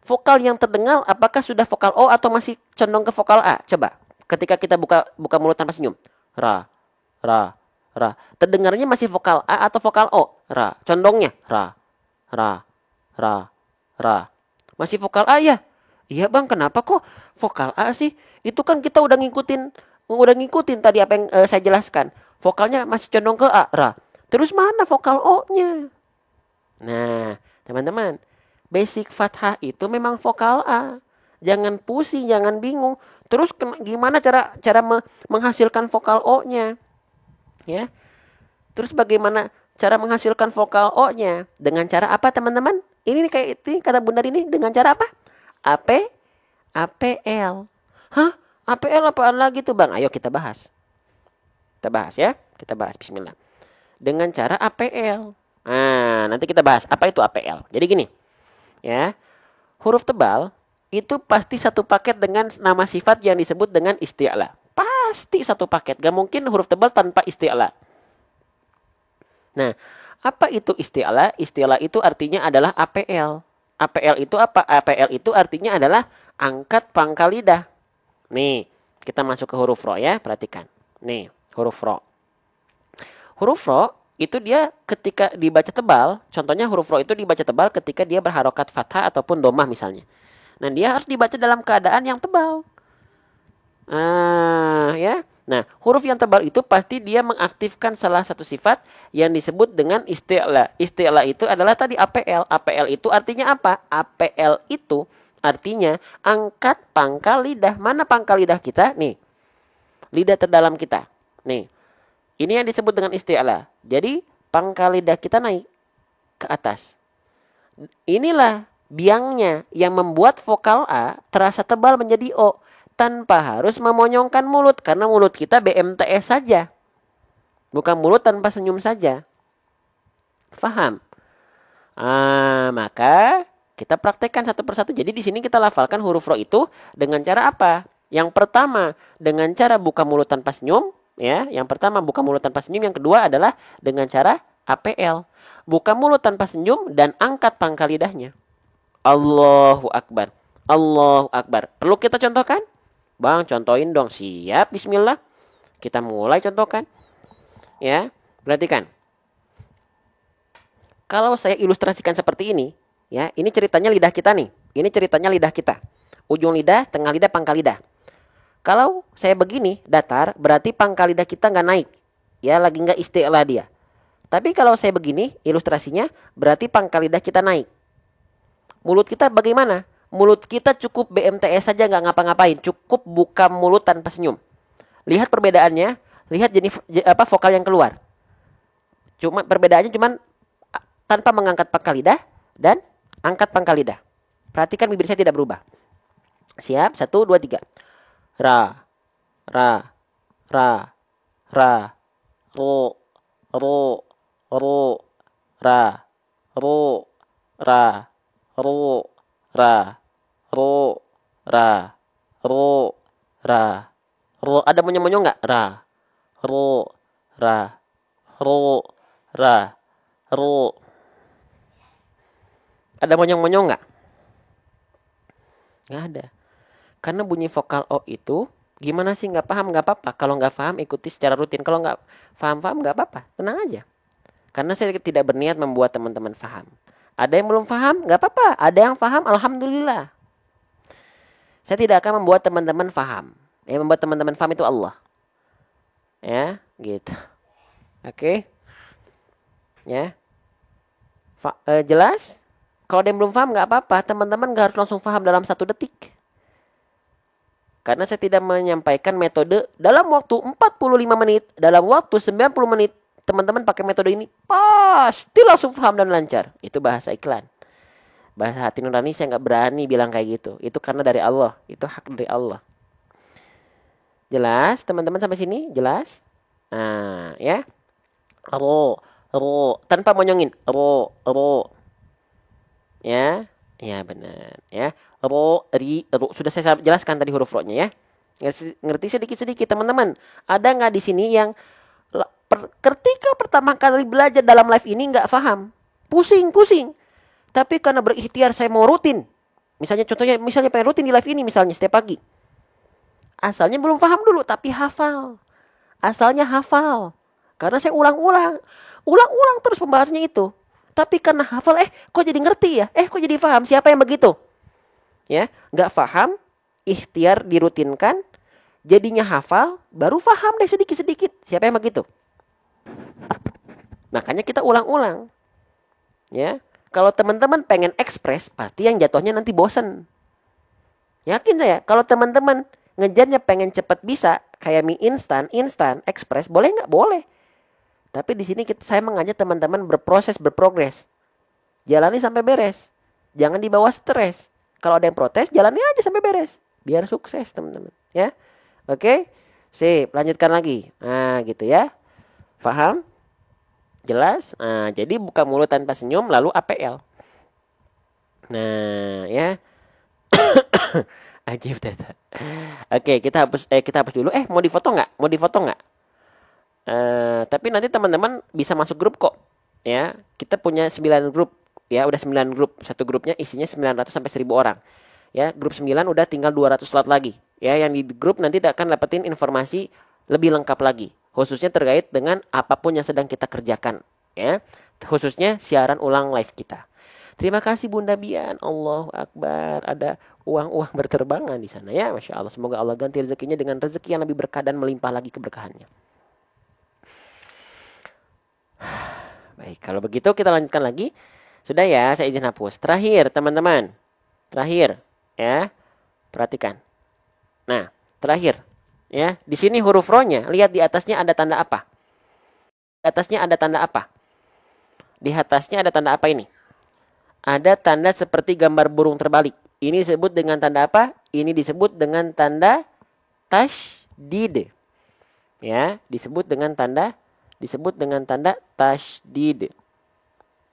Vokal yang terdengar apakah sudah vokal O atau masih condong ke vokal A? Coba. Ketika kita buka mulut tanpa senyum. Ra, ra, ra. Terdengarnya masih vokal A atau vokal O? Ra. Condongnya ra, ra, ra, ra. Masih vokal A ya? Iya bang, kenapa kok vokal A sih? Itu kan kita udah ngikutin tadi apa yang saya jelaskan. Vokalnya masih condong ke A, ra. Terus mana vokal O-nya? Nah, teman-teman, basic fathah itu memang vokal A. Jangan pusing, jangan bingung. Terus gimana cara menghasilkan vokal O-nya? Ya. Terus bagaimana cara menghasilkan vokal O-nya? Dengan cara apa, teman-teman? Ini kayak ini kata Bunda ini dengan cara apa? APL. Hah? APL apaan lagi tuh, Bang? Ayo kita bahas. Kita bahas ya. Kita bahas bismillah. Dengan cara APL. Nah, nanti kita bahas apa itu APL. Jadi gini. Ya. Huruf tebal itu pasti satu paket dengan nama sifat yang disebut dengan isti'la. Pasti satu paket. Gak mungkin huruf tebal tanpa isti'la. Nah, apa itu isti'la? Isti'la itu artinya adalah APL. APL itu apa? APL itu artinya adalah angkat pangkal lidah. Nih, kita masuk ke huruf ro ya. Perhatikan. Nih, huruf ro. Huruf ro itu dia ketika dibaca tebal. Contohnya huruf ro itu dibaca tebal ketika dia berharokat fathah ataupun domah misalnya. Nah, dia harus dibaca dalam keadaan yang tebal. Ya. Nah, huruf yang tebal itu pasti dia mengaktifkan salah satu sifat yang disebut dengan isti'la. Isti'la itu adalah tadi APL. APL itu artinya apa? APL itu artinya angkat pangkal lidah. Mana pangkal lidah kita? Nih. Lidah terdalam kita. Nih. Ini yang disebut dengan isti'la. Jadi, pangkal lidah kita naik ke atas. Inilah biangnya yang membuat vokal A terasa tebal menjadi O. Tanpa harus memonyongkan mulut. Karena mulut kita BMTS saja. Bukan mulut tanpa senyum saja. Faham? Maka kita praktekkan satu persatu. Jadi di sini kita lafalkan huruf ro itu dengan cara apa? Yang pertama dengan cara buka mulut tanpa senyum, ya. Yang pertama buka mulut tanpa senyum, yang kedua adalah dengan cara APL. Buka mulut tanpa senyum dan angkat pangkal lidahnya. Allahu Akbar. Allahu Akbar. Perlu kita contohkan? Bang, contohin dong. Siap, bismillah. Kita mulai contohkan. Ya, perhatikan. Kalau saya ilustrasikan seperti ini, ya, ini ceritanya lidah kita nih. Ini ceritanya lidah kita. Ujung lidah, tengah lidah, pangkal lidah. Kalau saya begini, datar, berarti pangkal lidah kita nggak naik. Ya, lagi nggak isti'la dia. Tapi kalau saya begini, ilustrasinya, berarti pangkal lidah kita naik. Mulut kita bagaimana? Mulut kita cukup BMTS saja, nggak ngapa-ngapain. Cukup buka mulut tanpa senyum. Lihat perbedaannya, lihat jenis vokal yang keluar. Perbedaannya cuman tanpa mengangkat pangkal lidah dan angkat pangkal lidah. Perhatikan bibir saya tidak berubah. Siap, 1, 2, 3. Ra, ra, ra, ra, ro, ro, ro, ra, ro, ra, ro, ra, ro, ra, ro, ra, ro. Ada monyong-monyong nggak? Ra, ro, ra, ro, ra, ro. Ada monyong-monyong nggak? Nggak ada. Karena bunyi vokal O itu gimana sih, nggak paham nggak apa-apa. Kalau nggak paham ikuti secara rutin. Kalau nggak paham nggak apa-apa, tenang aja. Karena saya tidak berniat membuat teman-teman paham. Ada yang belum paham nggak apa-apa. Ada yang paham, alhamdulillah. Saya tidak akan membuat teman-teman paham. Yang membuat teman-teman paham itu Allah. Ya, gitu. Oke. Ya. Jelas? Kalau ada yang belum paham nggak apa-apa. Teman-teman nggak harus langsung paham dalam 1 detik. Karena saya tidak menyampaikan metode dalam waktu 45 menit, dalam waktu 90 menit, teman-teman pakai metode ini, pasti langsung paham dan lancar. Itu bahasa iklan. Bahasa hati nurani saya nggak berani bilang kayak gitu. Itu karena dari Allah. Itu hak dari Allah. Jelas, teman-teman sampai sini? Jelas? Nah, ya. Ro, ro. Tanpa monyongin. Ro, ro. Ya. Ya benar. Ya. Ro, ri, ro. Sudah saya jelaskan tadi huruf ro-nya ya. Ngerti sedikit-sedikit teman-teman. Ada nggak di sini yang ketika pertama kali belajar dalam live ini nggak paham? Pusing. Tapi karena berikhtiar saya mau rutin. Misalnya pengen rutin di live ini misalnya setiap pagi. Asalnya belum paham dulu tapi hafal. Asalnya hafal. Karena saya ulang-ulang terus pembahasannya itu. Tapi karena hafal, kok jadi ngerti ya? Kok jadi paham? Siapa yang begitu? Ya, nggak paham, ikhtiar dirutinkan, jadinya hafal, baru paham deh sedikit-sedikit. Siapa yang begitu? Makanya kita ulang-ulang. Ya, kalau teman-teman pengen ekspres, pasti yang jatuhnya nanti bosen. Yakin saya, kalau teman-teman ngejarnya pengen cepat bisa, kayak mie instan, ekspres, boleh nggak? Boleh. Tapi di sini saya mengajak teman-teman berproses, berprogres. Jalani sampai beres. Jangan dibawa stres. Kalau ada yang protes, jalani aja sampai beres. Biar sukses, teman-teman. Ya, oke. Sip, lanjutkan lagi. Nah, gitu ya. Paham? Jelas? Nah, jadi buka mulut tanpa senyum, lalu APL. Nah, ya. Ajib tata. Oke, kita hapus dulu. Mau difoto nggak? Tapi nanti teman-teman bisa masuk grup kok. Ya, kita punya 9 grup. Ya, udah 9 grup. Satu grupnya isinya 900 sampai 1000 orang. Ya, grup 9 udah tinggal 200 slot lagi. Ya, yang di grup nanti akan dapetin informasi lebih lengkap lagi, khususnya terkait dengan apapun yang sedang kita kerjakan, ya. Khususnya siaran ulang live kita. Terima kasih Bunda Bian. Allahu Akbar. Ada uang berterbangan di sana ya. Masya Allah. Semoga Allah ganti rezekinya dengan rezeki yang lebih berkah dan melimpah lagi keberkahannya. Baik, kalau begitu kita lanjutkan lagi. Sudah ya, saya izin hapus. Terakhir, teman-teman. Terakhir, ya. Perhatikan. Nah, terakhir, ya. Di sini huruf ro-nya, lihat di atasnya ada tanda apa? Di atasnya ada tanda apa? Di atasnya ada tanda apa ini? Ada tanda seperti gambar burung terbalik. Ini disebut dengan tanda apa? Ini disebut dengan tanda tasydid. Ya, disebut dengan tanda tasydid.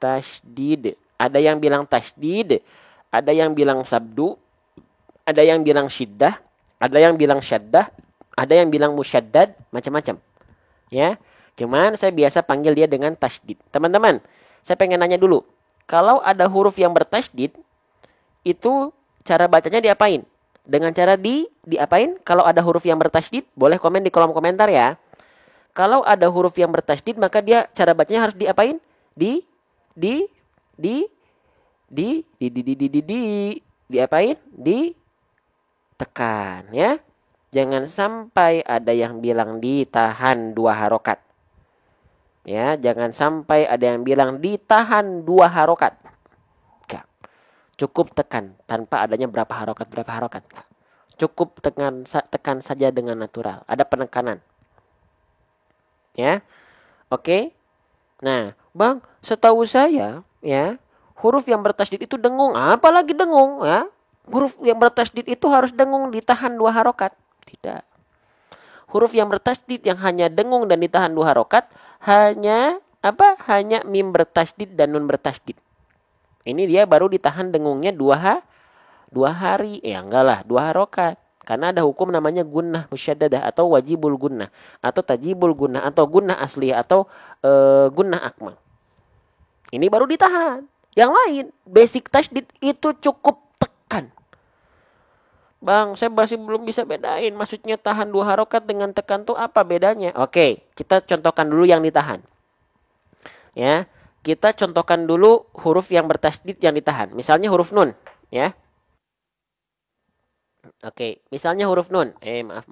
Tasydid. Ada yang bilang tasydid, ada yang bilang sabdu, ada yang bilang syiddah, Ada yang bilang syaddah, ada yang bilang musyaddad, macam-macam. Ya. Cuman saya biasa panggil dia dengan tasydid. Teman-teman, saya pengen nanya dulu. Kalau ada huruf yang bertasydid, itu cara bacanya diapain? Dengan cara diapain? Kalau ada huruf yang bertasydid, boleh komen di kolom komentar ya. Kalau ada huruf yang bertasydid, maka dia cara bacanya harus diapain? Di diapain? Ditekan ya. Jangan sampai ada yang bilang ditahan 2 harokat. Ya, jangan sampai ada yang bilang ditahan 2 harokat. Enggak. Cukup tekan tanpa adanya berapa harokat. Enggak. Cukup tekan saja dengan natural. Ada penekanan. Ya. Oke. Nah, Bang, setahu saya ya, huruf yang bertasydid itu dengung. Apalagi dengung ya. Huruf yang bertasydid itu harus dengung ditahan 2 harokat. Tidak. Huruf yang bertasydid yang hanya dengung dan ditahan 2 harokat hanya apa? Hanya mim bertasydid dan nun bertasydid. Ini dia baru ditahan dengungnya 2 hari. Ya enggak lah, 2 harokat. Karena ada hukum namanya gunnah musyaddadah atau wajibul gunnah atau tajibul gunnah atau gunnah asli atau gunnah akmal. Ini baru ditahan. Yang lain, basic tasydid itu cukup tekan. Bang, saya masih belum bisa bedain. Maksudnya tahan 2 harokat dengan tekan tuh apa bedanya? Oke, kita contohkan dulu yang ditahan. Ya, kita contohkan dulu huruf yang bertasydid yang ditahan. Misalnya huruf nun, ya. Oke, misalnya huruf nun. Maaf.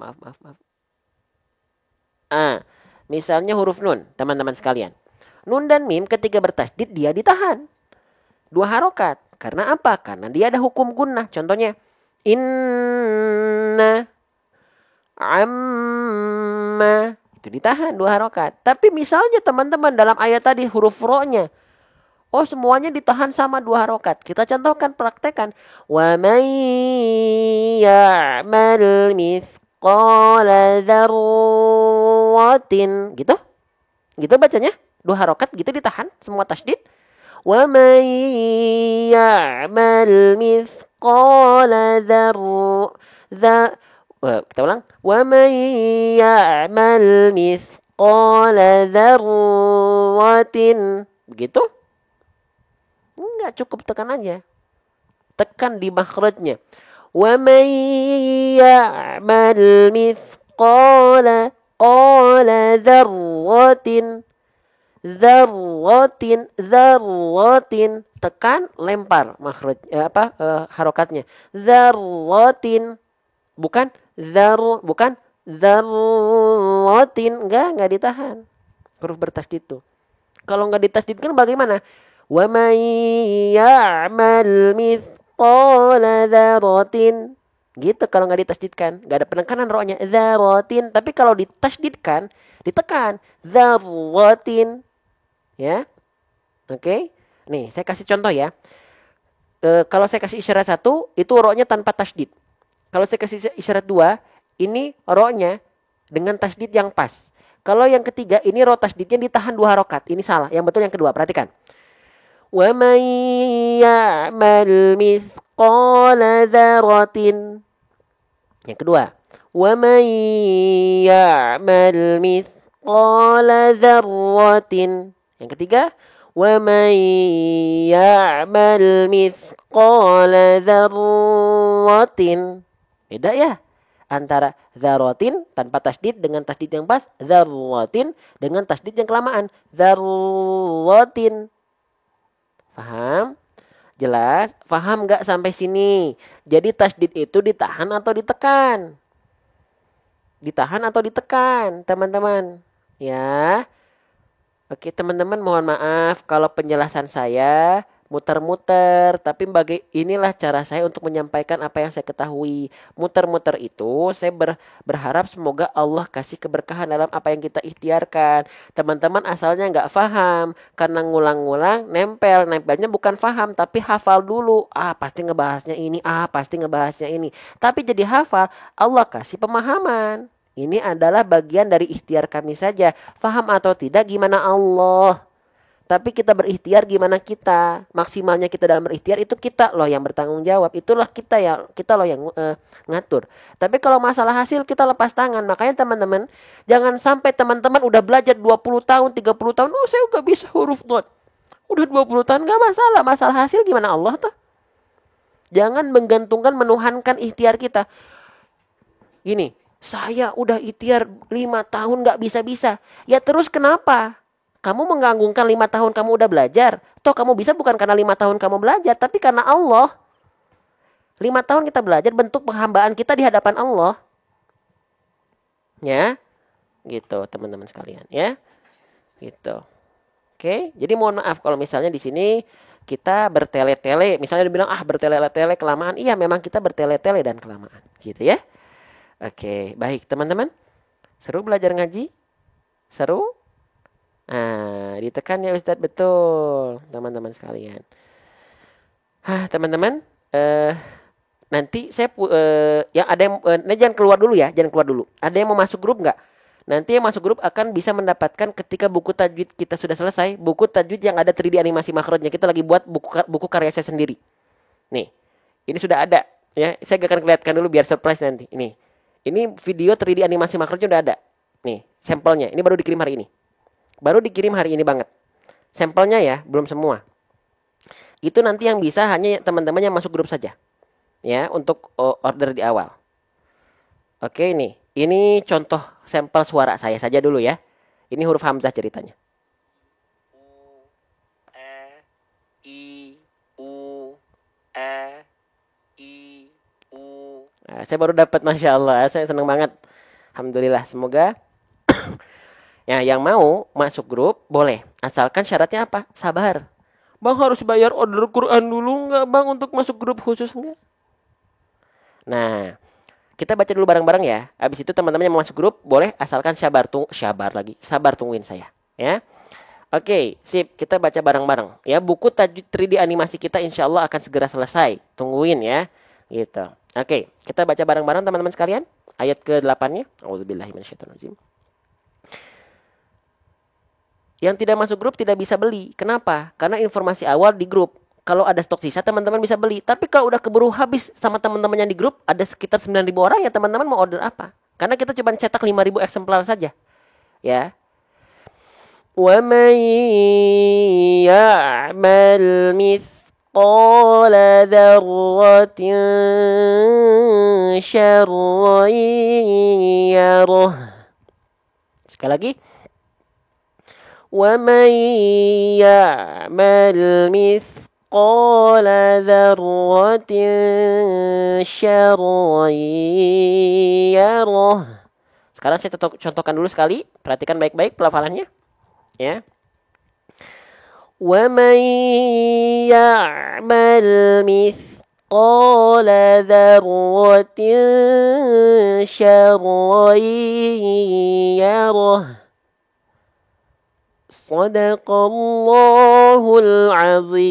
Misalnya huruf nun, teman-teman sekalian. Nun dan mim ketika bertasydid dia ditahan 2 harokat. Karena apa? Karena dia ada hukum gunnah. Contohnya inna amma itu ditahan 2 harokat. Tapi misalnya teman-teman dalam ayat tadi huruf ro-nya, oh semuanya ditahan sama 2 harokat. Kita contohkan, praktekan. Wa may ya'mal mithqala dzarratin. Gitu? Gitu bacanya? 2 harokat gitu ditahan semua tasydid. Wa may ya'mal mithqala kita ulang. Wa may ya'mal mithqala dzarratin. Begitu? Enggak, cukup tekan aja. Tekan di makhrajnya. Wa may ya'mal mithqala dzarratin. Dzarratin, tekan, lempar makhraj harokatnya. Dzarratin, bukan dzarratin, enggak ditahan. Huruf bertasydid itu. Kalau enggak ditasydidkan bagaimana? Wa may ya'mal mithqala dzarratin. Gitu kalau enggak ditasydidkan, enggak ada penekanan ro-nya dzarratin, tapi kalau ditasydidkan, ditekan dzarratin. Ya. Oke. Nih, saya kasih contoh ya. Kalau saya kasih isyarat 1, itu ro-nya tanpa tasydid. Kalau saya kasih isyarat 2, ini ro-nya dengan tasydid yang pas. Kalau yang ketiga, ini ro tasydidnya ditahan 2 harokat. Ini salah. Yang betul yang kedua. Perhatikan. Wa may ya'mal mithqala dzarratin. Yang kedua. Wa may ya'mal mithqala dzarratin. Yang ketiga, wa may ya'mal mithqala dzarratin. Beda ya antara dzarratin tanpa tasydid dengan tasydid yang pas, dzarratin dengan tasydid yang kelamaan, dzarratin. Paham? Jelas? Paham enggak sampai sini? Jadi tasydid itu ditahan atau ditekan? Ditahan atau ditekan, teman-teman? Ya. Oke, teman-teman, mohon maaf kalau penjelasan saya muter-muter, tapi inilah cara saya untuk menyampaikan apa yang saya ketahui. Muter-muter itu saya berharap semoga Allah kasih keberkahan dalam apa yang kita ikhtiarkan. Teman-teman asalnya nggak paham karena ngulang-ngulang, nempelnya bukan paham tapi hafal dulu. Pasti ngebahasnya ini, pasti ngebahasnya ini. Tapi jadi hafal, Allah kasih pemahaman. Ini adalah bagian dari ikhtiar kami saja. Faham atau tidak gimana Allah. Tapi kita berikhtiar gimana kita. Maksimalnya kita dalam berikhtiar itu kita loh yang bertanggung jawab. Itulah kita loh yang ngatur. Tapi kalau masalah hasil kita lepas tangan. Makanya teman-teman, jangan sampai teman-teman udah belajar 20 tahun, 30 tahun. Oh, saya udah bisa huruf dhad. Udah 20 tahun gak masalah. Masalah hasil gimana Allah tuh? Jangan menggantungkan, menuhankan ikhtiar kita. Gini, saya udah ikhtiar 5 tahun gak bisa-bisa. Ya terus kenapa? Kamu menggantungkan 5 tahun kamu udah belajar. Toh kamu bisa bukan karena 5 tahun kamu belajar, tapi karena Allah. 5 tahun kita belajar bentuk penghambaan kita di hadapan Allah. Ya, gitu teman-teman sekalian ya. Gitu. Oke, jadi mohon maaf kalau misalnya di sini kita bertele-tele. Misalnya dibilang bertele-tele kelamaan. Iya, memang kita bertele-tele dan kelamaan. Gitu ya. Oke, baik teman-teman. Seru belajar ngaji? Seru? Nah, ditekan ya Ustadz, betul teman-teman sekalian. Teman-teman, nanti saya yang ada yang jangan keluar dulu ya, jangan keluar dulu. Ada yang mau masuk grup nggak? Nanti yang masuk grup akan bisa mendapatkan ketika buku tajwid kita sudah selesai, buku tajwid yang ada 3D animasi makhrajnya. Kita lagi buat buku karya saya sendiri. Nih, ini sudah ada ya. Saya akan kelihatan dulu biar surprise nanti. Ini video 3D animasi makhrajnya udah ada. Nih, sampelnya. Ini baru dikirim hari ini. Baru dikirim hari ini banget. Sampelnya ya, belum semua. Itu nanti yang bisa hanya teman-teman yang masuk grup saja. Ya, untuk order di awal. Oke, ini. Ini contoh sampel suara saya saja dulu ya. Ini huruf hamzah ceritanya. U, E, I, U, E, I, U. Nah, saya baru dapat, Masya Allah. Saya senang banget. Alhamdulillah, semoga ya, yang mau masuk grup boleh, asalkan syaratnya apa? Sabar. Bang harus bayar order Quran dulu nggak bang untuk masuk grup khusus nggak? Nah, kita baca dulu bareng-bareng ya. Habis itu teman-teman yang mau masuk grup boleh, asalkan sabar tungguin saya. Ya, oke, sip. Kita baca bareng-bareng. Ya, buku tajwid 3D animasi kita insya Allah akan segera selesai. Tungguin ya, gitu. Oke, kita baca bareng-bareng teman-teman sekalian. Ayat ke-8-nya. A'udzubillahiminasyaitonirrajim. Yang tidak masuk grup tidak bisa beli. Kenapa? Karena informasi awal di grup. Kalau ada stok sisa teman-teman bisa beli. Tapi kalau udah keburu habis sama teman-teman yang di grup, ada sekitar 9.000 orang ya teman-teman mau order apa? Karena kita cuma cetak 5.000 eksemplar saja. Ya. وَمَنْ يَعْمَلْ مِثْقَالَ ذَرَّةٍ شَرًّا يَرَهُ. Sekali lagi. وَمَنْ يَعْمَلْ مِثْقَالَ ذَرَّةٍ شَرًّا يَرَهُ. Sekarang saya contohkan dulu sekali. Perhatikan baik-baik pelafalannya. Ya. وَمَنْ يَعْمَلْ مِثْقَالَ ذَرَّةٍ شَرًّا يَرَهُ. Sadaqallahul azim.